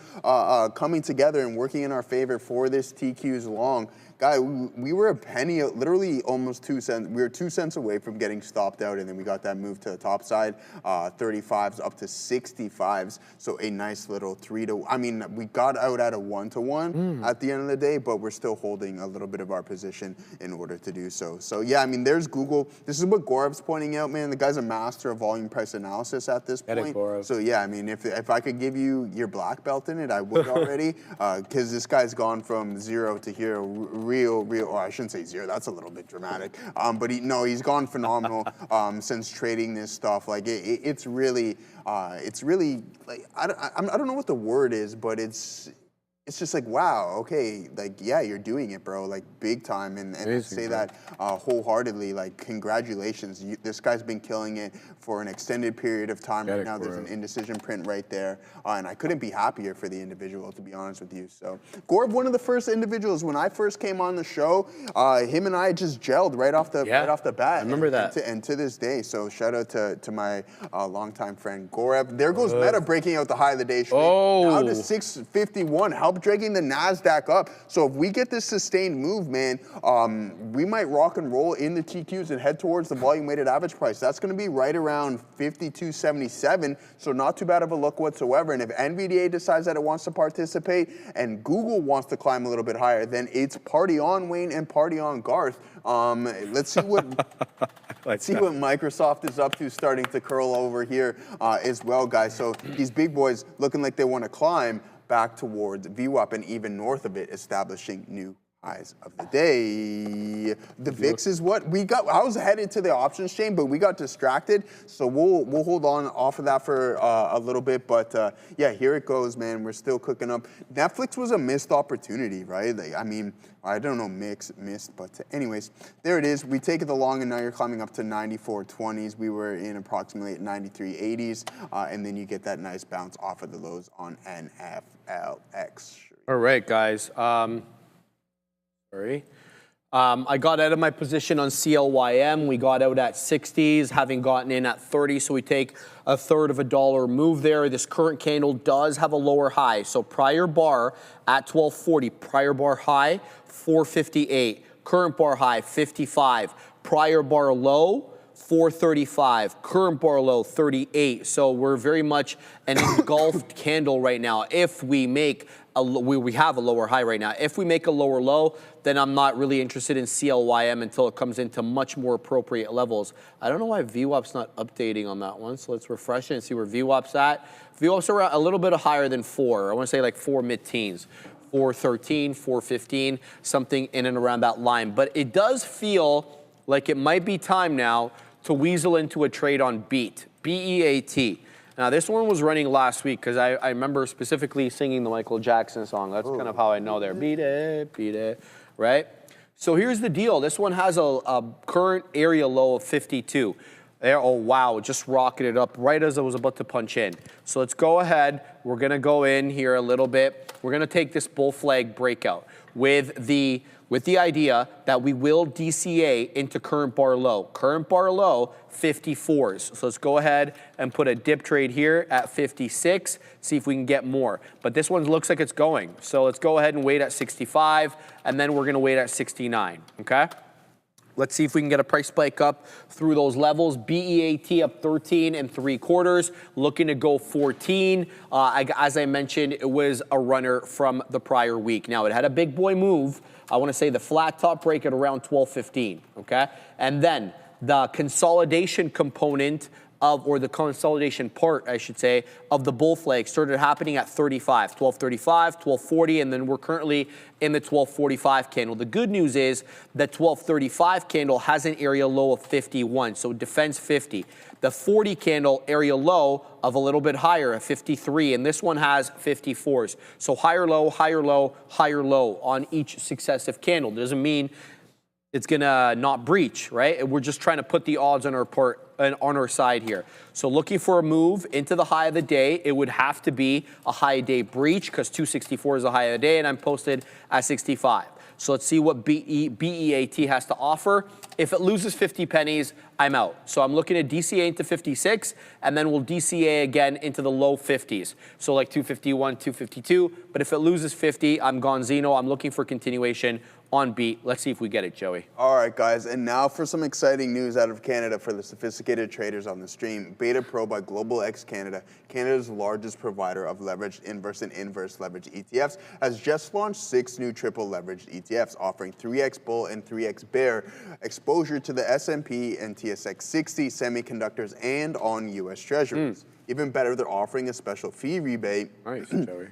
coming together and working in our favor for this TQ's long. Guy, we were a penny, literally almost 2 cents. We were 2 cents away from getting stopped out, and then we got that move to the top side, 35s up to 65s. So a nice little we got out at a 1-to-1 at the end of the day, but we're still holding a little bit of our position in order to do so. So yeah, I mean, there's Google. This is what Gaurav's pointing out, man. The guy's a master of volume price analysis at this point. So yeah, I mean, if I could give you your black belt in it, I would already, because this guy's gone from 0 to here. Real, or I shouldn't say 0, that's a little bit dramatic. But he's gone phenomenal since trading this stuff. Like it's really like, I don't know what the word is, but it's just like, wow, okay, like, yeah, you're doing it, bro, like big time. And I say that wholeheartedly, like, congratulations. This guy's been killing it for an extended period of time. Right now, there's an indecision print right there. And I couldn't be happier for the individual, to be honest with you. So Gaurav, one of the first individuals, when I first came on the show, him and I just gelled right off the bat. I remember that. And to this day, so shout out to my longtime friend Gaurav. There goes Meta breaking out the high of the day. Now to 651, help dragging the Nasdaq up. So if we get this sustained move, man, we might rock and roll in the TQs and head towards the volume weighted average price. That's going to be right around 52.77. So not too bad of a look whatsoever. And if NVDA decides that it wants to participate and Google wants to climb a little bit higher, then it's party on, Wayne, and party on, Garth. Let's see what Microsoft is up to, starting to curl over here as well, guys. So these big boys looking like they want to climb back towards VWAP and even north of it, establishing new highs of the day. The VIX is what we got. I was headed to the options chain, but we got distracted. So we'll hold on off of that for a little bit. But yeah, here it goes, man. We're still cooking up. Netflix was a missed opportunity, right? Like, I mean, I don't know, missed, but anyways, there it is. We take it along, and now you're climbing up to 94.20s. We were in approximately at 93.80s, and then you get that nice bounce off of the lows on NFLX. All right, guys. I got out of my position on CLYM. We got out at 60s, having gotten in at 30, so we take a third of a dollar move there. This current candle does have a lower high. So prior bar at 1240, prior bar high 458, current bar high 55, prior bar low 435, current bar low 38. So we're very much an engulfed candle right now. If we make we have a lower high right now. If we make a lower low, then I'm not really interested in CLYM until it comes into much more appropriate levels. I don't know why VWAP's not updating on that one, so let's refresh it and see where VWAP's at. VWAP's are a little bit higher than 4. I want to say like 4 mid-teens. 413, 415, something in and around that line. But it does feel like it might be time now to weasel into a trade on BEAT, B-E-A-T. Now, this one was running last week because I remember specifically singing the Michael Jackson song. That's kind of how I know there. Beat it, right? So here's the deal. This one has a current area low of 52. There, oh, wow, just rocketed up right as I was about to punch in. So let's go ahead. We're going to go in here a little bit. We're going to take this bull flag breakout with the idea that we will DCA into current bar low. Current bar low, 54s. So let's go ahead and put a dip trade here at 56, see if we can get more. But this one looks like it's going. So let's go ahead and wait at 65, and then we're gonna wait at 69, okay? Let's see if we can get a price spike up through those levels. BEAT up 13 3/4, looking to go 14. As I mentioned, it was a runner from the prior week. Now, it had a big boy move. I want to say the flat top break at around 12.15, okay? And then the consolidation component of, or the consolidation part, I should say, of the bull flag started happening at 35, 1235, 1240, and then we're currently in the 1245 candle. The good news is that 1235 candle has an area low of 51, so defends 50. The 40 candle area low of a little bit higher at 53, and this one has 54s. So higher low, higher low, higher low on each successive candle. Doesn't mean it's gonna not breach, right? We're just trying to put the odds on our part, on our side here. So looking for a move into the high of the day, it would have to be a high day breach because 264 is the high of the day, and I'm posted at 65. So let's see what BEAT has to offer. If it loses 50 pennies, I'm out. So I'm looking at DCA into 56, and then we'll DCA again into the low 50s. So like 251, 252. But if it loses 50, I'm gonzino. I'm looking for continuation on beat. Let's see if we get it, Joey. All right, guys, and now for some exciting news out of Canada for the sophisticated traders on the stream. Beta Pro by Global X Canada, Canada's largest provider of leveraged inverse and inverse leverage ETFs, has just launched 6 new triple leveraged ETFs offering 3x bull and 3x bear exposure to the S&P and TSX 60 semiconductors and on U.S. Treasuries. Even better, they're offering a special fee rebate,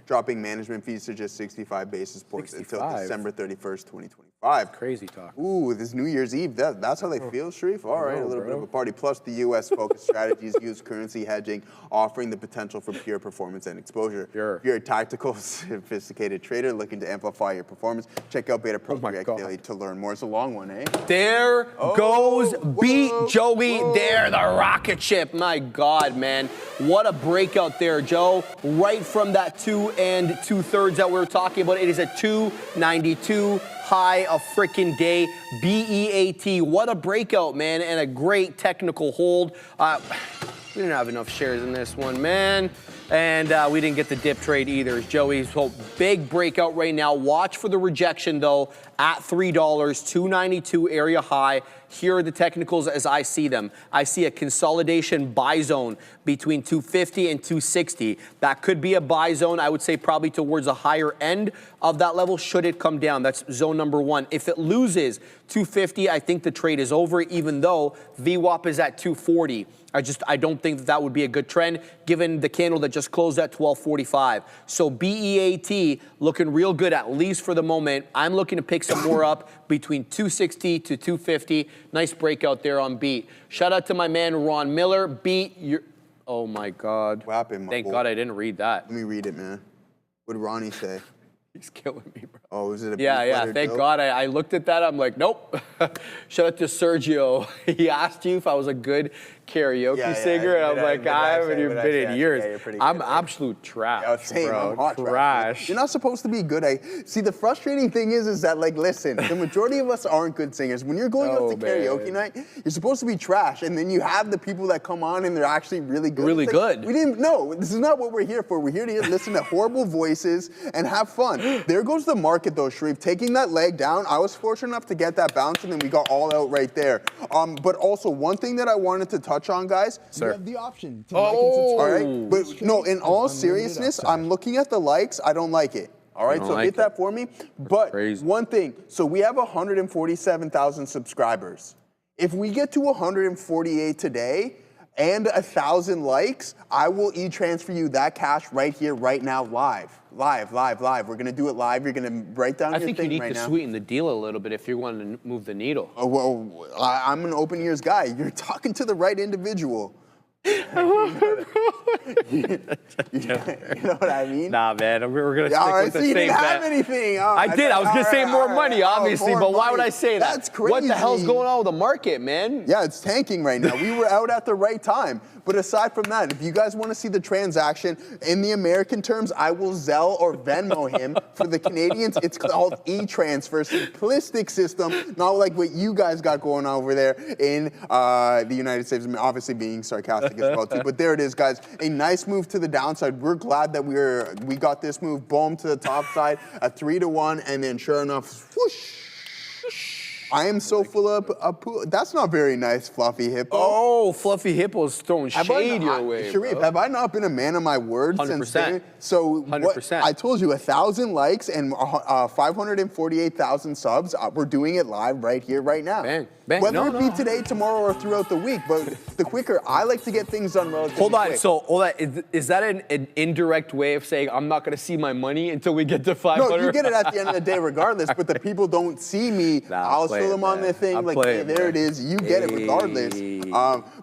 dropping management fees to just 65 basis points until December 31st, 2025. Crazy talk. Ooh, this New Year's Eve, that's how they feel, Sharif? All right, a little bit of a party. Plus, the U.S.-focused strategies use currency hedging, offering the potential for pure performance and exposure. If you're a tactical, sophisticated trader looking to amplify your performance, check out Beta Pro 3X Daily to learn more. It's a long one, eh? There goes beat Joey. There, the rocket ship. My God, man. What a breakout there, Joe. Right from that 2 2/3 that we were talking about. It is a 292 high of freaking day. BEAT. What a breakout, man, and a great technical hold. We didn't have enough shares in this one, man. And we didn't get the dip trade either. Joey's big breakout right now. Watch for the rejection, though, at $3, 292 area high. Here are the technicals as I see them. I see a consolidation buy zone between 250 and 260. That could be a buy zone, I would say probably towards the higher end of that level should it come down. That's zone number 1. If it loses 250, I think the trade is over, even though VWAP is at 240. I don't think that would be a good trend given the candle that just closed at 1245. So BEAT looking real good, at least for the moment. I'm looking to pick some more up between 260 to 250. Nice breakout there on beat. Shout out to my man Ron Miller. Beat, oh my God. What happened, Thank God I didn't read that. Let me read it, man. What did Ronnie say? He's killing me, bro. Oh, is it a Yeah. Thank God I looked at that. I'm like, nope. Shout out to Sergio. He asked you if I was a good karaoke singer, and I'm like, I haven't even been in years. I'm absolute trash, bro. Trash. You're not supposed to be good. See, the frustrating thing is that, like, listen, the majority of us aren't good singers. When you're going out to karaoke night, you're supposed to be trash, and then you have the people that come on and they're actually really good. Really good. We didn't know. This is not what we're here for. We're here to listen to horrible voices and have fun. There goes the market, though, Sharif. Taking that leg down, I was fortunate enough to get that bounce, and then we got all out right there. But also, one thing that I wanted to touch on, guys. You have the option to like and subscribe. All right, but no, in all seriousness, I'm looking at the likes. I don't like it. All right, so hit that for me. But one thing, so we have 147,000 subscribers. If we get to 148 today and 1,000 likes, I will e-transfer you that cash right here, right now, live. Live. We're going to do it live. You're going to write down your thing right now. I think you need to sweeten the deal a little bit if you're wanting to move the needle. Oh, well, I'm an open ears guy. You're talking to the right individual. You know what I mean? Nah, man, we're going to stick with the same bet. You didn't have anything. I did. I was going to say more money, obviously, but why would I say that? That's crazy. What the hell's going on with the market, man? Yeah, it's tanking right now. We were out at the right time. But aside from that, if you guys want to see the transaction, in the American terms, I will Zelle or Venmo him. For the Canadians, it's called e-transfer, simplistic system, not like what you guys got going on over there in the United States. I mean, obviously being sarcastic as well, too. But there it is, guys. A nice move to the downside. We're glad that we got this move, boom, to the top side, a 3-to-1, and then sure enough, whoosh. I am so full of poo. That's not very nice, Fluffy Hippo. Oh, Fluffy Hippo's throwing shade your way, Sharif, bro. have I not been a man of my word 100%. since? So 100%. I told you 1,000 likes and 548,000 subs. We're doing it live right here, right now. Bang. Whether it be today, tomorrow, or throughout the week. But the quicker, I like to get things done relatively Hold on. quick. So, is that an indirect way of saying I'm not going to see my money until we get to 500? No, you get it at the end of the day regardless, but the people don't see me. I'll show them on their thing, like, hey, there it is. You get it regardless.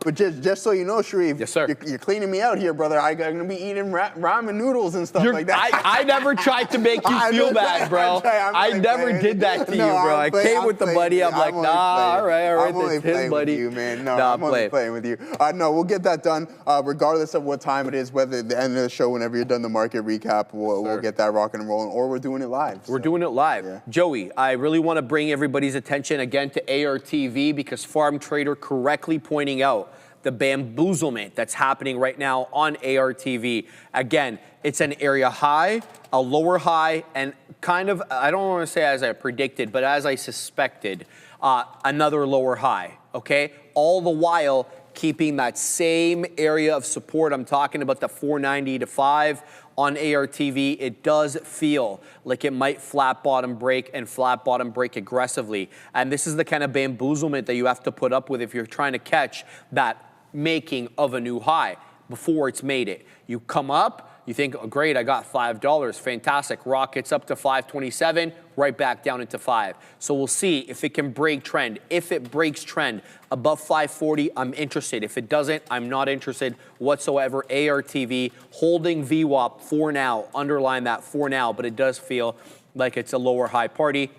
But just so you know, Sharif, yes, sir. You're cleaning me out here, brother. I'm going to be eating ramen noodles and stuff like that. I never tried to make you feel bad, bro. I never did that to you, bro. I came with the buddy. I'm like, nah, all right, I'm only that's his buddy. with you, man. No, I'm only playing with you. No, we'll get that done regardless of what time it is, whether the end of the show, whenever you're done the market recap, we'll get that rocking and rolling, or we're doing it live. We're doing it live. Yeah. Joey, I really want to bring everybody's attention again to ARTV because Farm Trader correctly pointing out the bamboozlement that's happening right now on ARTV. Again, it's an area high, a lower high, and kind of, I don't want to say as I predicted, but as I suspected, another lower high, okay? All the while keeping that same area of support. I'm talking about the 490 to 5 on ARTV. It does feel like it might flat bottom break and flat bottom break aggressively. And this is the kind of bamboozlement that you have to put up with if you're trying to catch that making of a new high before it's made it. You come up, you think, oh, great, I got $5, fantastic. Rockets up to 527, right back down into 5. So we'll see if it can break trend. If it breaks trend above 540, I'm interested. If it doesn't, I'm not interested whatsoever. ARTV holding VWAP for now, underline that for now, but it does feel like it's a lower high party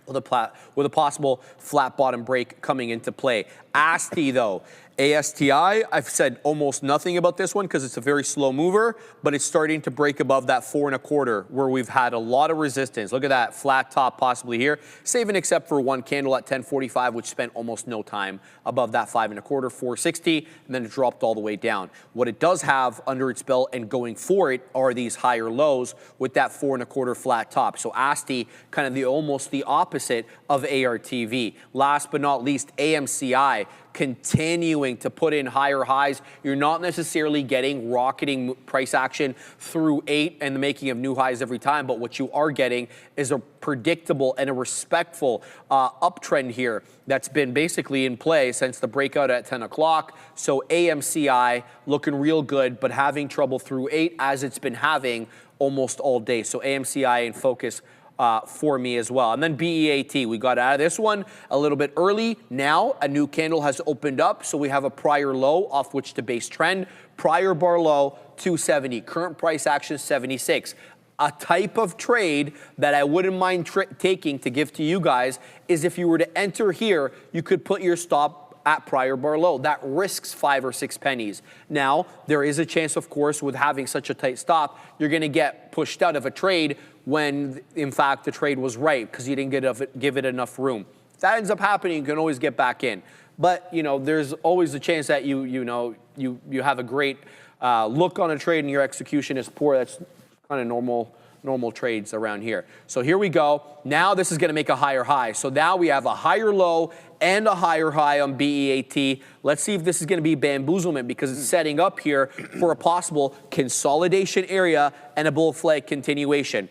with a possible flat bottom break coming into play. ASTI though, ASTI, I've said almost nothing about this one because it's a very slow mover, but it's starting to break above that 4.25 where we've had a lot of resistance. Look at that flat top possibly here, saving except for one candle at 1045, which spent almost no time above that 5.25, 460, and then it dropped all the way down. What it does have under its belt and going for it are these higher lows with that 4.25 flat top. So ASTI, kind of almost the opposite of ARTV. Last but not least, AMCI, continuing to put in higher highs. You're not necessarily getting rocketing price action through 8 and the making of new highs every time, but what you are getting is a predictable and a respectful uptrend here that's been basically in play since the breakout at 10 o'clock. So AMCI looking real good, but having trouble through 8 as it's been having almost all day. So AMCI in focus for me as well. And then BEAT, we got out of this one a little bit early. Now a new candle has opened up, so we have a prior low off which to base trend. Prior bar low, 270. Current price action, 76. A type of trade that I wouldn't mind taking to give to you guys is if you were to enter here, you could put your stop at prior bar low. That risks 5 or 6 pennies. Now, there is a chance, of course, with having such a tight stop, you're going to get pushed out of a trade when, in fact, the trade was right because you didn't give it enough room. If that ends up happening, you can always get back in. But, you know, there's always a chance that you have a great look on a trade and your execution is poor. That's kind of normal trades around here. So here we go. Now this is going to make a higher high. So now we have a higher low and a higher high on BEAT. Let's see if this is going to be bamboozlement because it's setting up here for a possible consolidation area and a bull flag continuation.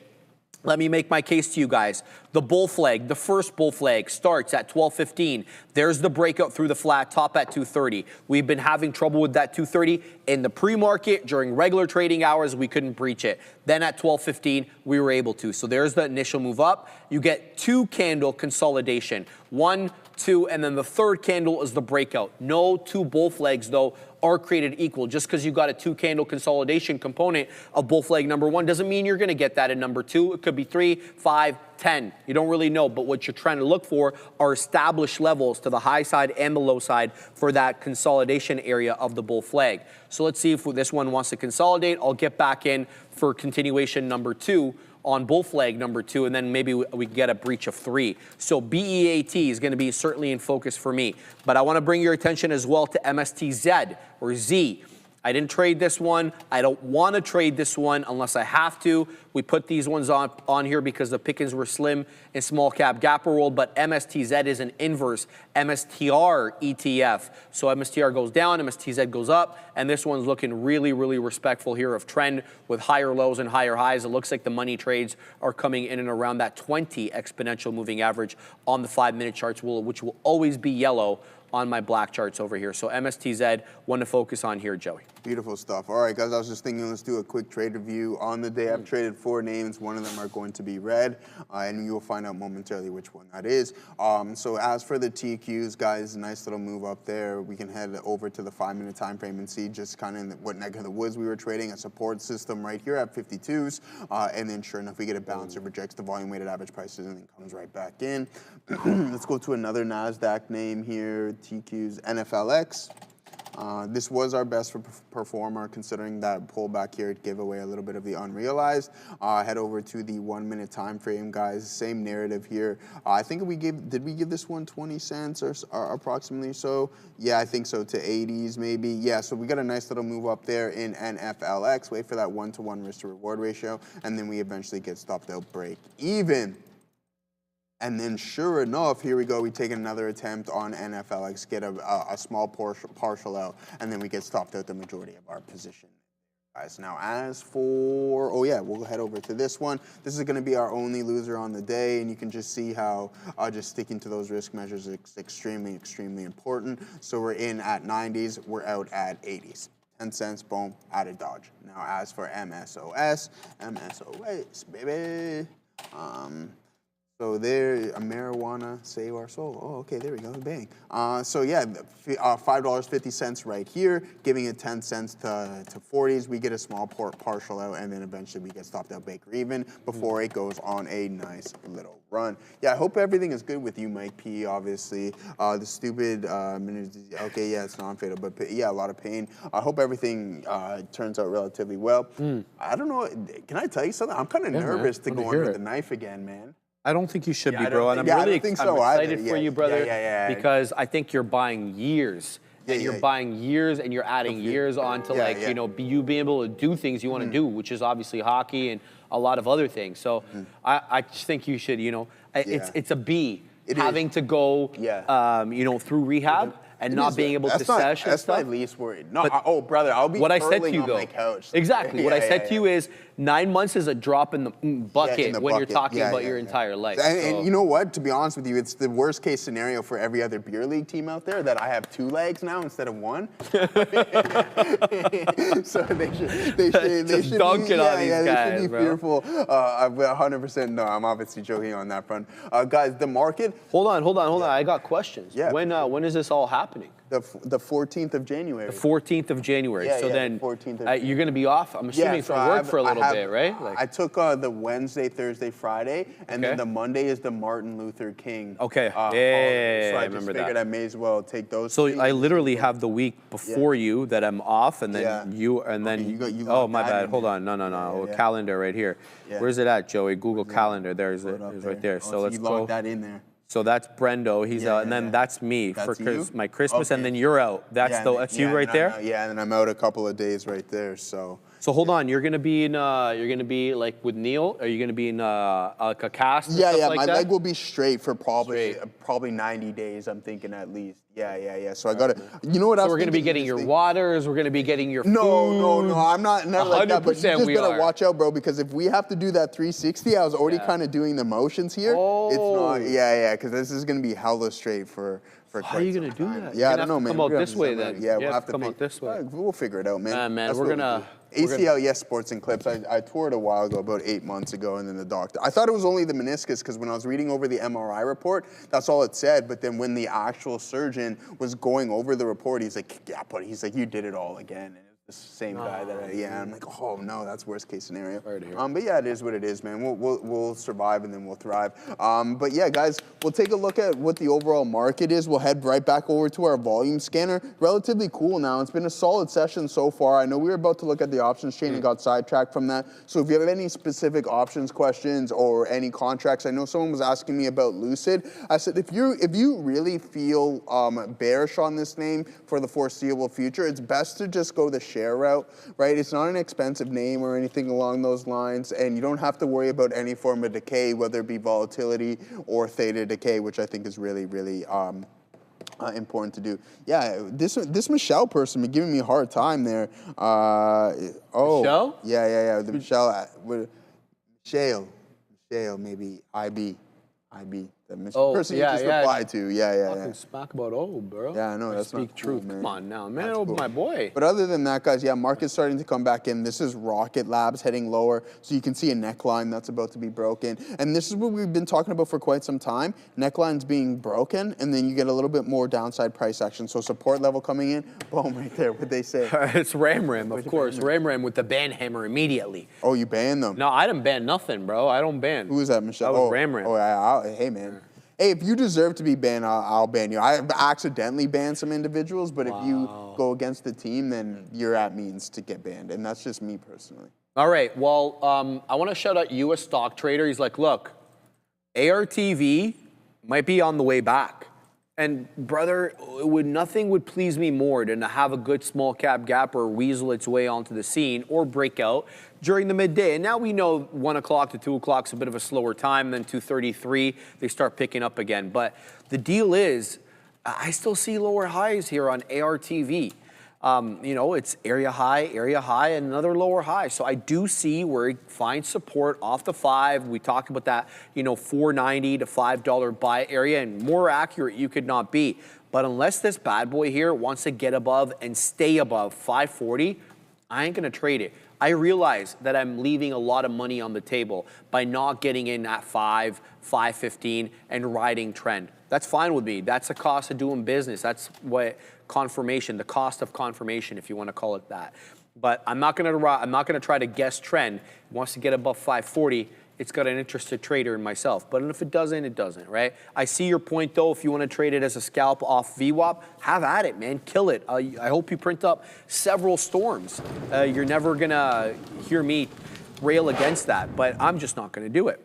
Let me make my case to you guys. The bull flag, the first bull flag starts at 12:15. There's the breakout through the flat top at 2:30. We've been having trouble with that 2:30 in the pre-market. During regular trading hours, we couldn't breach it. Then at 12:15, we were able to. So there's the initial move up. You get 2 candle consolidation. 1, 2, and then the third candle is the breakout. No 2 bull flags, though, are created equal. Just because you got a 2 candle consolidation component of bull flag number 1 doesn't mean you're going to get that in number 2. It could be 3, 5, 10. You don't really know, but what you're trying to look for are established levels to the high side and the low side for that consolidation area of the bull flag. So let's see if this one wants to consolidate. I'll get back in for continuation number 2 on bull flag number 2, and then maybe we get a breach of 3. So BEAT is going to be certainly in focus for me. But I want to bring your attention as well to MSTZ or Z. I didn't trade this one. I don't want to trade this one unless I have to. We put these ones on here because the pickings were slim in small cap gap world, but MSTZ is an inverse MSTR ETF. So MSTR goes down, MSTZ goes up, and this one's looking really, really respectful here of trend with higher lows and higher highs. It looks like the money trades are coming in and around that 20 exponential moving average on the 5-minute charts, which will always be yellow on my black charts over here. So MSTZ, one to focus on here, Joey. Beautiful stuff. All right, guys, I was just thinking, let's do a quick trade review. On the day, I've traded 4 names. One of them are going to be red, and you'll find out momentarily which one that is. So as for the TQs, guys, nice little move up there. We can head over to the 5-minute time frame and see just kind of what neck of the woods we were trading. A support system right here at 52s, and then sure enough, we get a bounce. It rejects the volume-weighted average prices and then comes right back in. Let's go to another Nasdaq name here, TQs, NFLX. This was our best performer, considering that pullback here. It gave away a little bit of the unrealized. Head over to the 1-minute time frame, guys. Same narrative here. I think did we give this one 20 cents or approximately so? Yeah, I think so, to 80s maybe. Yeah, so we got a nice little move up there in NFLX. Wait for that 1-to-1 risk to reward ratio, and then we eventually get stopped out break even. And then sure enough, here we go, we take another attempt on NFLX, get a small partial out, and then we get stopped out the majority of our position. Guys, now as for, oh yeah, we'll head over to this one. This is gonna be our only loser on the day, and you can just see how just sticking to those risk measures is extremely, extremely important. So we're in at 90s, we're out at 80s. 10 cents, boom, out of Dodge. Now as for MSOS, baby. So there, a marijuana save our soul. Oh, okay, there we go, bang. So yeah, $5.50 right here, giving it 10 cents to 40s. We get a small partial out, and then eventually we get stopped out baker even before it goes on a nice little run. Yeah, I hope everything is good with you, Mike P, obviously. The stupid, okay, yeah, it's non-fatal, but yeah, a lot of pain. I hope everything turns out relatively well. I don't know, can I tell you something? I'm kind of nervous to go in with the knife again, man. I don't think you should be, bro. And I'm really excited for you, brother, because I think you're buying years. And you're buying years, and you're adding years onto you know, you being able to do things you want to do, which is obviously hockey and a lot of other things. So I just think you should, you know, it's a B. Having to go, you know, through rehab. And not being able to sesh and stuff. That's my least worried. No, oh, brother, I'll be curling on my couch. Exactly. What I said to you is 9 months is a drop in the bucket when you're talking about your entire life. And you know what? To be honest with you, it's the worst case scenario for every other beer league team out there that I have 2 legs now instead of 1. So they should dunk it on these guys, they should be fearful. 100%. No, I'm obviously joking on that front. Guys, the market. Hold on. I got questions. Yeah. When is this all happening? The 14th of January. The 14th of January. Yeah, so then 14th of you're going to be off, I'm assuming, from work for a little bit, right? Like, I took the Wednesday, Thursday, Friday, and then the Monday is the Martin Luther King holiday. So I just figured I may as well take those. So I literally have the week before you that I'm off, and then you oh, my bad. Hold on. No. Calendar right here. Where's it at, Joey? Google Calendar. There's right there. So let's go. Log that in there. So that's Brendo. He's out, and then that's me for my Christmas, and then you're out. That's you right there. And then I'm out a couple of days right there. So hold on. You're gonna be in. You're gonna be like with Neil. Are you gonna be in like a cast? Yeah. My leg will be straight for probably 90 days. I'm thinking at least. Yeah. So I gotta. You know what? So we're gonna be getting your waters. We're gonna be getting your food. No. I'm not like that. But you just better watch out, bro. Because if we have to do that 360, I was already kind of doing the motions here. Oh. It's not. Yeah. Because this is gonna be hella straight for. How are you gonna do that? Yeah, I don't know, man. Come out this way then. Yeah, we'll have to come out this way. We'll figure it out, man. Man, we're gonna. ACL, yes, sports and clips. I toured a while ago, about 8 months ago, and then the doctor. I thought it was only the meniscus because when I was reading over the MRI report, that's all it said. But then when the actual surgeon was going over the report, he's like, yeah, but he's like, you did it all again. The same guy that I'm like, oh no, that's worst case scenario. But yeah, it is what it is, man. We'll survive and then we'll thrive. But yeah, guys, we'll take a look at what the overall market is. We'll head right back over to our volume scanner. Relatively cool now. It's been a solid session so far. I know we were about to look at the options chain and got sidetracked from that. So if you have any specific options questions or any contracts, I know someone was asking me about Lucid. I said, if you really feel bearish on this name for the foreseeable future, it's best to just go the share route, right? It's not an expensive name or anything along those lines, and you don't have to worry about any form of decay, whether it be volatility or theta decay, which I think is really, really important to do. Yeah, this Michelle person been giving me a hard time there. Michelle? Yeah. The Michelle, maybe IB. The person you just replied to. Yeah. Fucking smack about old, bro. Yeah, I know. That's speak not truth. cool, man. Come on now, man. That's cool. My boy. But other than that, guys, yeah, market's starting to come back in. This is Rocket Labs heading lower. So you can see a neckline that's about to be broken. And this is what we've been talking about for quite some time. Necklines being broken, and then you get a little bit more downside price action. So support level coming in. Boom, right there. What'd they say? It's Ram, of course. Ram with the ban hammer immediately. Oh, you banned them? No, I didn't ban nothing, bro. I don't ban. Who is that, Michelle? That was Ram. Oh, hey, man. Hey, if you deserve to be banned, I'll ban you. I accidentally banned some individuals, but if you go against the team, then you're at means to get banned, and that's just me personally. All right, well, I want to shout out U.S. stock trader. He's like, look, ARTV might be on the way back. And brother, nothing would please me more than to have a good small cap gapper weasel its way onto the scene or breakout during the midday. And now we know 1 o'clock to 2 o'clock is a bit of a slower time. Then 2:33, they start picking up again. But the deal is, I still see lower highs here on ARTV. It's area high, and another lower high. So I do see where it finds support off the 5. We talked about that, $4.90 to $5 buy area, and more accurate you could not be. But unless this bad boy here wants to get above and stay above 540, I ain't gonna trade it. I realize that I'm leaving a lot of money on the table by not getting in at 5.15 and riding trend. That's fine with me. That's the cost of doing business. That's what confirmation, the cost of confirmation, if you want to call it that. But I'm not gonna try to guess trend. It wants to get above 540. It's got an interested trader in myself. But if it doesn't, it doesn't, right? I see your point, though. If you want to trade it as a scalp off VWAP, have at it, man. Kill it. I hope you print up several storms. You're never going to hear me rail against that, but I'm just not going to do it.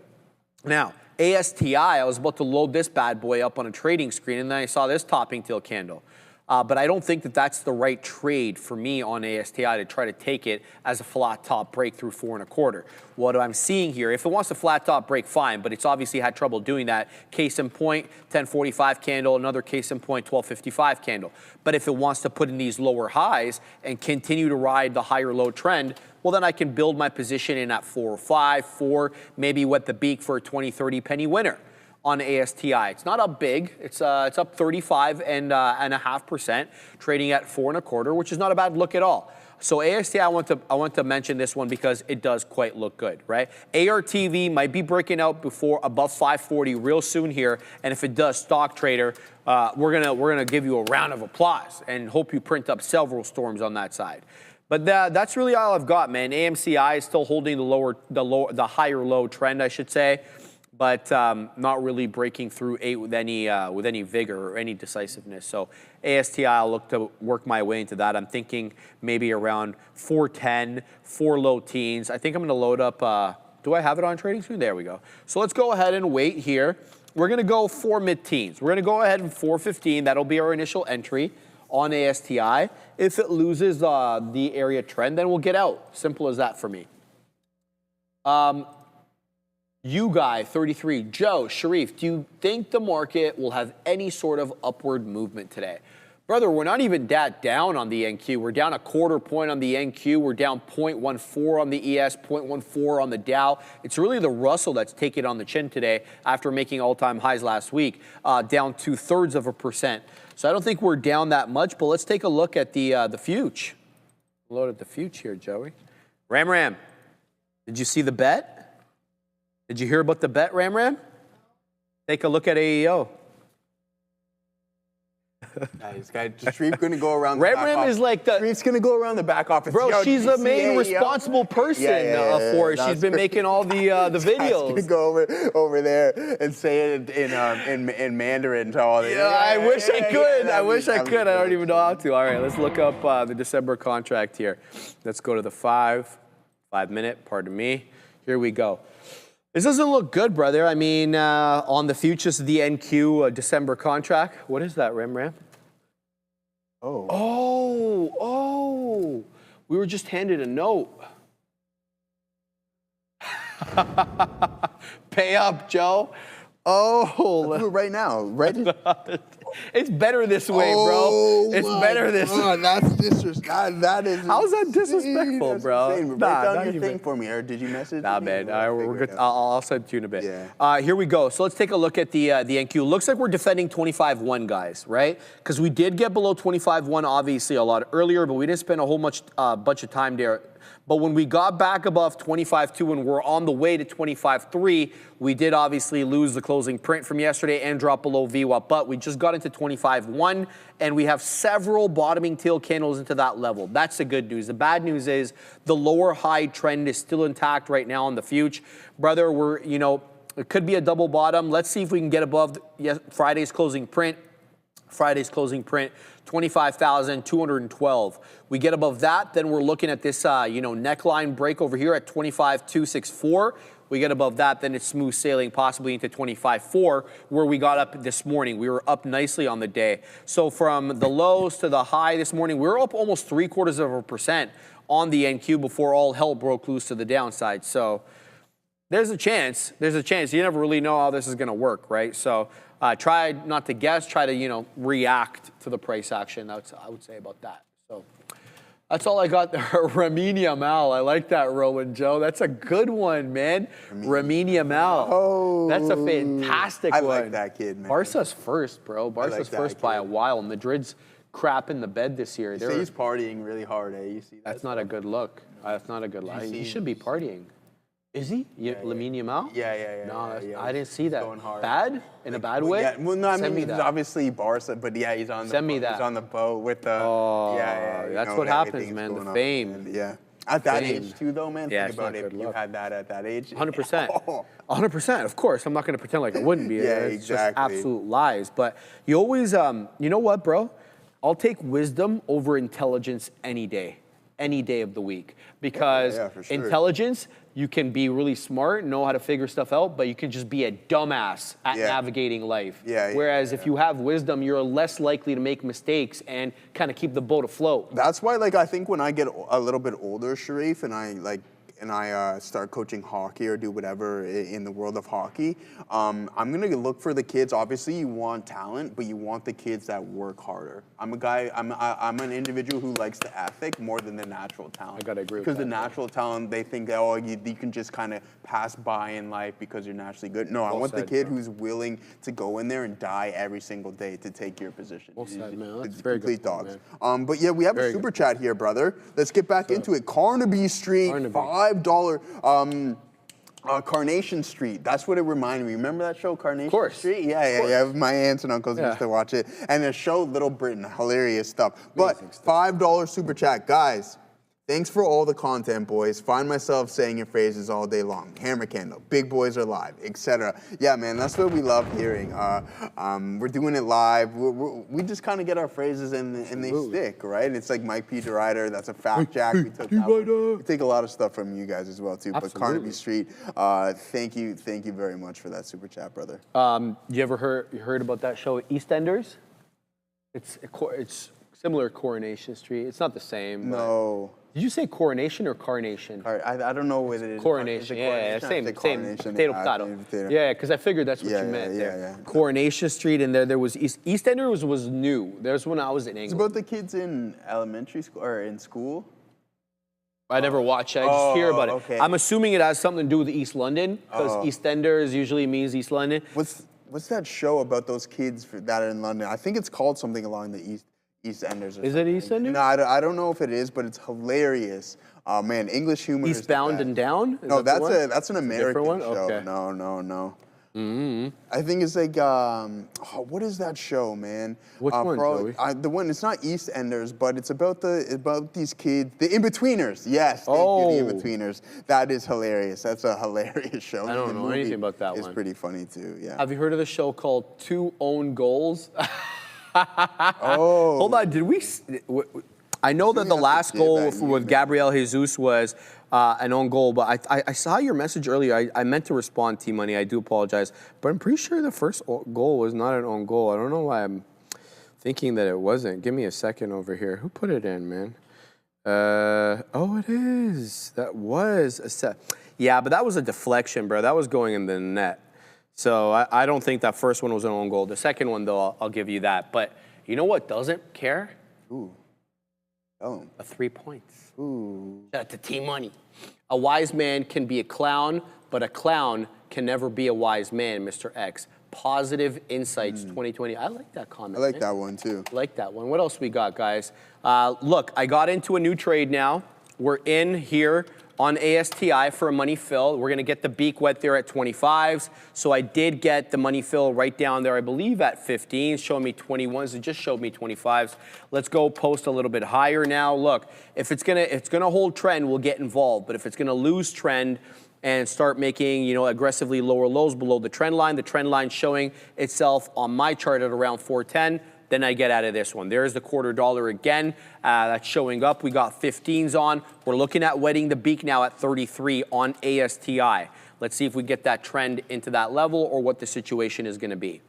Now, ASTI, I was about to load this bad boy up on a trading screen, and then I saw this topping tail candle. But I don't think that that's the right trade for me on ASTI to try to take it as a flat top break through 4.25. What I'm seeing here, if it wants a flat top break, fine, but it's obviously had trouble doing that. Case in point, 1045 candle, another case in point, 1255 candle. But if it wants to put in these lower highs and continue to ride the higher low trend, well, then I can build my position in at 405, 4, maybe wet the beak for a 20, 30 penny winner on ASTI. It's not up big. It's up 35.5%, trading at 4.25, which is not a bad look at all. So ASTI, I want to mention this one because it does quite look good, right? ARTV might be breaking out above 540 real soon here, and if it does, stock trader, we're gonna give you a round of applause and hope you print up several storms on that side. But that's really all I've got, man. AMCI is still holding the higher low trend, I should say, but not really breaking through 8 with any vigor or any decisiveness. So ASTI, I'll look to work my way into that. I'm thinking maybe around 410, 4 low teens. I think I'm gonna load up, do I have it on trading screen? There we go. So let's go ahead and wait here. We're gonna go 4 mid-teens. We're gonna go ahead and 415, that'll be our initial entry on ASTI. If it loses the area trend, then we'll get out. Simple as that for me. You guy, 33, Joe, Sharif, do you think the market will have any sort of upward movement today? Brother, we're not even that down on the NQ. We're down 1/4 point on the NQ. We're down 0.14 on the ES, 0.14 on the Dow. It's really the Russell that's taken on the chin today after making all-time highs last week, down 2/3%. So I don't think we're down that much, but let's take a look at the future. Load at the future here, Joey. Ram, did you see the bet? Did you hear about the bet, Ram? Take a look at AEO. This guy, Sharif's going to go around the back office. Ram is like the... Sharif's going to go around the back office. Bro, she's the main responsible person for it. She's been making all the videos. He's going to go over there and say it in Mandarin to all the... I wish I could. I wish I could. I don't even know how to. All right, let's look up the December contract here. Let's go to the 5-minute, pardon me. Here we go. This doesn't look good, brother. I mean, on the futures of the NQ December contract. What is that, Ram? Oh. We were just handed a note. Pay up, Joe. Oh, Do it right now. Right. it's better this way, bro. It's better this way. That's disrespectful. That is. How's that disrespectful, That's bro? insane. Nah, Write not down your even. thing for me, or did you message Nah, me? man. We're good. Figure it out. I'll send it to you in a bit. Yeah. Here we go. So let's take a look at the NQ. Looks like we're defending 25.1, guys, right? Because we did get below 25.1, obviously, a lot earlier, but we didn't spend a whole bunch of time there. But when we got back above 25.2 and we're on the way to 25.3, we did obviously lose the closing print from yesterday and drop below VWAP. But we just got into 25.1 and we have several bottoming tail candles into that level. That's the good news. The bad news is the lower high trend is still intact right now on the future. Brother, it could be a double bottom. Let's see if we can get above Friday's closing print. 25,212. We get above that, then we're looking at this, neckline break over here at 25,264. We get above that, then it's smooth sailing, possibly into 25.4, where we got up this morning. We were up nicely on the day. So from the lows to the high this morning, we were up almost 0.75% on the NQ before all hell broke loose to the downside. So there's a chance. There's a chance. You never really know how this is going to work, right? So try not to guess. Try to, react to the price action. That's I would say about that. So that's all I got there. Raminia Mal. I like that, Rowan Joe. That's a good one, man. Raminia Mal. Oh. That's a fantastic one. I like that kid, man. Barca's first, bro. Barca's first by a while. Madrid's crap in the bed this year. He's partying really hard, eh? You see that? That's not a good look. That's not a good look. He should be partying. Is he? Lamine Yamal? Yeah. No, yeah. I didn't see that. Going hard. Bad? In a bad way? Yeah. Well, no, I Send me mean, that. obviously Barca, but yeah, he's on the Send me boat. that. He's on the boat with the. Oh, yeah. that's what happens, man. The fame. And, yeah. At that Fame. age too, though, man. Yeah, Think it's about not it. good If you look. had that at that age. 100%. 100%. Of course. I'm not going to pretend like it wouldn't be. Yeah, It's just exactly. absolute lies. But you always, you know what, bro? I'll take wisdom over intelligence any day of the week. Because Yeah, for sure. intelligence, you can be really smart, know how to figure stuff out, but you can just be a dumbass at navigating life. Whereas if you have wisdom, you're less likely to make mistakes and kind of keep the boat afloat. That's why, I think when I get a little bit older, Sharif, and I start coaching hockey or do whatever in the world of hockey, I'm gonna look for the kids. Obviously, you want talent, but you want the kids that work harder. I'm an individual who likes the ethic more than the natural talent. I gotta agree with because that. the natural talent, they think that you can just kind of pass by in life because you're naturally good. No, I want the kid who's willing to go in there and die every single day to take your position. Well said, man. That's It's very complete good point, dogs. man. But yeah, we have a super chat here, brother. Let's get back into it. Carnaby Street, $5 Carnation Street. That's what it reminded me. Remember that show, Carnation Street? Yeah. My aunts and uncles used to watch it. And the show Little Britain, hilarious stuff. But $5 super chat, guys. Thanks for all the content, boys. Find myself saying your phrases all day long. Hammer candle, big boys are live, etc. Yeah, man, that's what we love hearing. We're doing it live. We just kind of get our phrases and they stick, right? It's like Mike P. DeRider, that's a fact jack. We took that one. We take a lot of stuff from you guys as well, too. Absolutely. But Carnaby Street, thank you very much for that super chat, brother. You ever heard about that show, EastEnders? It's similar to Coronation Street. It's not the same. No. Did you say coronation or carnation? I don't know what it is. Coronation, same, potato. Potato. Yeah, because I figured that's what you meant there. Yeah. Coronation Street, and there was EastEnders was new. There's when I was in England. It's about the kids in elementary school or in school. I never watched it. I just hear about it. Okay. I'm assuming it has something to do with East London, because EastEnders usually means East London. What's that show about those kids that are in London? I think it's called something along the EastEnders. Is it EastEnders? No, I don't know if it is, but it's hilarious. Man, English humor. Eastbound and Down? No, that's an American one? show. Okay. No. Mm-hmm. I think it's like what is that show, man? Which one, Joey? The one. It's not EastEnders, but it's about these kids, the In-Betweeners. Yes, thank you, the In-Betweeners. That is hilarious. That's a hilarious show. I don't know anything about that one. It's pretty funny too. Yeah. Have you heard of the show called Two Own Goals? Oh. Hold on, I know that the last goal with Gabriel Jesus was an own goal, but I saw your message earlier. I meant to respond, T-Money. I do apologize. But I'm pretty sure the first goal was not an own goal. I don't know why I'm thinking that it wasn't. Give me a second over here. Who put it in, man? Oh, it is. That was a set. Yeah, but that was a deflection, bro. That was going in the net. So I don't think that first one was an own goal. The second one, though, I'll give you that. But you know what doesn't care? Ooh. Oh. A 3 points. Ooh. Shout out to T-Money. A wise man can be a clown, but a clown can never be a wise man, Mr. X. Positive Insights 2020. I like that comment. I like that one, too. I like that one. What else we got, guys? Look, I got into a new trade now. We're in here on ASTI for a money fill. We're going to get the beak wet there at 25s. So I did get the money fill right down there, I believe, at 15, showing me 21s. It just showed me 25s. Let's go post a little bit higher now. Look, if it's gonna hold trend, we'll get involved. But if it's going to lose trend and start making, you know, aggressively lower lows below the trend line showing itself on my chart at around 410, then I get out of this one. There's the $0.25 again. That's showing up. We got 15s on. We're looking at wetting the beak now at 33 on ASTI. Let's see if we get that trend into that level or what the situation is going to be.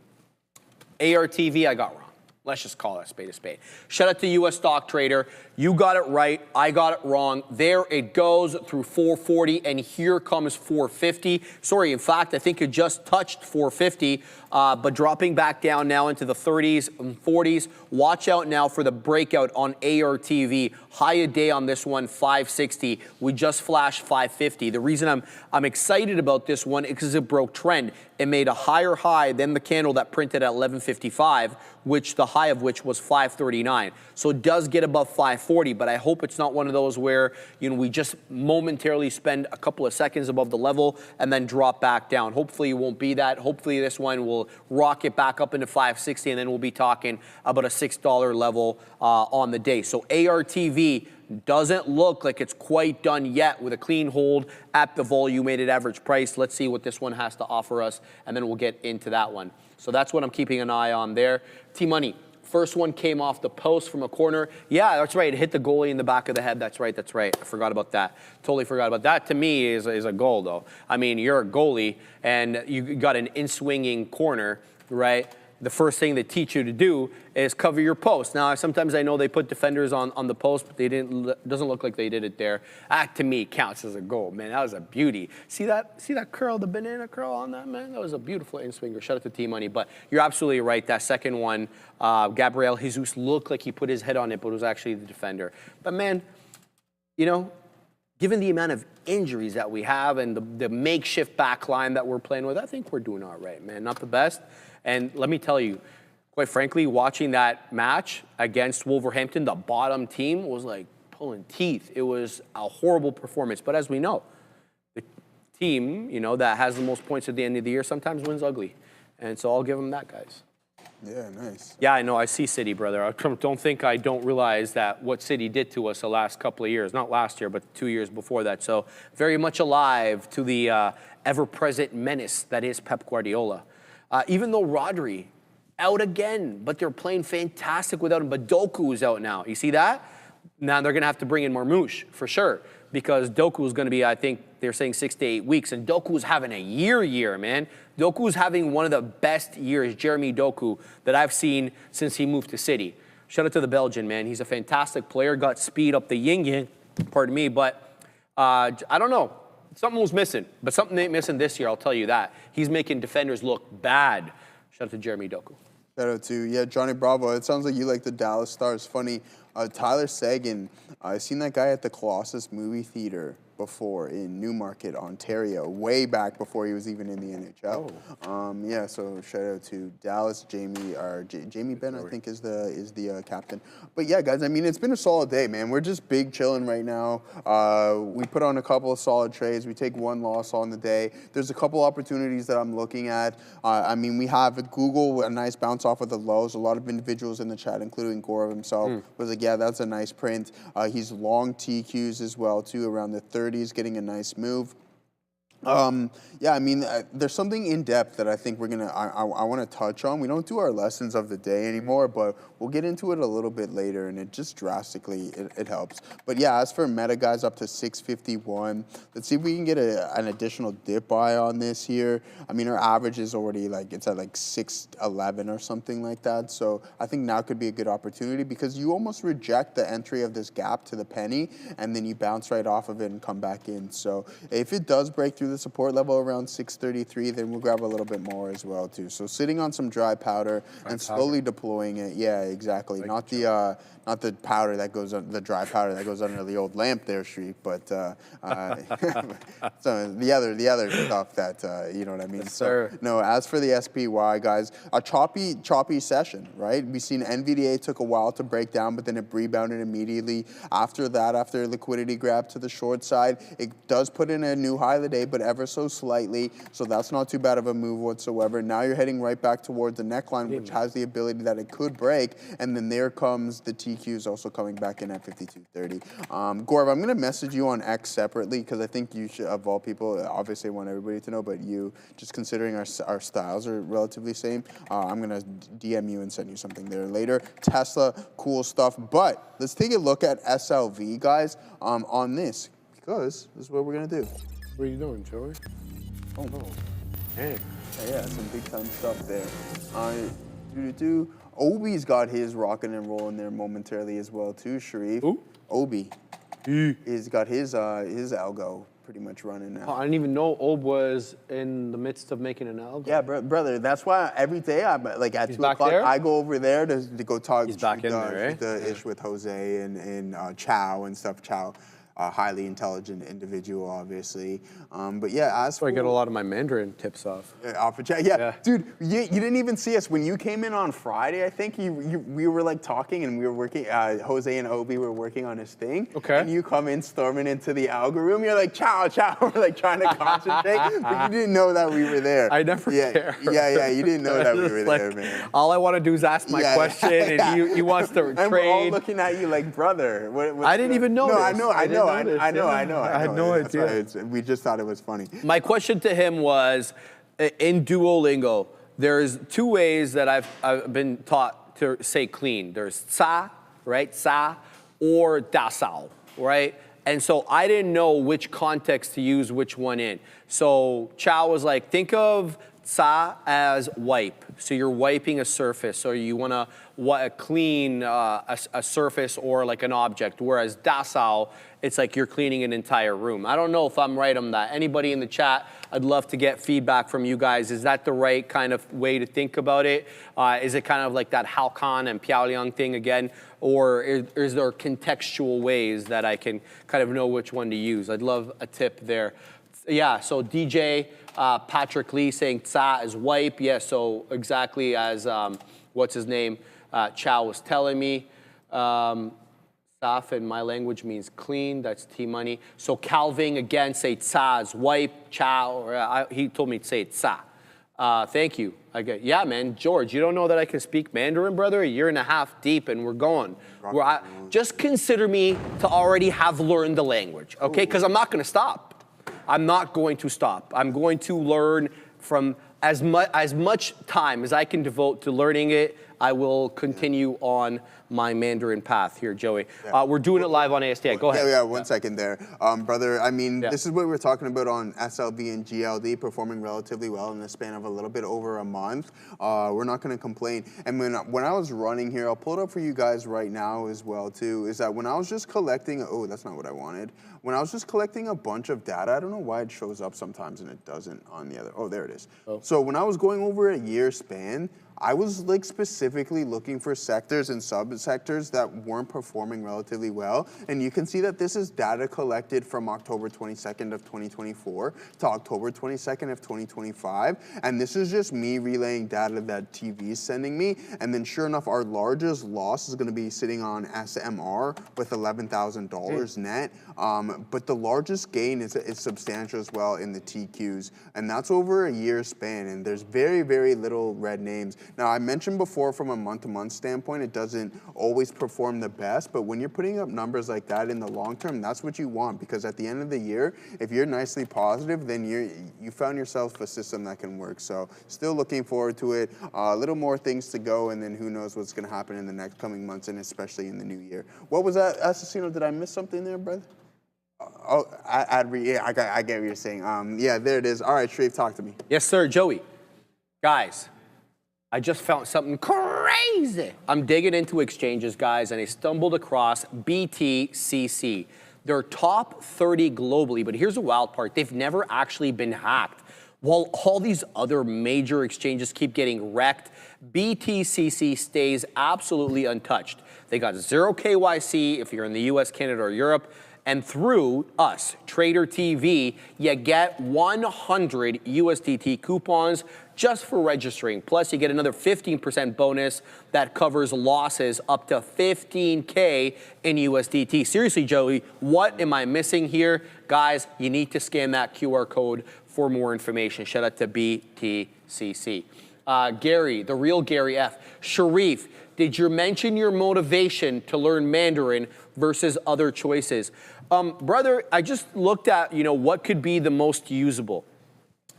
ARTV, I got wrong. Let's just call it a spade a spade. Shout out to US Stock Trader. You got it right. I got it wrong. There it goes through 440, and here comes 450. Sorry, in fact, I think it just touched 450, but dropping back down now into the 30s and 40s. Watch out now for the breakout on ARTV. High a day on this one, 560. We just flashed 550. The reason I'm excited about this one is because it broke trend. It made a higher high than the candle that printed at 1155, which the high of which was 539. So it does get above 540, but I hope it's not one of those where, you know, we just momentarily spend a couple of seconds above the level and then drop back down. Hopefully it won't be that. Hopefully this one will rocket back up into 560, and then we'll be talking about a $6 level on the day. So ARTV doesn't look like it's quite done yet with a clean hold at the volume weighted average price. Let's see what this one has to offer us, and then we'll get into that one. So that's what I'm keeping an eye on there. T-Money, first one came off the post from a corner. Yeah, that's right. It hit the goalie in the back of the head. That's right. That's right. I forgot about that. Totally forgot about that. To me is a goal, though. I mean, you're a goalie, and you got an in-swinging corner, right? The first thing they teach you to do is cover your post. Now, sometimes I know they put defenders on the post, but they didn't. Doesn't look like they did it there. That, to me, counts as a goal, man. That was a beauty. See that curl, the banana curl on that, man? That was a beautiful in-swinger. Shout out to T-Money. But you're absolutely right. That second one, Gabriel Jesus looked like he put his head on it, but it was actually the defender. But, man, you know, given the amount of injuries that we have and the makeshift back line that we're playing with, I think we're doing all right, man. Not the best. And let me tell you, quite frankly, watching that match against Wolverhampton, the bottom team, was like pulling teeth. It was a horrible performance. But as we know, the team, you know, that has the most points at the end of the year sometimes wins ugly. And so I'll give them that, guys. Yeah, nice. Yeah, I know. I see City, brother. I don't think I don't realize that what City did to us the last couple of years. Not last year, but 2 years before that. So very much alive to the ever-present menace that is Pep Guardiola. Even though Rodri out again, but they're playing fantastic without him. But Doku is out now. You see that? Now they're going to have to bring in Marmoush for sure, because Doku is going to be, I think they're saying 6 to 8 weeks, and Doku's having a year, man. Doku's having one of the best years, Jeremy Doku, that I've seen since he moved to City. Shout out to the Belgian, man. He's a fantastic player, got speed up the yin-yang, pardon me, but I don't know. Something was missing, but something ain't missing this year, I'll tell you that. He's making defenders look bad. Shout out to Jeremy Doku. Shout out to, yeah, Johnny Bravo. It sounds like you like the Dallas Stars. Funny, Tyler Sagan, I've seen that guy at the Colossus movie theater before in Newmarket, Ontario, way back before he was even in the NHL. Yeah, so shout out to Dallas. Jamie Benn, I think, is the captain. But yeah, guys, I mean, it's been a solid day, man. We're just big chilling right now. We put on a couple of solid trades. We take one loss on the day. There's a couple opportunities that I'm looking at. I mean, we have Google, a nice bounce off of the lows. A lot of individuals in the chat, including Gore himself, was like, yeah, that's a nice print. He's long TQs as well, too, around the 30s, getting a nice move. Yeah, I mean, there's something in depth that I think I want to touch on. We don't do our lessons of the day anymore, but we'll get into it a little bit later, and it just drastically, it helps. But yeah, as for meta guys up to 651, let's see if we can get an additional dip buy on this here. I mean, our average is already it's at 611 or something like that. So I think now could be a good opportunity because you almost reject the entry of this gap to the penny, and then you bounce right off of it and come back in. So if it does break through the support level around 633, then we'll grab a little bit more as well too. So sitting on some dry powder and slowly deploying it. Yeah, exactly. Not the powder that goes on the dry powder that goes under the old lamp there, Shreve, but so the other stuff that you know what I mean. Yes, sir. So, no, as for the SPY guys, a choppy session, right? We've seen NVDA took a while to break down, but then it rebounded immediately. After that, after a liquidity grab to the short side, it does put in a new high of the day, but ever so slightly. So that's not too bad of a move whatsoever. Now you're heading right back towards the neckline, which has the ability that it could break. And then there comes the TQs also coming back in at 52.30. Gaurav, I'm going to message you on X separately because I think you should, of all people, obviously I want everybody to know, but you, just considering our styles are relatively same, I'm going to DM you and send you something there later. Tesla, cool stuff. But let's take a look at SLV, guys, on this, because this is what we're going to do. What are you doing, Joey? Oh, no. Dang. Yeah, some big time stuff there. Obi's got his rocking and rolling there momentarily as well too, Sharif. Who? Obi. He's got his algo pretty much running now. Oh, I didn't even know Ob was in the midst of making an algo. Yeah, brother. That's why every day I'm at 2 o'clock I go over there to go talk. He's back in there, right? The ish with Jose and Chow and stuff. Chow. Highly intelligent individual, obviously. But yeah, as for I get a lot of my Mandarin tips off. Off of chat, yeah. Dude, you didn't even see us when you came in on Friday. I think we were talking and we were working. Jose and Obi were working on his thing. Okay. And you come in storming into the algo room. You're like, chow. We're trying to concentrate, but you didn't know that we were there. I never care. Yeah. You didn't know that we were there, man. All I want to do is ask my question, and he wants to and trade. We're all looking at you like, brother. I didn't even know. No, this. I know. I had no idea. We just thought it was funny. My question to him was, in Duolingo, there's two ways that I've been taught to say clean. There's sa, right, sa, or dasao, right? And so I didn't know which context to use which one in. So Chow was like, think of sa as wipe. So you're wiping a surface, or you want to clean a surface or like an object. Whereas dasao, it's like you're cleaning an entire room. I don't know if I'm right on that. Anybody in the chat, I'd love to get feedback from you guys. Is that the right kind of way to think about it? Is it kind of like that Halcon and Piaoliang thing again? Or is there contextual ways that I can kind of know which one to use? I'd love a tip there. Yeah, so DJ Patrick Lee saying tsa is wipe. Yeah, so exactly as, what's his name, Chow was telling me. Saf in my language means clean, that's T-money. So Calving, again, say tsa is wipe, Chow, he told me to say tsa. Thank you. Yeah, man, George, you don't know that I can speak Mandarin, brother? A year and a half deep, and we're going. Just consider me to already have learned the language, okay? Because I'm not going to stop. I'm not going to stop. I'm going to learn from as much time as I can devote to learning it. I will continue on my Mandarin path here, Joey. Yeah. We're doing it live on ASTA. Go ahead. Yeah, one second there. Brother, I mean, this is what we're talking about on SLV and GLD, performing relatively well in the span of a little bit over a month. We're not going to complain. And when I was running here, I'll pull it up for you guys right now as well, too, is that when I was just collecting, oh, that's not what I wanted. When I was just collecting a bunch of data, I don't know why it shows up sometimes and it doesn't on the other. Oh, there it is. Oh. So when I was going over a year span, I was specifically looking for sectors and subsectors that weren't performing relatively well. And you can see that this is data collected from October 22nd of 2024 to October 22nd of 2025. And this is just me relaying data that TV is sending me. And then sure enough, our largest loss is gonna be sitting on SMR with $11,000 net. But the largest gain is substantial as well in the TQs. And that's over a year span. And there's very, very little red names. Now, I mentioned before from a month-to-month standpoint, it doesn't always perform the best, but when you're putting up numbers like that in the long term, that's what you want, because at the end of the year, if you're nicely positive, then you found yourself a system that can work. So still looking forward to it. A little more things to go, and then who knows what's going to happen in the next coming months, and especially in the new year. What was that, Assassino? Did I miss something there, brother? Oh, I get what you're saying. Yeah, there it is. All right, Shreve, talk to me. Yes, sir, Joey. Guys, I just found something crazy. I'm digging into exchanges, guys, and I stumbled across BTCC. They're top 30 globally, but here's the wild part. They've never actually been hacked. While all these other major exchanges keep getting wrecked, BTCC stays absolutely untouched. They got 0 KYC if you're in the US, Canada, or Europe. And through us, Trader TV, you get 100 USDT coupons just for registering. Plus, you get another 15% bonus that covers losses up to 15K in USDT. Seriously, Joey, what am I missing here? Guys, you need to scan that QR code for more information. Shout out to BTCC. Gary, the real Gary F. Sharif, did you mention your motivation to learn Mandarin versus other choices? Brother, I just looked at, what could be the most usable.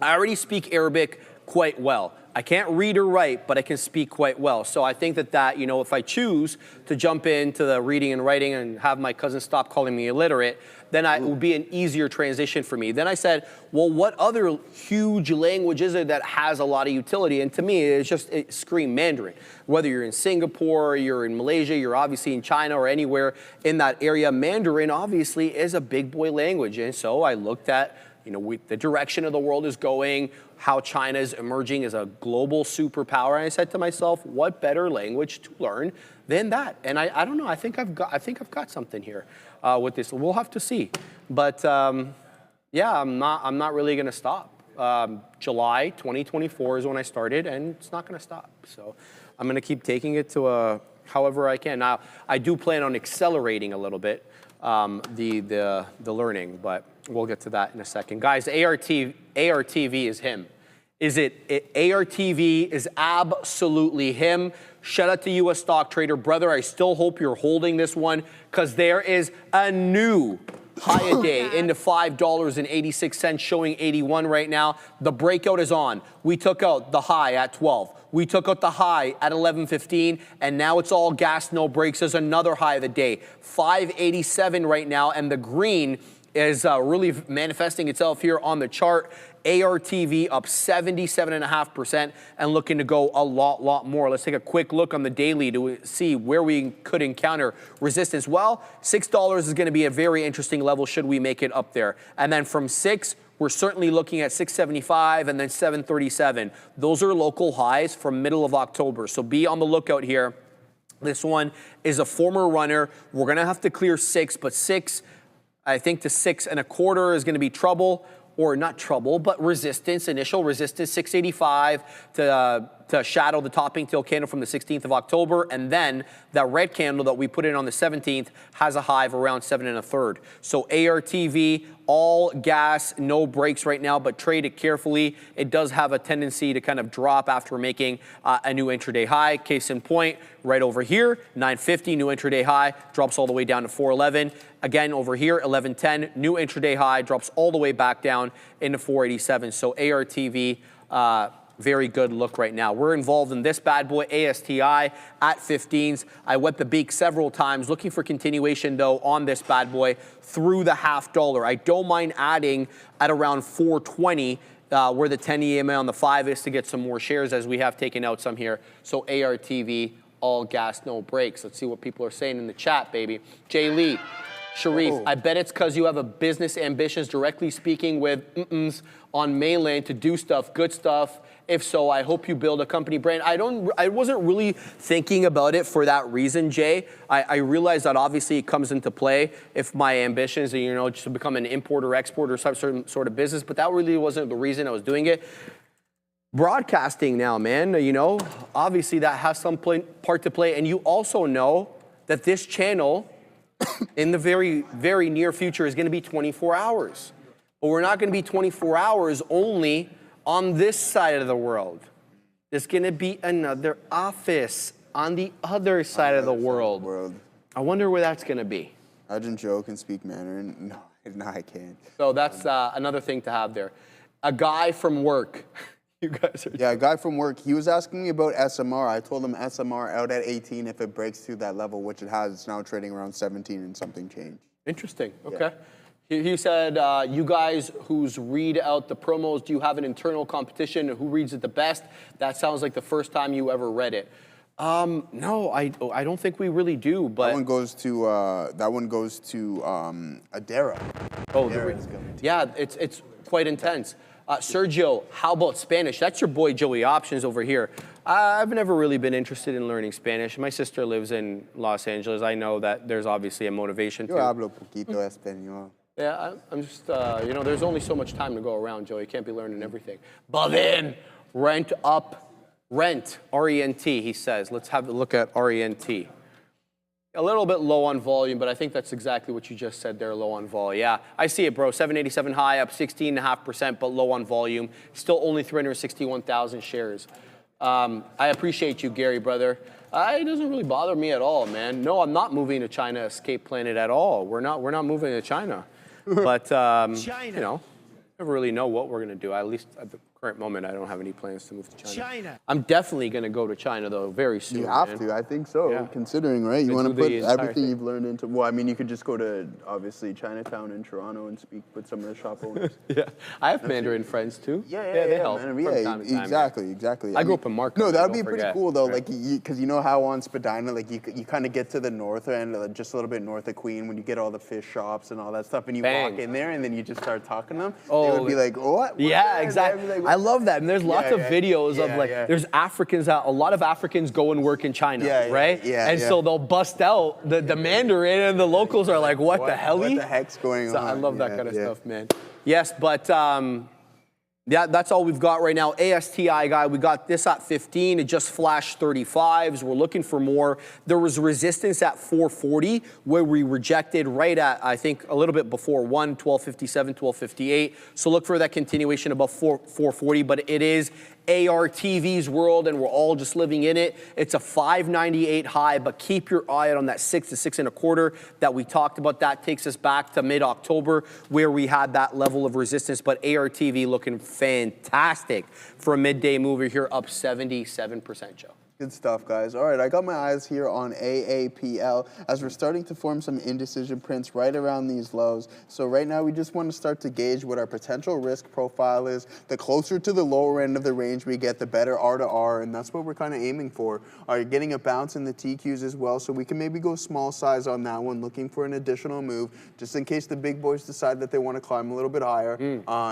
I already speak Arabic quite well. I can't read or write, but I can speak quite well. So I think that, if I choose to jump into the reading and writing and have my cousin stop calling me illiterate, then it would be an easier transition for me. Then I said, well, what other huge language is it that has a lot of utility? And to me, it screamed Mandarin. Whether you're in Singapore, you're in Malaysia, you're obviously in China or anywhere in that area, Mandarin obviously is a big boy language. And so I looked at the direction of the world is going, how China is emerging as a global superpower. And I said to myself, what better language to learn than that? And I don't know. I think I've got something here with this. We'll have to see. But yeah, I'm not really going to stop. July 2024 is when I started, and it's not going to stop. So I'm going to keep taking it to however I can. Now, I do plan on accelerating a little bit the learning, but we'll get to that in a second. Guys, ARTV is him. ARTV is absolutely him. Shout out to US Stock Trader. Brother, I still hope you're holding this one because there is a new high a day into $5.86 showing 81 right now. The breakout is on. We took out the high at 12. We took out the high at 11:15, and now it's all gas, no brakes. There's another high of the day, 587 right now, and the green is really manifesting itself here on the chart. ARTV up 77.5% and looking to go a lot more. Let's take a quick look on the daily to see where we could encounter resistance. Well, $6 is going to be a very interesting level should we make it up there. And then from 6, we're certainly looking at 675 and then 737. Those are local highs from middle of October. So be on the lookout here. This one is a former runner. We're going to have to clear 6, but 6, I think to 6.25 is going to be trouble. Or not trouble, but resistance, initial resistance, 685 to shadow the topping tail candle from the 16th of October. And then that red candle that we put in on the 17th has a high of around 7.25. So ARTV, all gas, no brakes right now, but trade it carefully. It does have a tendency to kind of drop after making a new intraday high. Case in point, right over here, 950, new intraday high, drops all the way down to 411. Again, over here, 1110, new intraday high, drops all the way back down into 487. So ARTV, very good look right now. We're involved in this bad boy, ASTI, at 15s. I wet the beak several times, looking for continuation, though, on this bad boy through the $0.50. I don't mind adding at around 420, where the 10 EMA on the 5 is to get some more shares, as we have taken out some here. So ARTV, all gas, no brakes. Let's see what people are saying in the chat, baby. Jay Lee. Sharif, I bet it's because you have a business ambitions directly speaking with on mainland to do stuff, good stuff. If so, I hope you build a company brand. I wasn't really thinking about it for that reason, Jay. I realize that obviously it comes into play if my ambitions are, just to become an importer, exporter, some certain sort of business, but that really wasn't the reason I was doing it. Broadcasting now, man, obviously that has some part to play. And you also know that this channel in the very, very near future is going to be 24 hours. But we're not going to be 24 hours only on this side of the world. There's going to be another office on the other side of the world. I wonder where that's going to be. Imagine Joe can speak Mandarin. No, I can't. So that's another thing to have there. A guy from work. You guys are. Yeah, a guy from work. He was asking me about SMR. I told him SMR out at 18 if it breaks through that level, which it has. It's now trading around 17 and something change. Interesting. Okay. He said, you guys who's read out the promos, do you have an internal competition? Who reads it the best? That sounds like the first time you ever read it. No, I don't think we really do. But that one goes to Adara. Oh, yeah, it's quite intense. Sergio, how about Spanish? That's your boy Joey Options over here. I've never really been interested in learning Spanish. My sister lives in Los Angeles. I know that there's obviously a motivation to. Yo hablo poquito español. Yeah, I'm just, there's only so much time to go around, Joey. You can't be learning everything. But then, rent, R-E-N-T, he says. Let's have a look at R-E-N-T. A little bit low on volume, but I think that's exactly what you just said there, low on vol. Yeah, I see it, bro. 787 high, up 16.5%, but low on volume. Still only 361,000 shares. I appreciate you, Gary, brother. It doesn't really bother me at all, man. No, I'm not moving to China Escape Planet at all. We're not moving to China. But, China. Never really know what we're going to do. At least at the current moment, I don't have any plans to move to China. I'm definitely going to go to China, though, very soon. You have to. I think so, Yeah. considering, right? You want to put everything thing. you've learned into... Well, I mean, you could just go to, obviously, Chinatown in Toronto and speak with some of the shop owners. Yeah, I have Mandarin friends, too. Yeah, they help man. from time to time, Exactly. I grew up in Markham. No, that would don't be pretty forget. cool, though, Right. like, because you know how on Spadina, like, you kind of get to the north end, just a little bit north of Queen, when you get all the fish shops and all that stuff, and you Bang. walk in there, and then you just start talking to them, Oh, they would be like, what? Yeah, exactly. Like, I love that. And there's lots of videos of there's Africans out, a lot of Africans go and work in China, right? And so they'll bust out the Mandarin and the locals are like, what the hell? What the heck's going on? I love that kind of stuff, man. Yes, but yeah, that's all we've got right now. ASTI guy, we got this at 15. It just flashed 35s. We're looking for more. There was resistance at 440 where we rejected right at, I think, a little bit before 1257, 1258. So look for that continuation above 440, but it is ARTV's world, and we're all just living in it. It's a 598 high, but keep your eye out on that 6 to 6.25 that we talked about. That takes us back to mid-October where we had that level of resistance, but ARTV looking fantastic for a midday mover here, up 77%, Joe. Good stuff, guys. All right, I got my eyes here on AAPL as we're starting to form some indecision prints right around these lows. So right now, we just want to start to gauge what our potential risk profile is. The closer to the lower end of the range we get, the better R to R, and that's what we're kind of aiming for. Are you getting a bounce in the TQs as well? So we can maybe go small size on that one, looking for an additional move, just in case the big boys decide that they want to climb a little bit higher.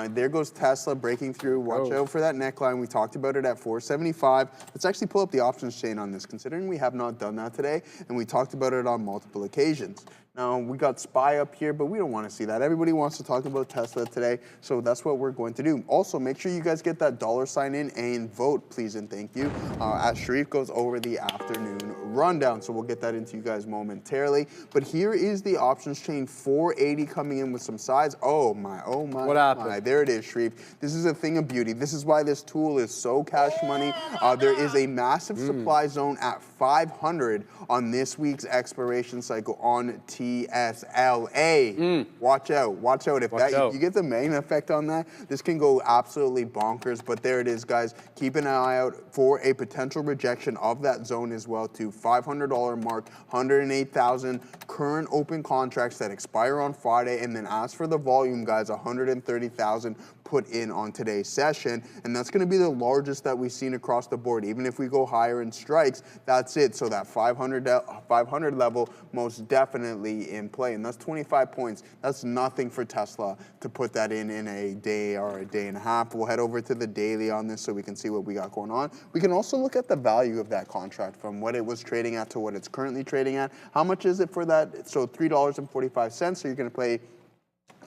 There goes Tesla breaking through. Watch out for that neckline. We talked about it at 475. Let's actually pull up the options chain on this, considering we have not done that today, and we talked about it on multiple occasions. Now, we got SPY up here, but we don't want to see that. Everybody wants to talk about Tesla today, so that's what we're going to do. Also, make sure you guys get that $ in and vote, please and thank you, as Sharif goes over the afternoon rundown, so we'll get that into you guys momentarily. But here is the options chain, 480 coming in with some sides. Oh my, what happened? there it is, Sharif. This is a thing of beauty. This is why this tool is so cash money. There is a massive supply zone at 500 on this week's expiration cycle on TSLA. Watch out. If you get the main effect on that, this can go absolutely bonkers. But there it is, guys. Keep an eye out for a potential rejection of that zone as well to $500 mark, 108,000 current open contracts that expire on Friday. And then as for the volume, guys, 130,000 put in on today's session, and that's going to be the largest that we've seen across the board. Even if we go higher in strikes, that's it. So that 500 level most definitely in play, and that's 25 points. That's nothing for Tesla to put that in a day or a day and a half. We'll head over to the daily on this so we can see what we got going on. We can also look at the value of that contract from what it was trading at to what it's currently trading at. How much is it for that? So $3.45. So you're going to pay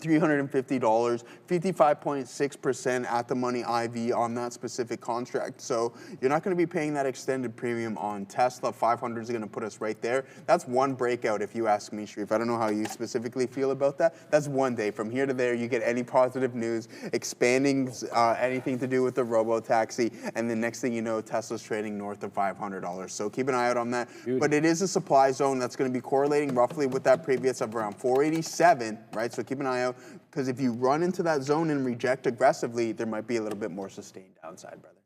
$350, 55.6% at the money IV on that specific contract. So you're not going to be paying that extended premium on Tesla. 500 is going to put us right there. That's one breakout, if you ask me, Sharif. I don't know how you specifically feel about that. That's one day. From here to there, you get any positive news, expanding anything to do with the robo-taxi, and the next thing you know, Tesla's trading north of $500. So keep an eye out on that. But it is a supply zone that's going to be correlating roughly with that previous of around 487, right? So keep an eye out, because if you run into that zone and reject aggressively, there might be a little bit more sustained downside, brother.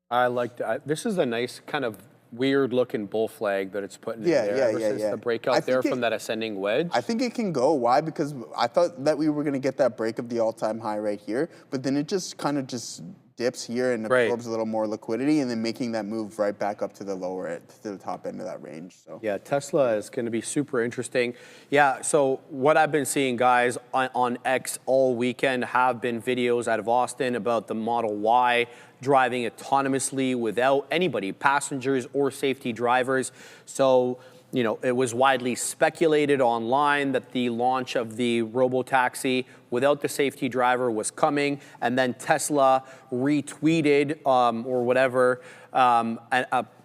I like that. This is a nice kind of weird looking bull flag that it's putting in there ever since the breakout there from that ascending wedge. I think it can go. Why? Because I thought that we were going to get that break of the all-time high right here, but then it just kind of just dips here and absorbs a little more liquidity, and then making that move right back up to the lower end, to the top end of that range. So yeah, Tesla is going to be super interesting. Yeah, so what I've been seeing, guys, on X all weekend have been videos out of Austin about the Model Y driving autonomously without anybody, passengers or safety drivers. So, you know, it was widely speculated online that the launch of the robo-taxi without the safety driver was coming, and then Tesla retweeted or whatever,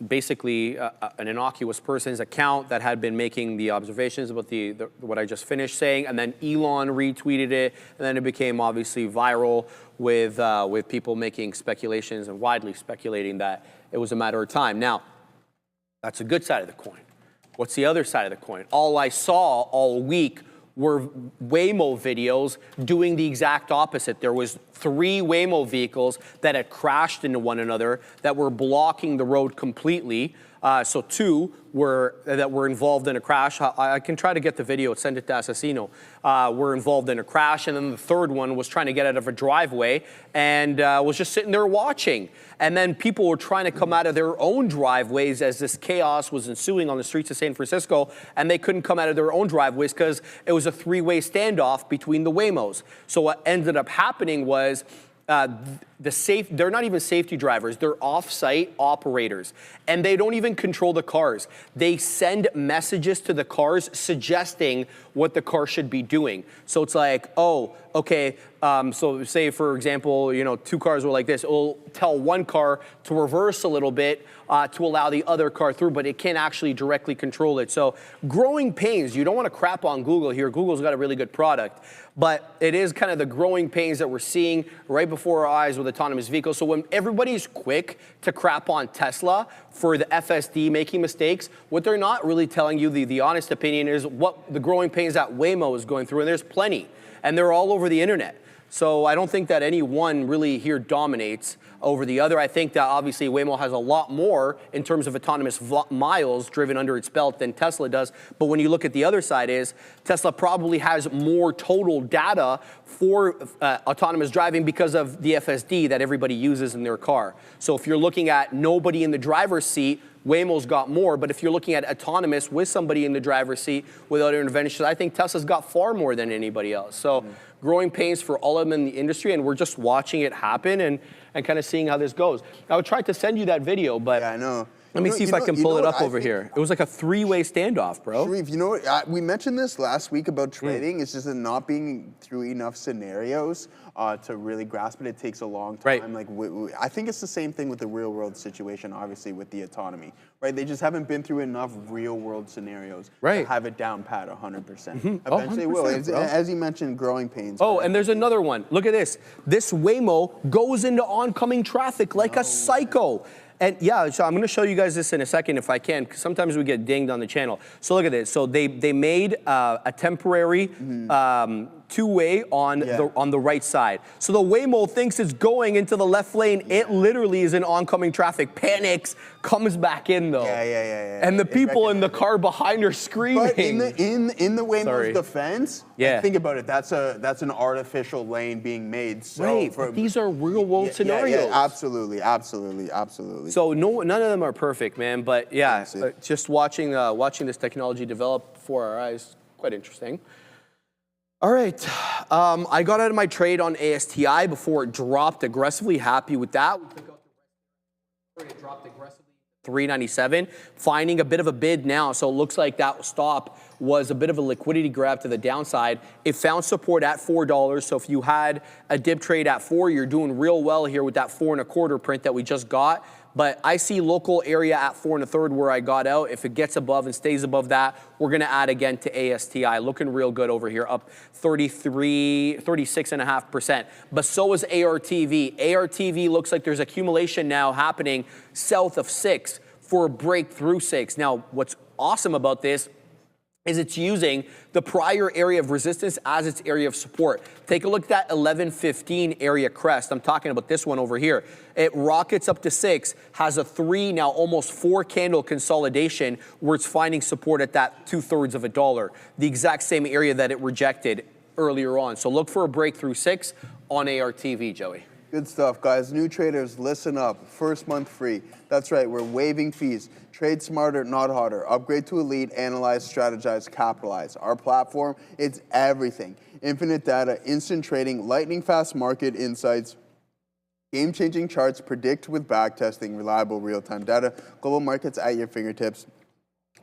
basically an innocuous person's account that had been making the observations about what I just finished saying, and then Elon retweeted it, and then it became obviously viral with people making speculations and widely speculating that it was a matter of time. Now, that's a good side of the coin. What's the other side of the coin? All I saw all week were Waymo videos doing the exact opposite. There was 3 Waymo vehicles that had crashed into one another that were blocking the road completely. So 2 that were involved in a crash. I can try to get the video, send it to Assassino. Were involved in a crash, and then the 3rd one was trying to get out of a driveway and was just sitting there watching. And then people were trying to come out of their own driveways as this chaos was ensuing on the streets of San Francisco, and they couldn't come out of their own driveways because it was a 3-way standoff between the Waymos. So what ended up happening was they're not even safety drivers, they're off-site operators, and they don't even control the cars. They send messages to the cars suggesting what the car should be doing. So it's like, oh, okay, so say for example, you know, 2 cars were like this, it'll tell one car to reverse a little bit to allow the other car through, but it can't actually directly control it. So growing pains, you don't want to crap on Google here. Google's got a really good product, but it is kind of the growing pains that we're seeing right before our eyes with autonomous vehicles. So when everybody's quick to crap on Tesla for the FSD making mistakes, what they're not really telling you, the honest opinion, is what the growing pains that Waymo is going through, and there's plenty, and they're all over the internet. So I don't think that any one really here dominates over the other. I think that obviously Waymo has a lot more in terms of autonomous miles driven under its belt than Tesla does. But when you look at the other side, is Tesla probably has more total data for autonomous driving because of the FSD that everybody uses in their car. So if you're looking at nobody in the driver's seat, Waymo's got more, but if you're looking at autonomous with somebody in the driver's seat without intervention, I think Tesla's got far more than anybody else. So growing pains for all of them in the industry, and we're just watching it happen and kind of seeing how this goes. I would try to send you that video, but yeah, I know. Let me see if I can pull it up over here. It was like a 3-way standoff, bro. Sharif, you know what? We mentioned this last week about trading. It's just that not being through enough scenarios to really grasp it. It takes a long time. Like I think it's the same thing with the real world situation, obviously, with the autonomy. Right? They just haven't been through enough real world scenarios to have it down pat 100%. Eventually it will. As you mentioned, growing pains. Oh, and there's another one. Look at this. This Waymo goes into oncoming traffic like a psycho. And yeah, so I'm going to show you guys this in a second if I can, because sometimes we get dinged on the channel. So look at this. So they made a temporary 2-way on the right side. So the Waymo thinks it's going into the left lane. It literally is in oncoming traffic, panics, comes back in though. And the people in the car behind are screaming. But in the Waymo's defense, think about it. That's an artificial lane being made. So but these are real world scenarios. Absolutely, absolutely, absolutely. So none of them are perfect, man. But yeah, just watching this technology develop before our eyes, quite interesting. All right, I got out of my trade on ASTI before it dropped aggressively. Happy with that. We took out the rest. It dropped aggressively. 397, finding a bit of a bid now. So it looks like that stop was a bit of a liquidity grab to the downside. It found support at $4. So if you had a dip trade at 4, you're doing real well here with that 4 1/4 print that we just got. But I see local area at 4 1/3 where I got out. If it gets above and stays above that, we're going to add again to ASTI. Looking real good over here, up 36.5%. But so is ARTV. ARTV looks like there's accumulation now happening south of 6 for a break through 6. Now, what's awesome about this is it's using the prior area of resistance as its area of support. Take a look at that 1115 area crest. I'm talking about this one over here. It rockets up to 6, has a 3, now almost 4 candle consolidation where it's finding support at that 2/3 of a dollar, the exact same area that it rejected earlier on. So look for a breakthrough 6 on ARTV, Joey. Good stuff, guys. New traders, listen up. First month free. That's right, we're waiving fees. Trade smarter, not harder. Upgrade to Elite, analyze, strategize, capitalize. Our platform, it's everything. Infinite data, instant trading, lightning fast market insights, game-changing charts, predict with backtesting, reliable real-time data, global markets at your fingertips.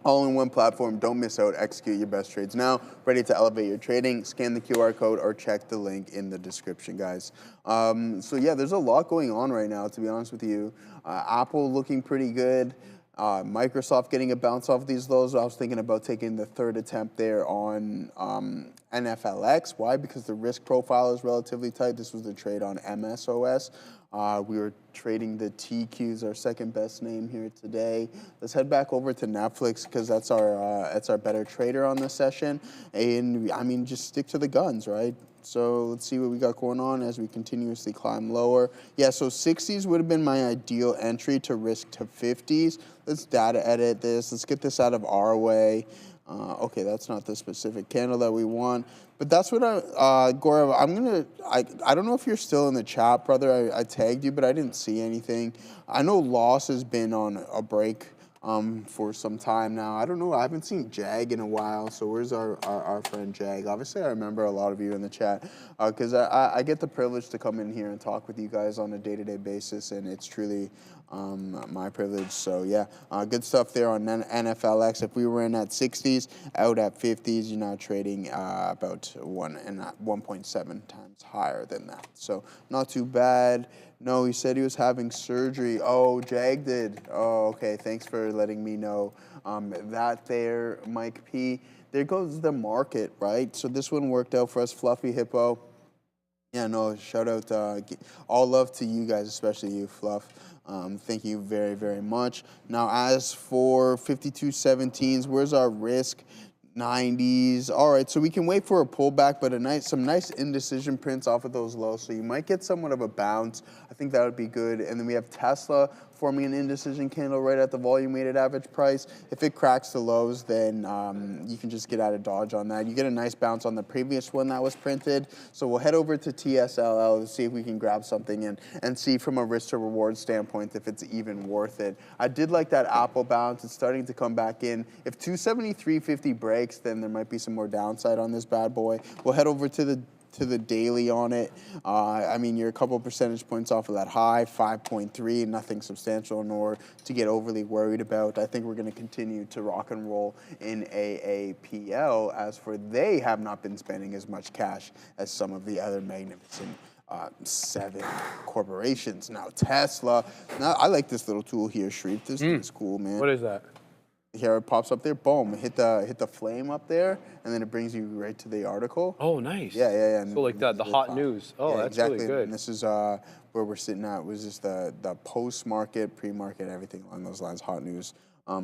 All in one platform. Don't miss out. Execute your best trades now. Ready to elevate your trading. Scan the QR code or check the link in the description, guys. So yeah, there's a lot going on right now, to be honest with you. Apple looking pretty good. Microsoft getting a bounce off these lows. I was thinking about taking the third attempt there on NFLX. Why? Because the risk profile is relatively tight. This was the trade on MSOS. We were trading the TQs, our second best name here today. Let's head back over to Netflix because that's our better trader on this session. And I mean, just stick to the guns, right? So let's see what we got going on as we continuously climb lower. Yeah, so 60s would have been my ideal entry to risk to 50s. Let's data edit this. Let's get this out of our way. Okay, that's not the specific candle that we want. But that's what Gaurav, I don't know if you're still in the chat, brother. I tagged you, but I didn't see anything. I know Loss has been on a break for some time now. I don't know. I haven't seen Jag in a while. So where's our friend Jag? Obviously, I remember a lot of you in the chat because I get the privilege to come in here and talk with you guys on a day-to-day basis, and it's truly my privilege. So yeah, good stuff there on NFLX. If we were in at 60s, out at 50s, you're now trading about 1.7 times higher than that. So not too bad. No, he said he was having surgery. Oh, Jag did. Oh, okay. Thanks for letting me know that there, Mike P. There goes the market, right? So this one worked out for us, Fluffy Hippo. Yeah, no, shout out, all love to you guys, especially you, Fluff. Thank you very, very much. Now, as for 52.17s, where's our risk? 90s. All right, so we can wait for a pullback, but some nice indecision prints off of those lows. So you might get somewhat of a bounce. I think that would be good. And then we have Tesla forming an indecision candle right at the volume weighted average price. If it cracks the lows, then you can just get out of Dodge on that. You get a nice bounce on the previous one that was printed. So we'll head over to TSLL to see if we can grab something and see from a risk to reward standpoint if it's even worth it. I did like that Apple bounce. It's starting to come back in. If 273.50 breaks, then there might be some more downside on this bad boy. We'll head over to the daily on it. I mean, you're a couple percentage points off of that high, 5.3, nothing substantial nor to get overly worried about. I think we're going to continue to rock and roll in AAPL. As for they have not been spending as much cash as some of the other magnificent 7 corporations. Now, Tesla. Now, I like this little tool here, Shreve. This is cool, man. What is that? Here it pops up there, boom, hit the flame up there, and then it brings you right to the article. Oh, nice. Yeah. So like the hot news. Oh, yeah, that's exactly. really good. And this is where we're sitting at. Was just the post-market, pre-market, everything along those lines, hot news.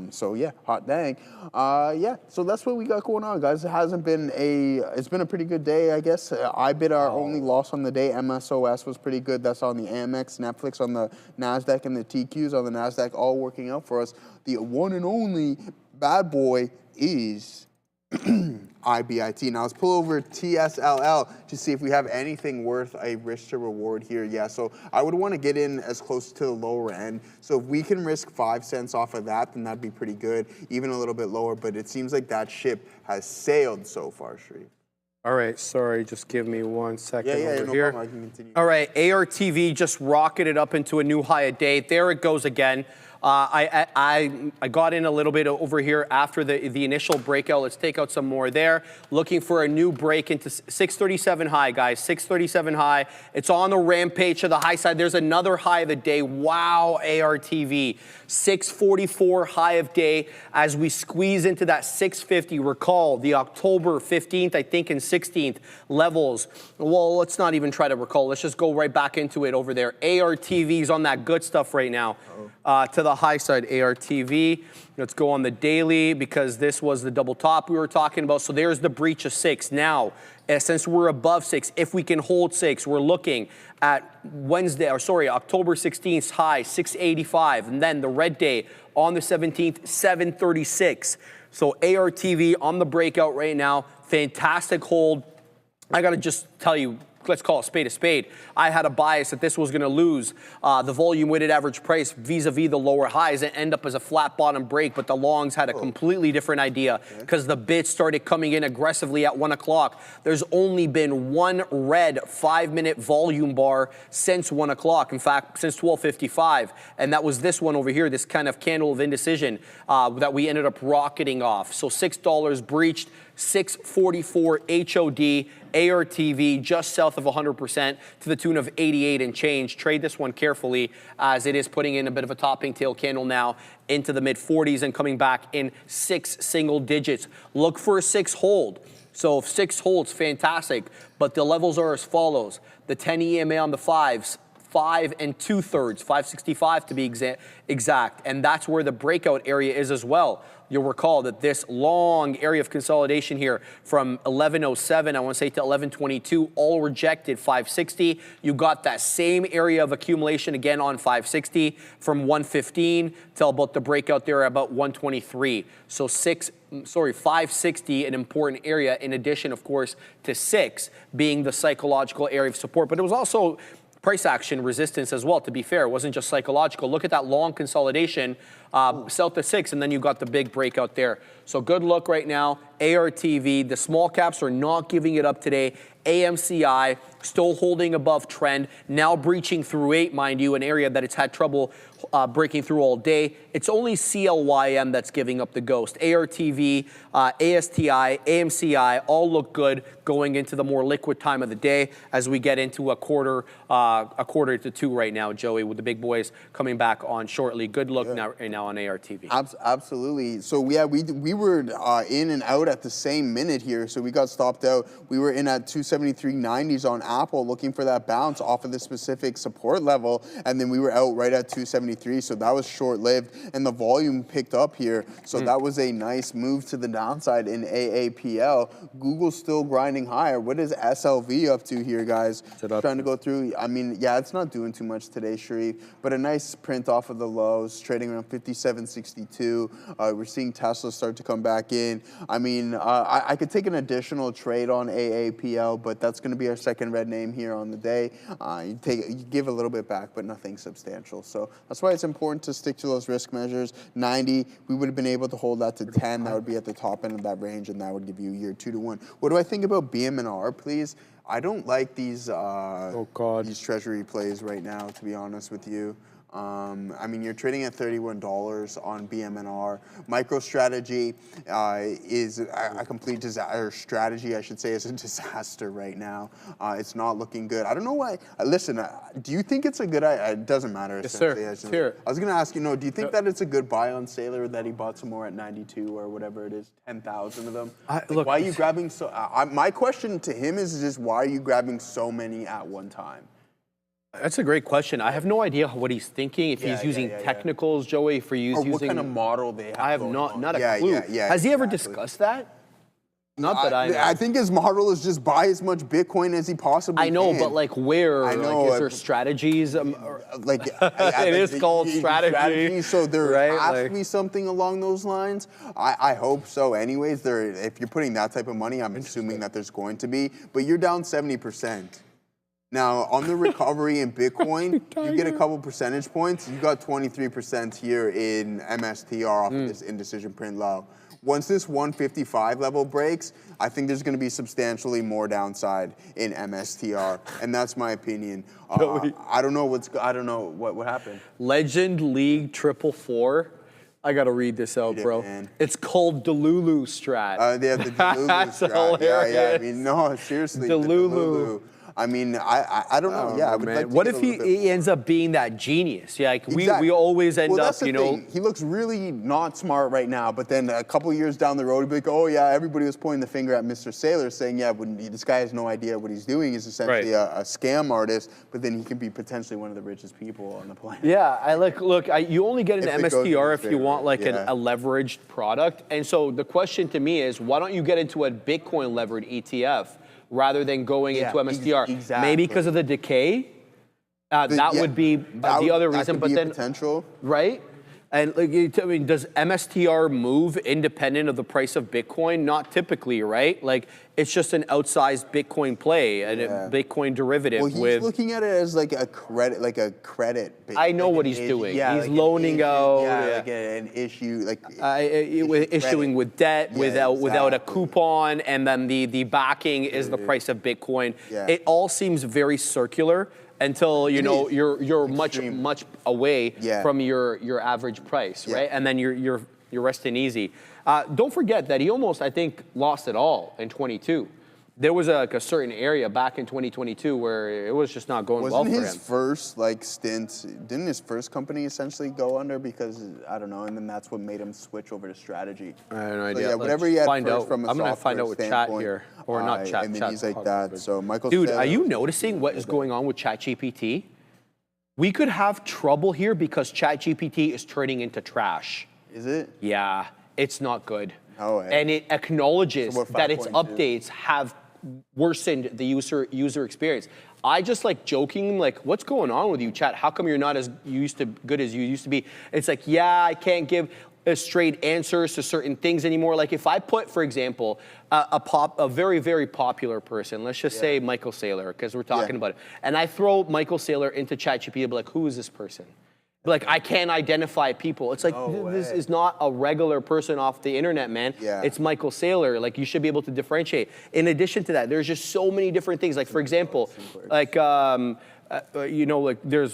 So yeah, hot dang. Yeah, so that's what we got going on, guys. It's been a pretty good day, I guess. I bid our only loss on the day. MSOS was pretty good. That's on the AMEX, Netflix on the Nasdaq, and the TQs on the Nasdaq, all working out for us. The one and only bad boy is IBIT. Now let's pull over TSLL to see if we have anything worth a risk to reward here. Yeah, so I would want to get in as close to the lower end. So if we can risk 5 cents off of that, then that'd be pretty good, even a little bit lower. But it seems like that ship has sailed so far, Shreve. All right, sorry, just give me 1 second Yeah, over no here. problem. I can continue. All right, ARTV just rocketed up into a new high a day. There it goes again. I got in a little bit over here after the initial breakout. Let's take out some more there. Looking for a new break into 637 high, guys. 637 high. It's on the rampage to the high side. There's another high of the day. Wow, ARTV. 644 high of day as we squeeze into that 650. Recall the October 15th, I think, and 16th levels. Well, let's not even try to recall. Let's just go right back into it over there. ARTV's on that good stuff right now. To the high side, ARTV. Let's go on the daily because this was the double top we were talking about. So there's the breach of 6. Now, since we're above 6, if we can hold 6, we're looking at October 16th high, 685. And then the red day on the 17th, 736. So ARTV on the breakout right now. Fantastic hold. I got to just tell you, let's call a spade a spade. I had a bias that this was going to lose the volume weighted average price vis-a-vis the lower highs and end up as a flat bottom break, but the longs had a completely different idea because the bids started coming in aggressively at 1 o'clock. There's only been one red 5-minute volume bar since 1 o'clock. In fact, since 12:55, and that was this one over here, this kind of candle of indecision that we ended up rocketing off. So $6 breached, 644 HOD, ARTV just south of 100% to the tune of 88 and change. Trade this one carefully as it is putting in a bit of a topping tail candle now into the mid 40s and coming back in 6 single digits. Look for a 6 hold. So if 6 holds, fantastic, but the levels are as follows. The 10 EMA on the 5s, 5 2/3, 565 to be exact, and that's where the breakout area is as well. You'll recall that this long area of consolidation here from 1107, I want to say to 1122, all rejected 560. You got that same area of accumulation again on 560 from 115 till about the breakout there about 123. So 560, an important area in addition, of course, to 6 being the psychological area of support. But it was also price action resistance as well, to be fair. It wasn't just psychological. Look at that long consolidation, south to 6, and then you got the big breakout there. So good look right now. ARTV, the small caps are not giving it up today. AMCI still holding above trend, now breaching through 8, mind you, an area that it's had trouble breaking through all day. It's only CLYM that's giving up the ghost. ARTV, ASTI, AMCI all look good going into the more liquid time of the day as we get into a quarter to 2 right now, Joey, with the big boys coming back on shortly. Good look right now on ARTV. Absolutely. So yeah, we were in and out at the same minute here, so we got stopped out. We were in at 273.90s on Apple looking for that bounce off of the specific support level, and then we were out right at 273, so that was short-lived, and the volume picked up here, so that was a nice move to the downside in AAPL. Google's still grinding higher. What is SLV up to here, guys? Trying to go through. I mean, yeah, it's not doing too much today, Sharif, but a nice print off of the lows, trading around 57.62. We're seeing Tesla start to come back in. I mean, I could take an additional trade on AAPL, but that's going to be our second red name here on the day. You give a little bit back, but nothing substantial. So that's why it's important to stick to those risk measures. 90, we would have been able to hold that to 10. That would be at the top end of that range, and that would give you your 2-to-1. What do I think about BM&R, please? I don't like these these treasury plays right now, to be honest with you. I mean, you're trading at $31 on BM&R. MicroStrategy is a complete disaster. Strategy, I should say, is a disaster right now. It's not looking good. I don't know why. Listen, do you think it's a good? It doesn't matter. Yes, sir. I was going to ask you. Do you think that it's a good buy on Sailor that he bought some more at 92 or whatever it is, 10,000 of them? Look, why are you grabbing so? My question to him is just why are you grabbing so many at one time? That's a great question. I have no idea what he's thinking. If he's using technicals, Joey, if he's using what kind of model they have. I have not a clue. Has he ever discussed that? Not that I know. I think his model is just buy as much Bitcoin as he possibly can. I know, but like where? I know. Like, is there strategies? It is called strategy. So there has to be something along those lines. I hope so. Anyways, if you're putting that type of money, I'm assuming that there's going to be. But you're down 70%. Now, on the recovery in Bitcoin, you get a couple percentage points. You got 23% here in MSTR off of this indecision print low. Once this 155 level breaks, I think there's going to be substantially more downside in MSTR, and that's my opinion. I don't know what happened. Legend League 444. I gotta read this out, bro. Man. It's called Delulu strat. They have the Delulu That's strat. Yeah. I hilarious. mean, no, seriously. Delulu. I mean, I don't know. I would like to What get if a little bit he ends up being that genius? Yeah, like Exactly. we always end well, up, that's the thing. He looks really not smart right now, but then a couple years down the road, he'll be like, oh yeah, everybody was pointing the finger at Mr. Saylor saying, yeah, this guy has no idea what he's doing. He's essentially a scam artist, but then he can be potentially one of the richest people on the planet. Yeah, you only get an If it goes in MSTR his if you favor, want like yeah. a leveraged product. And so the question to me is, why don't you get into a Bitcoin levered ETF rather than going into MSTR? exactly. Maybe because of the decay. That would be the other reason, could but be a then potential. right? And like, I mean, does MSTR move independent of the price of Bitcoin? Not typically, right? Like it's just an outsized Bitcoin play and a Bitcoin derivative. Well, he's looking at it as like a credit, I know what he's doing. He's loaning out. like an issue, Issuing with debt without a exactly. coupon, and then the backing is the price of Bitcoin. Yeah. It all seems very circular until you're much away from your average price, right? And then you're resting easy. Don't forget that he almost, I think, lost it all in 22. There was a certain area back in 2022 where it was just not going well for him. Wasn't his first stint? Didn't his first company essentially go under because I don't know, and then that's what made him switch over to strategy? I have no idea. So, yeah, whatever he had find first out. from a I'm gonna find out with chat standpoint, here, or not chat. and then chat he's like that. So Michael, dude, Saylor, are you noticing what is going on with ChatGPT? We could have trouble here because ChatGPT is turning into trash. Is it? Yeah, it's not good. No way. And it acknowledges So we're that its 5.2. updates have worsened the user experience. I just joking, what's going on with you, chat? How come you're not as good as you used to be? It's like, yeah, I can't give straight answers to certain things anymore. Like if I put, for example, a very, very popular person, let's just say Michael Saylor, because we're talking about it, and I throw Michael Saylor into ChatGPT, I'll be like, who is this person? Like, I can't identify people. It's like, this is not a regular person off the internet, man. Yeah. It's Michael Saylor. Like, you should be able to differentiate. In addition to that, there's just so many different things. Like, for example, there's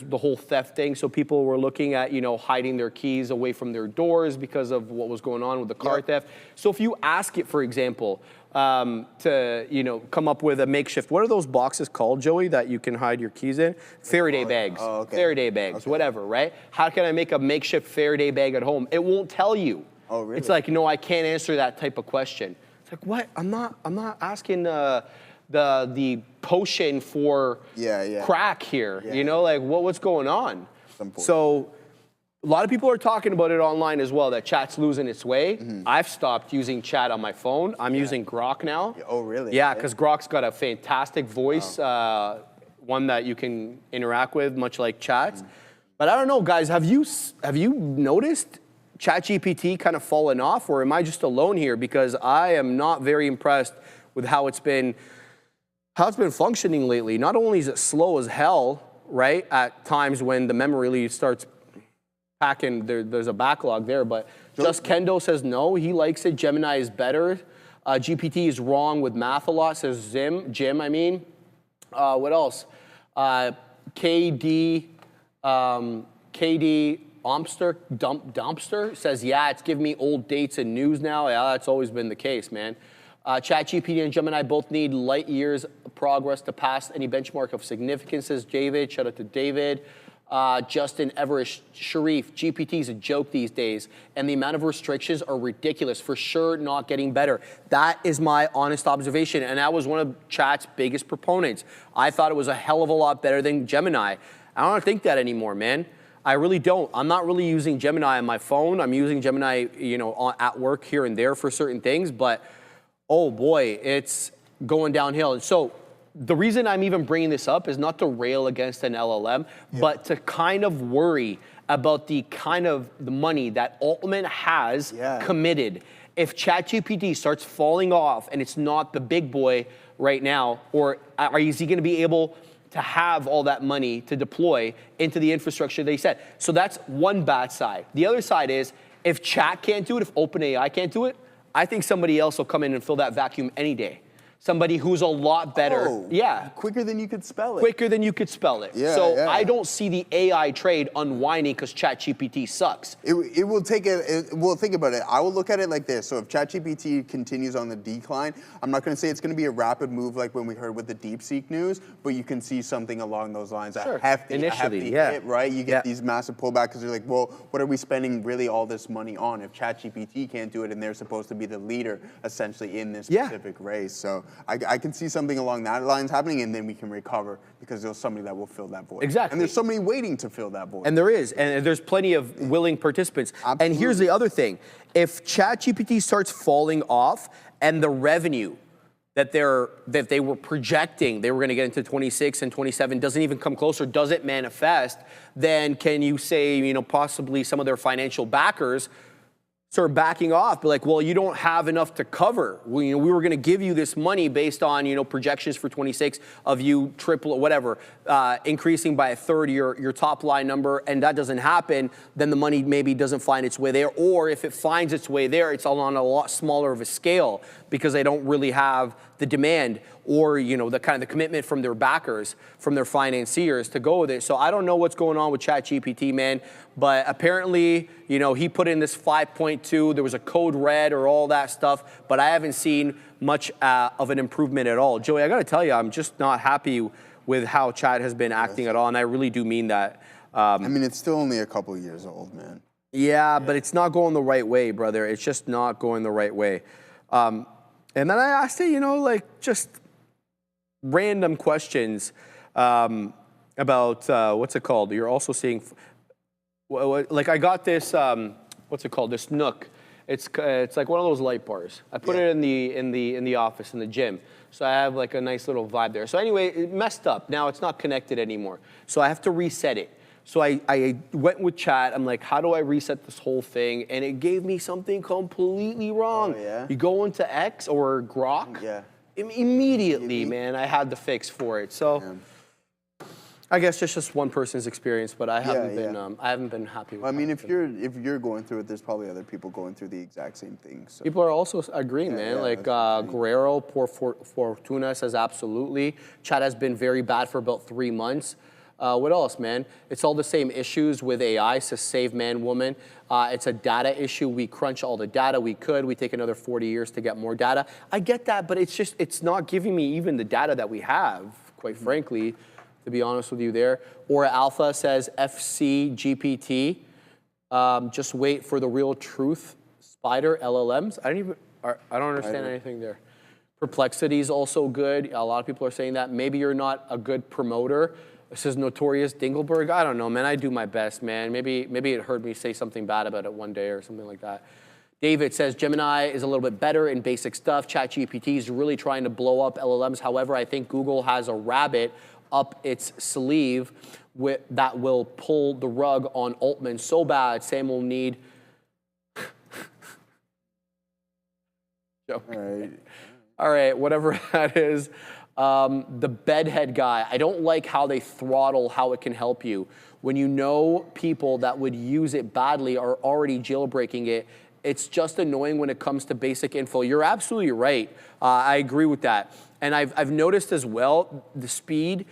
the whole theft thing. So people were looking at, hiding their keys away from their doors because of what was going on with the car theft. So if you ask it, for example, to come up with a makeshift, what are those boxes called, Joey, that you can hide your keys in? Faraday bags. Oh, okay. Faraday bags, whatever, right? How can I make a makeshift Faraday bag at home? It won't tell you. Oh, really? It's like, no, I can't answer that type of question. It's like, what? I'm not asking the potion for crack here. What's going on? So a lot of people are talking about it online as well, that chat's losing its way. I've stopped using chat on my phone. I'm using Grok now. Oh, really? Yeah, because Grok's got a fantastic voice, one that you can interact with, much like chat. But I don't know, guys, have you noticed ChatGPT kind of fallen off, or am I just alone here? Because I am not very impressed with how it's been functioning lately. Not only is it slow as hell, right, at times when the memory really starts packing, there's a backlog there, but Just Kendo says no, he likes it. Gemini is better. GPT is wrong with math a lot, says Jim, I mean. What else? KD Dumpster says, yeah, it's giving me old dates and news now. Yeah, that's always been the case, man. ChatGPT and Gemini both need light years of progress to pass any benchmark of significance, says David. Shout out to David. Justin Everest Sharif, GPT is a joke these days, and the amount of restrictions are ridiculous. For sure, not getting better. That is my honest observation, and I was one of Chat's biggest proponents. I thought it was a hell of a lot better than Gemini. I don't think that anymore, man. I really don't. I'm not really using Gemini on my phone. I'm using Gemini, at work here and there for certain things, but oh boy, it's going downhill. And so the reason I'm even bringing this up is not to rail against an LLM, but to kind of worry about the money that Altman has committed. If ChatGPT starts falling off and it's not the big boy right now, or is he going to be able to have all that money to deploy into the infrastructure they said? So that's one bad side. The other side is, if Chat can't do it, if OpenAI can't do it, I think somebody else will come in and fill that vacuum any day. Somebody who's a lot better. Oh, yeah. Quicker than you could spell it. Quicker than you could spell it. Yeah, so yeah. I don't see the AI trade unwinding because ChatGPT sucks. It will take well, think about it. I will look at it like this. So if ChatGPT continues on the decline, I'm not going to say it's going to be a rapid move like when we heard with the DeepSeek news, but you can see something along those lines. Sure. A hefty Initially, hit, right? You get Yeah. these massive pullbacks because you're like, well, what are we spending really all this money on if ChatGPT can't do it and they're supposed to be the leader essentially in this specific race? So I can see something along that lines happening, and then we can recover because there's somebody that will fill that void. Exactly. And there's somebody waiting to fill that void. And there is, and there's plenty of willing participants. Absolutely. And here's the other thing. If ChatGPT starts falling off and the revenue that they were projecting they were going to get into 26 and 27 doesn't even come closer, doesn't manifest, then can you say, you know, possibly some of their financial backers start backing off, be like, well, you don't have enough to cover. We were going to give you this money based on, you know, projections for 26 of you triple, whatever, increasing by a third your top line number, and that doesn't happen, then the money maybe doesn't find its way there. Or if it finds its way there, it's on a lot smaller of a scale because they don't really have the demand or, you know, the kind of the commitment from their backers, from their financiers to go with it. So I don't know what's going on with ChatGPT, man, but apparently, you know, he put in this 5.2, there was a code red or all that stuff, but I haven't seen much of an improvement at all. Joey, I gotta tell you, I'm just not happy with how Chat has been acting at all, and I really do mean that. I mean, it's still only a couple years old, man. Yeah, but it's not going the right way, brother. It's just not going the right way. And then I asked it, you know, like just random questions about, what's it called? You're also seeing, like I got this, what's it called? This Nook. It's like one of those light bars. I put it in the office, in the gym. So I have like a nice little vibe there. So anyway, it messed up. Now it's not connected anymore. So I have to reset it. So I went with Chat. I'm like, how do I reset this whole thing? And it gave me something completely wrong. Oh, yeah? You go into X or Grok. Yeah. Immediately, man, I had the fix for it. So I guess it's just one person's experience, but I haven't been happy with it. Well, I mean, if you're going through it, there's probably other people going through the exact same thing. So. People are also agreeing, man. Like Guerrero, Fortuna says absolutely. Chat has been very bad for about 3 months. What else, man? It's all the same issues with AI, says Save Man Woman. It's a data issue. We crunch all the data we could. We take another 40 years to get more data. I get that, but it's not giving me even the data that we have, quite frankly, to be honest with you there. Aura Alpha says FC GPT. Just wait for the real truth. Spider LLMs. I don't understand anything there. Perplexity is also good. A lot of people are saying that. Maybe you're not a good promoter. This is Notorious Dingleberg. I don't know, man. I do my best, man. Maybe it heard me say something bad about it one day or something like that. David says Gemini is a little bit better in basic stuff. ChatGPT is really trying to blow up LLMs. However, I think Google has a rabbit up its sleeve that will pull the rug on Altman so bad. Sam will need. All right, whatever that is. The bedhead guy, I don't like how they throttle how it can help you. When you know people that would use it badly are already jailbreaking it, it's just annoying when it comes to basic info. You're absolutely right. I agree with that. And I've noticed as well, the speed,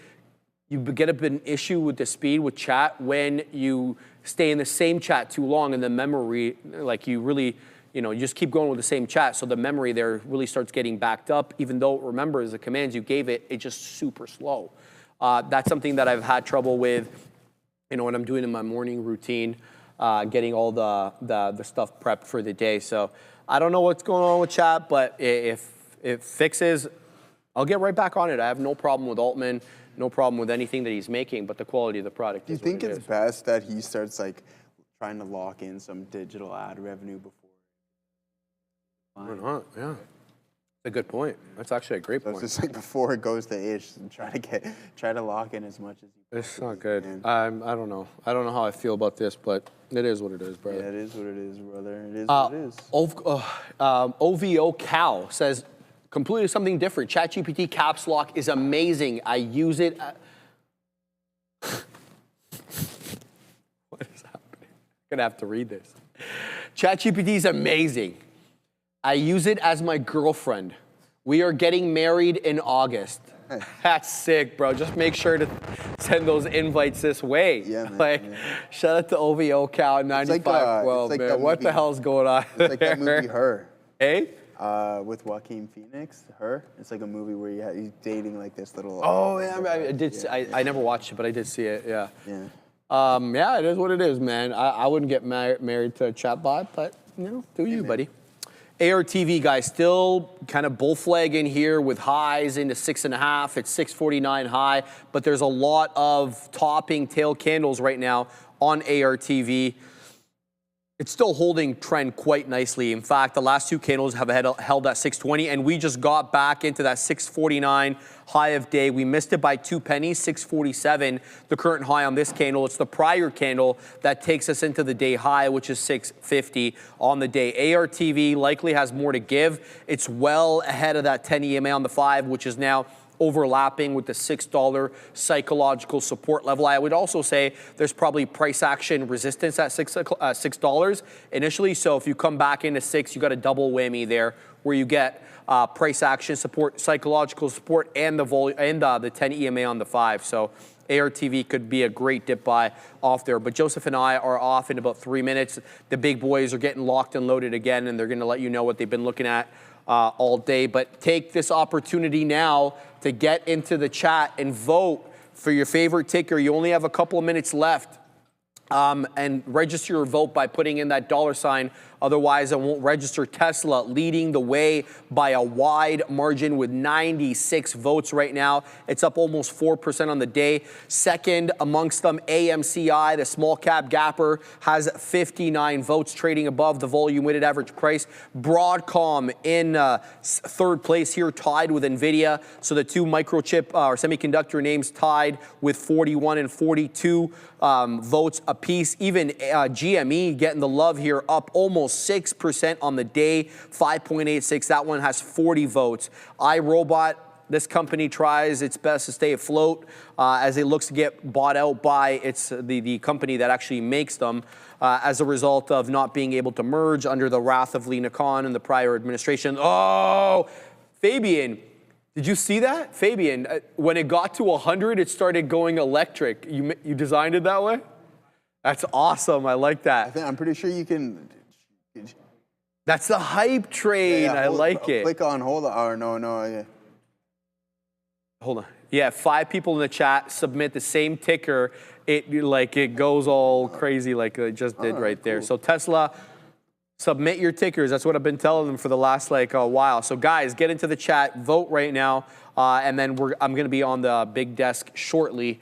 you get an issue with the speed with chat when you stay in the same chat too long and the memory, like you really, you just keep going with the same chat, so the memory there really starts getting backed up, even though it remembers the commands you gave it, it's just super slow. That's something that I've had trouble with, when I'm doing in my morning routine, getting all the stuff prepped for the day. So I don't know what's going on with chat, but if it fixes, I'll get right back on it. I have no problem with Altman, no problem with anything that he's making, but the quality of the product is what it is. Do you think it's best that he starts trying to lock in some digital ad revenue before? Why not? Yeah. That's a good point. That's actually a great point. It's just before it goes to ish, and try to lock in as much as you can. It's not good. I don't know. I don't know how I feel about this, but it is what it is, brother. Yeah, it is what it is, brother. It is what it is. OVO Cow says completely something different. ChatGPT caps lock is amazing. I use it. What is happening? I'm gonna have to read this. ChatGPT is amazing. I use it as my girlfriend. We are getting married in August. That's sick, bro. Just make sure to send those invites this way. Yeah, man. Like, shout out to OVO Cow 9512, like man. that What movie. the hell's going on? It's like that movie Her. Hey? With Joaquin Phoenix, Her. It's like a movie where he's dating like this little. Oh, yeah, I did. I never watched it, but I did see it. Yeah. Yeah. Yeah, it is what it is, man. I wouldn't get married to a chatbot, but do you, buddy? ARTV, guys, still kind of bull flag in here with highs into 6.5. It's 649 high, but there's a lot of topping tail candles right now on ARTV. It's still holding trend quite nicely. In fact, the last two candles have held at 620, and we just got back into that 649 high of day. We missed it by 2 pennies, 647, the current high on this candle. It's the prior candle that takes us into the day high, which is 650 on the day. ARTV likely has more to give. It's well ahead of that 10 EMA on the 5, which is now overlapping with the $6 psychological support level. I would also say there's probably price action resistance at $6 initially. So if you come back into 6, you got a double whammy there where you get price action support, psychological support, and the 10 EMA on the 5. So ARTV could be a great dip buy off there. But Joseph and I are off in about 3 minutes. The big boys are getting locked and loaded again, and they're going to let you know what they've been looking at all day. But take this opportunity now to get into the chat and vote for your favorite ticker. You only have a couple of minutes left. And register your vote by putting in that $sign. Otherwise, it won't register. Tesla leading the way by a wide margin with 96 votes right now. It's up almost 4% on the day. Second amongst them, AMCI, the small cap gapper, has 59 votes, trading above the volume weighted average price. Broadcom in third place here, tied with NVIDIA. So the two microchip or semiconductor names tied with 41 and 42 votes apiece. Even GME getting the love here, up almost 6% on the day, 5.86. That one has 40 votes. iRobot, this company tries its best to stay afloat as it looks to get bought out by the company that actually makes them as a result of not being able to merge under the wrath of Lina Khan and the prior administration. Oh, Fabian, did you see that? Fabian, when it got to 100, it started going electric. You designed it that way? That's awesome. I like that. I'm pretty sure you can. That's the hype train. I like it. Click on hold on. Or no. Yeah. Hold on. Yeah, 5 people in the chat submit the same ticker. It goes all crazy like it just did right there. So Tesla, submit your tickers. That's what I've been telling them for the last a while. So guys, get into the chat, vote right now, and then I'm going to be on the big desk shortly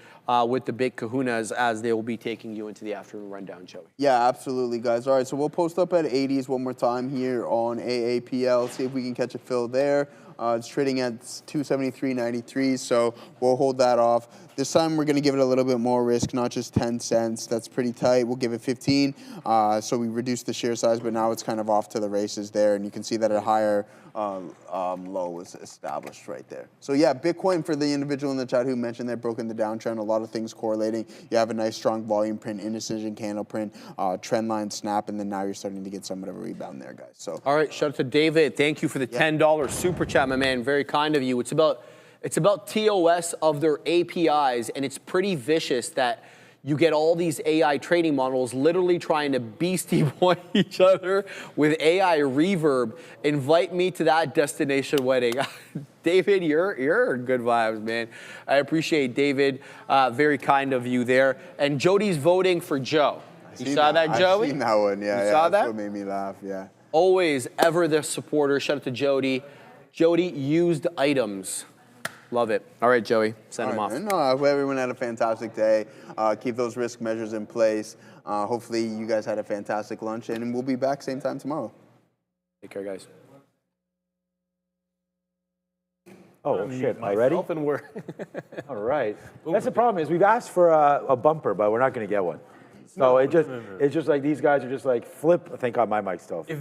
with the big kahunas as they will be taking you into the afternoon rundown, Joey. Yeah, absolutely, guys. All right, so we'll post up at 80s one more time here on AAPL. See if we can catch a fill there. It's trading at 273.93, so we'll hold that off. This time we're going to give it a little bit more risk, not just 10 cents. That's pretty tight. We'll give it 15. So we reduced the share size, but now it's kind of off to the races there, and you can see that a higher low was established right there. So yeah, Bitcoin, for the individual in the chat who mentioned they're broken the downtrend, a lot of things correlating. You have a nice strong volume print, indecision candle print, trend line snap, and then now you're starting to get somewhat of a rebound there, guys. So all right, shout out to David. Thank you for the $10 super chat, my man. Very kind of you. It's about TOS of their APIs, and it's pretty vicious that you get all these AI trading models literally trying to beastie boy each other with AI reverb. Invite me to that destination wedding. David, you're good vibes, man. I appreciate David. Very kind of you there. And Jody's voting for Joe. You saw that, Joey? I've seen that one, yeah. You saw that? That's what made me laugh, yeah. Always, ever the supporter. Shout out to Jody. Jody, used items. Love it. All right, Joey, send him off. No, I hope everyone had a fantastic day. Keep those risk measures in place. Hopefully you guys had a fantastic lunch, and we'll be back same time tomorrow. Take care, guys. Oh, shit, already? And we're All right. That's the problem is we've asked for a bumper, but we're not going to get one. So it's just like these guys are just like, flip. Thank God my mic's still.